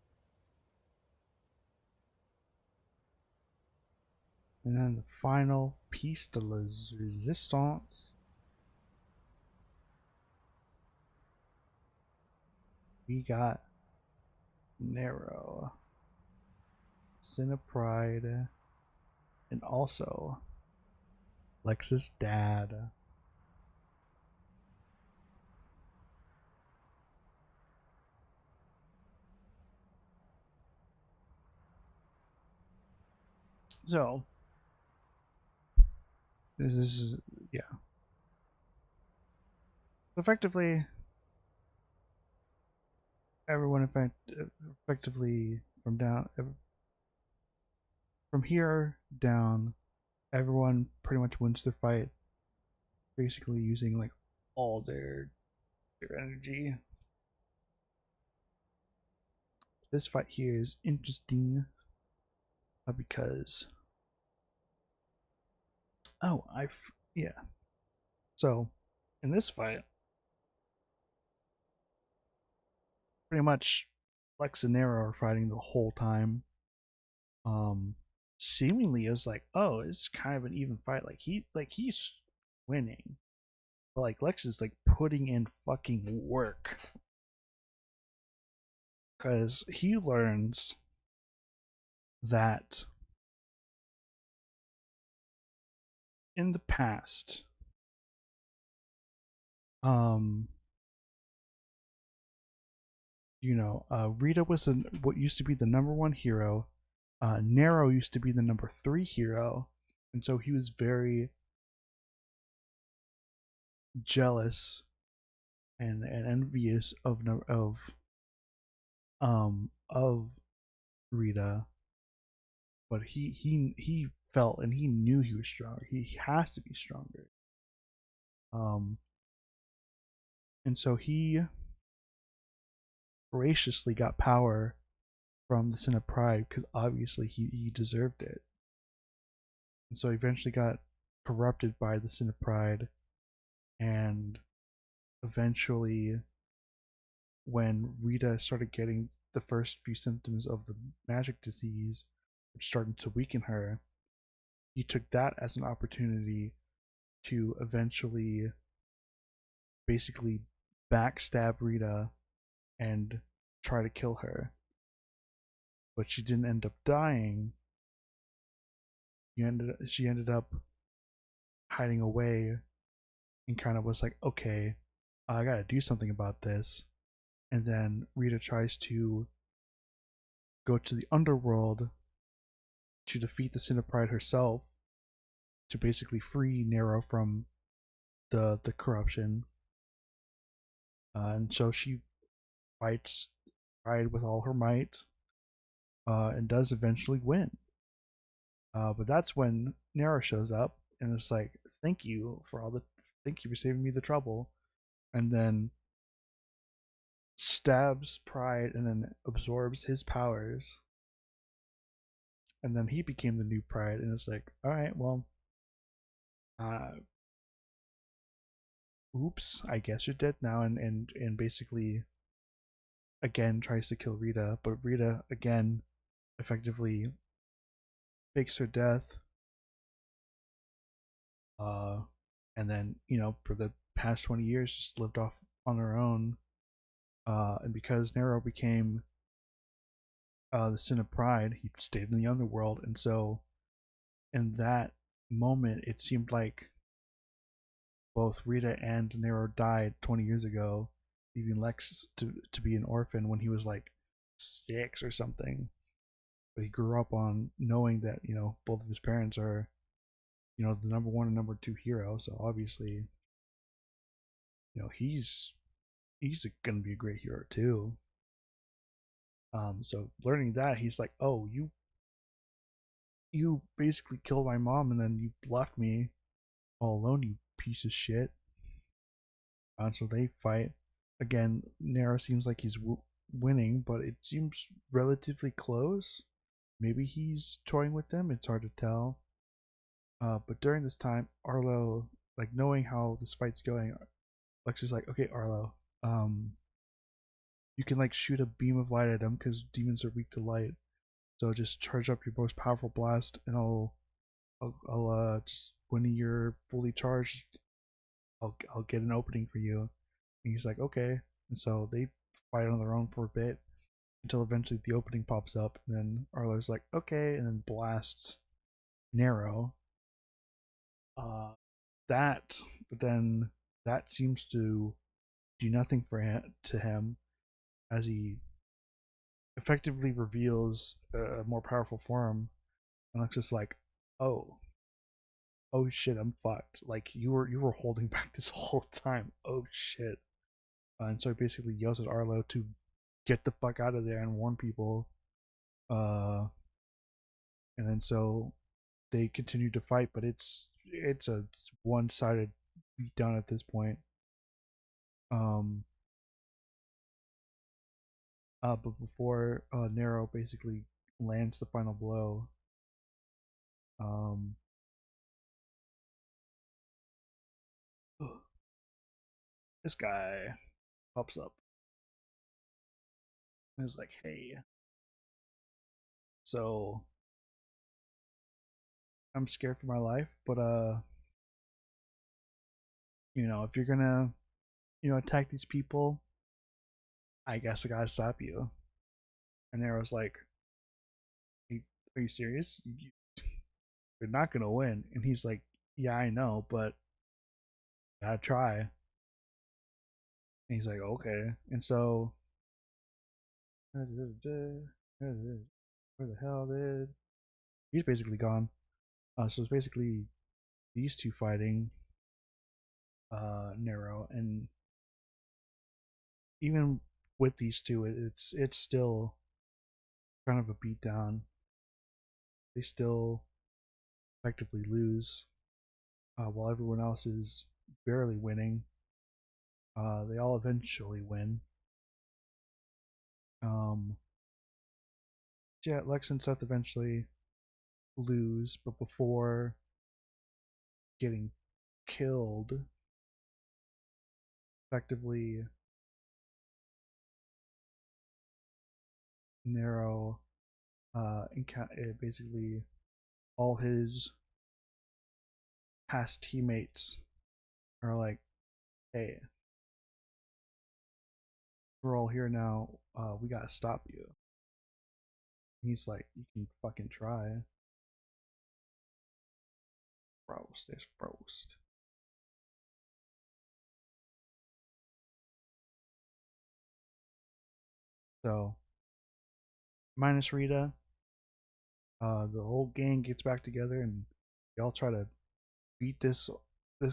And then the final piece de la resistance. We got Narrow, Cinepride, and also Lex's dad. So this is, yeah. Effectively, everyone effectively from here down, everyone pretty much wins their fight, basically using like all their energy. This fight here is interesting because yeah. So in this fight, pretty much Lex and Nero are fighting the whole time. Um, Seemingly it was like, oh, it's kind of an even fight. He's winning, but like Lex is like putting in fucking work because he learns that in the past, um, Rita was what used to be the number one hero. Nero used to be the number three hero, and so he was very jealous and envious of Rita. But he felt and he knew he was stronger. He has to be stronger. Um, and so he graciously got power from the Sin of Pride because obviously he deserved it. And so he eventually got corrupted by the Sin of Pride, and eventually, when Rita started getting the first few symptoms of the magic disease, which started to weaken her, he took that as an opportunity to eventually basically backstab Rita and try to kill her. But she didn't end up dying. She ended up hiding away and kind of was like, okay, I gotta do something about this. And then Rita tries to go to the underworld to defeat the Sin of Pride herself, to basically free Nero from the corruption. And so she fights Pride with all her might, and does eventually win. But that's when Nero shows up and it's like, thank you for saving me the trouble, and then stabs Pride and then absorbs his powers, and then he became the new Pride, and it's like, all right, well, uh, oops, I guess you're dead now, and basically again tries to kill Rita, but Rita again effectively fakes her death, uh, and then for the past 20 years just lived off on her own. And because Nero became the Sin of Pride, he stayed in the underworld, and so in that moment, it seemed like both Rita and Nero died 20 years ago, leaving Lex to be an orphan when he was like 6 or something. But he grew up on knowing that both of his parents are the number one and number two hero. So obviously, he's gonna be a great hero too. So learning that, he's like, oh, you basically killed my mom and then you left me all alone, you piece of shit. So they fight again. Nero seems like he's winning, but it seems relatively close. Maybe he's toying with them. It's hard to tell. But during this time, Arlo, like knowing how this fight's going, Lex is like, okay, Arlo, you can like shoot a beam of light at him because demons are weak to light. So just charge up your most powerful blast, and I'll just when you're fully charged, I'll get an opening for you. And he's like, okay. And so they fight on their own for a bit until eventually the opening pops up, and then Arlo's like, okay, and then blasts Nero. Uh, but then that seems to do nothing for him as he effectively reveals a more powerful form, and looks just like, oh, oh shit, I'm fucked. Like you were holding back this whole time. Oh shit. And so he basically yells at Arlo to get the fuck out of there and warn people. Uh, and then so they continue to fight, but it's a one-sided beatdown at this point. Um, but before Nero basically lands the final blow, um, this guy pops up and is like, "Hey, so I'm scared for my life, but if you're gonna, attack these people, I guess I gotta stop you." And Nero's like, "Are you serious? You're not gonna win." And he's like, "Yeah, I know, but I gotta try." And he's like, "Okay." And so, where the hell did he's basically gone? So it's basically these two fighting Nero, and even with these two, it's still kind of a beatdown. They still effectively lose, while everyone else is barely winning. They all eventually win. Um, yeah, Lex and Seth eventually lose, but before getting killed, effectively Nero, basically all his past teammates are like, "Hey, we're all here now. We gotta stop you." And he's like, "You can fucking try." Frost, there's Frost. So minus Rita, the whole gang gets back together and they all try to beat this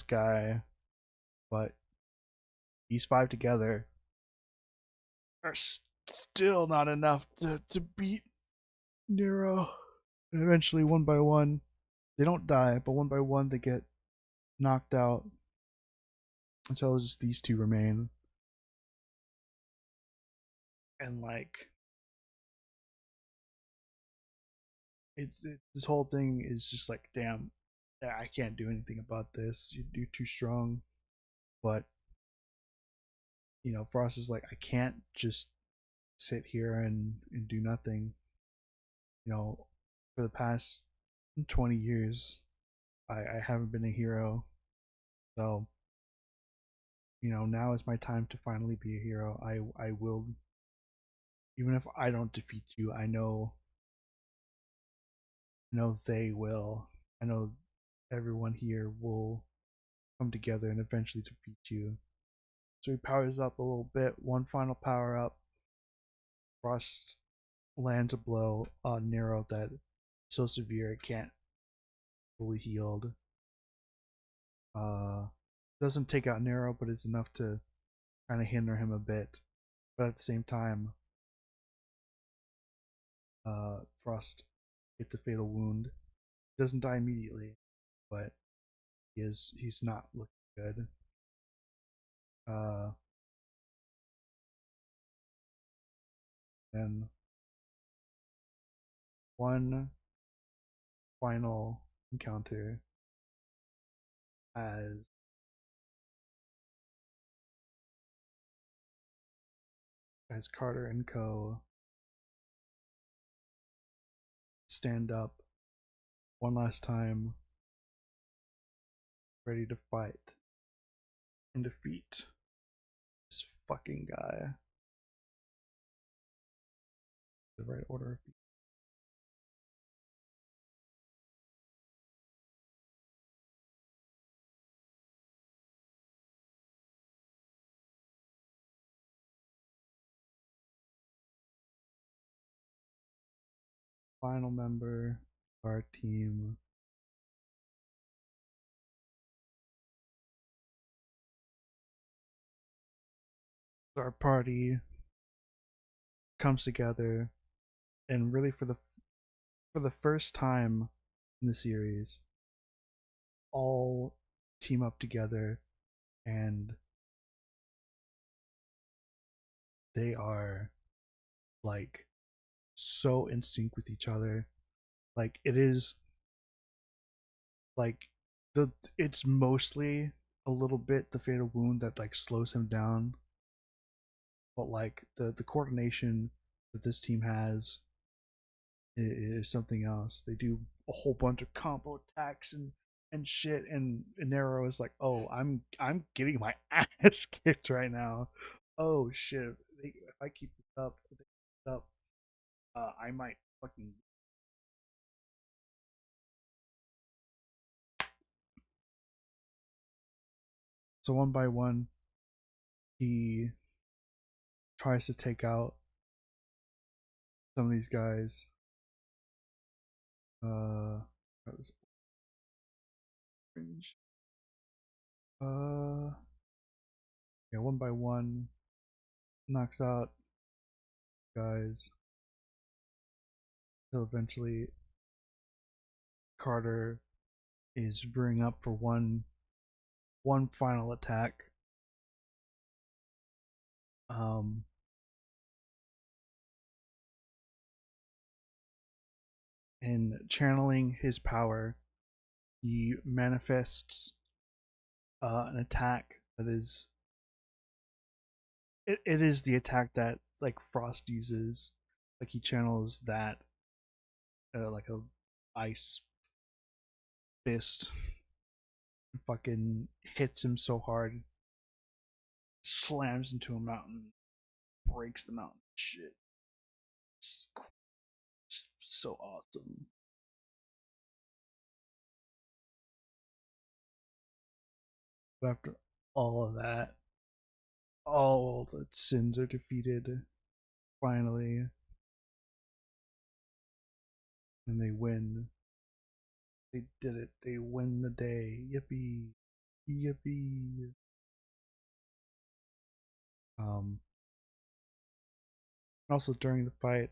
guy, but these five together are still not enough to beat Nero. And eventually, one by one, they don't die, but one by one they get knocked out until just these two remain. And like this whole thing is just like, damn, I can't do anything about this. You're too strong. But Frost is like, I can't just sit here and do nothing. For the past 20 years, I haven't been a hero. So, now is my time to finally be a hero. I will, even if I don't defeat you, I know they will. I know everyone here will come together and eventually defeat you. So he powers up a little bit. One final power up. Frost lands a blow on Nero that so severe it can't fully healed. Uh, doesn't take out Nero, but it's enough to kind of hinder him a bit. But at the same time, Frost gets a fatal wound. He doesn't die immediately, but he's not looking good. Uh, then one final encounter as Carter and Co. stand up one last time, ready to fight and defeat this fucking guy. The right order of final member of our team. Our party comes together, and really for the first time in the series, all team up together, and they are like so in sync with each other. Like it is like it's mostly a little bit the fatal wound that like slows him down, but like the coordination that this team has is something else. They do a whole bunch of combo attacks and shit, and Nero is like, oh, I'm getting my ass kicked right now. Oh shit! If I keep this up, I might fucking. So one by one, he tries to take out some of these guys. That was cringe. Yeah, one by one, knocks out guys till eventually Carter is bringing up for one final attack. Um, and channeling his power, he manifests an attack that is it is the attack that like Frost uses. Like he channels that like a ice fist, fucking hits him so hard, slams into a mountain, breaks the mountain. Shit, it's so awesome. But after all of that, all the sins are defeated finally, and they win. They did it. They win the day. Yippee! Yippee! Um. Also, during the fight,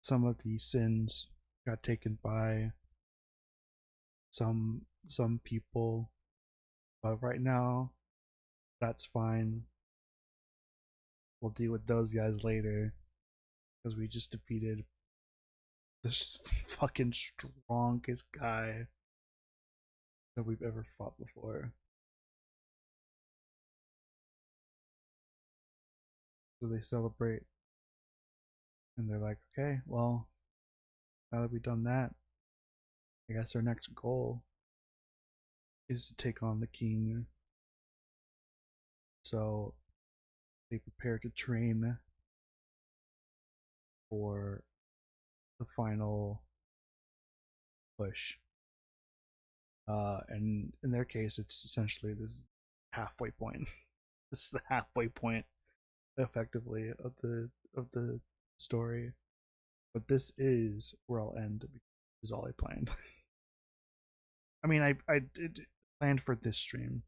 some of the sins got taken by some people, but right now, that's fine. We'll deal with those guys later because we just defeated this fucking strongest guy that we've ever fought before. So they celebrate, and they're like, okay, well, now that we've done that, I guess our next goal is to take on the king. So they prepare to train for the final push. And in their case, it's essentially this halfway point. This is the halfway point, effectively, of the story. But this is where I'll end. Because this is all I planned. I mean, I did planned for this stream.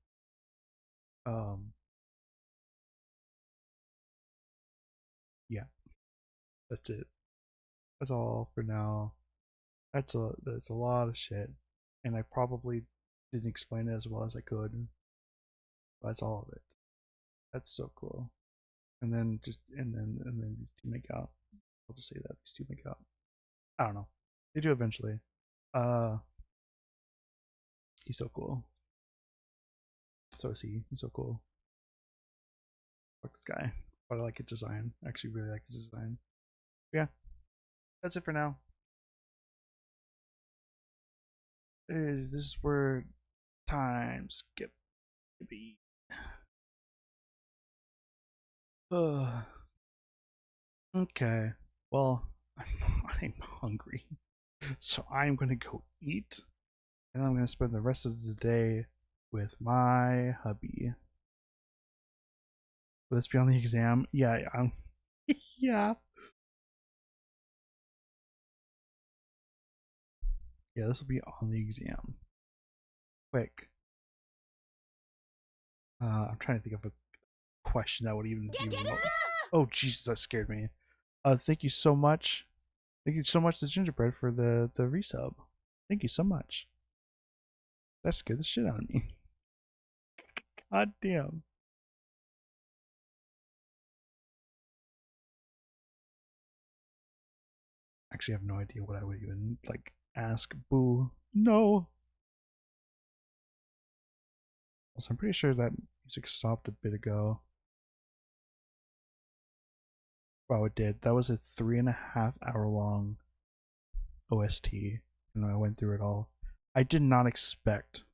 Um, yeah, that's it. That's all for now. That's a lot of shit, and I probably didn't explain it as well as I could. That's all of it. That's so cool. And then these two make out. I'll just say that these two make out. I don't know. They do eventually. Uh, he's so cool. So is he. He's so cool. Fuck this guy. But I like his design. I actually really like his design. Yeah, that's it for now. This is where time skip to be. Okay. Well, I'm hungry. So I'm gonna go eat. And I'm gonna spend the rest of the day with my hubby. Will this be on the exam? Yeah, yeah. Yeah, this will be on the exam. Quick. I'm trying to think of a question that would even be remote. Oh Jesus, that scared me. Thank you so much. Thank you so much to Gingerbread for the resub. Thank you so much. That scared the shit out of me. God damn. Actually, I have no idea what I would even like ask. Boo. No. Also, I'm pretty sure that music stopped a bit ago. Wow, it did. That was a 3.5 hour long OST. And I went through it all. I did not expect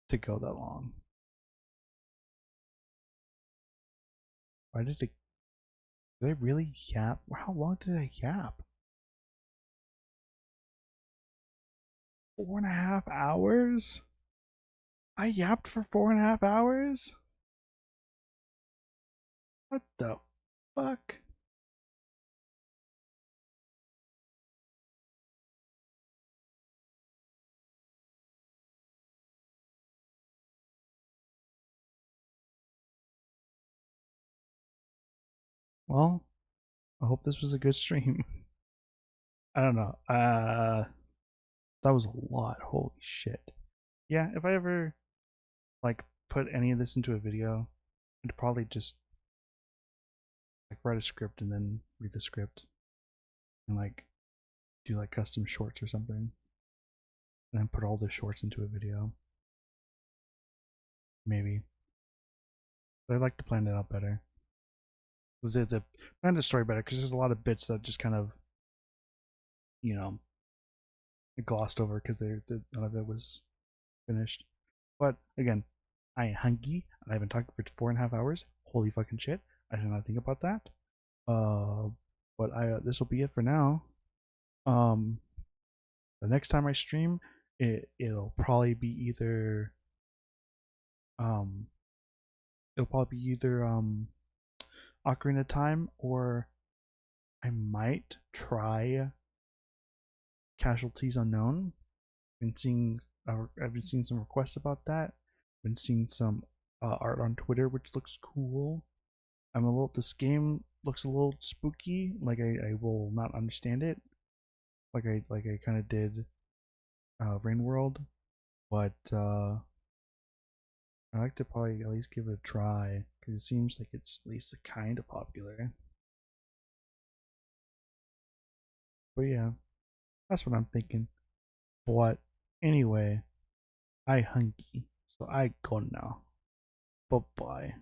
to go that long. Why did it? Did I really yap? How long did I yap? 4.5 hours? I yapped for 4.5 hours? What the fuck? Well, I hope this was a good stream. I don't know. That was a lot. Holy shit. Yeah, if I ever like put any of this into a video, I'd probably just like write a script and then read the script and like do like custom shorts or something, and then put all the shorts into a video. Maybe. But I'd like to plan it out better. The plan the story better because there's a lot of bits that just kind of, you know, glossed over because none of it was finished. But again, I am hungry and I've been talking for 4.5 hours. Holy fucking shit! I did not think about that. But this will be it for now. The next time I stream, it'll probably be either um Ocarina of Time, or I might try Casualties Unknown. I've been seeing some requests about that. Been seeing some art on Twitter, which looks cool. This game looks a little spooky. Like I will not understand it. Like I kind of did Rain World, but I like to probably at least give it a try because it seems like it's at least kind of popular. But yeah, that's what I'm thinking. But anyway, I hunky, so I go now. Bye bye.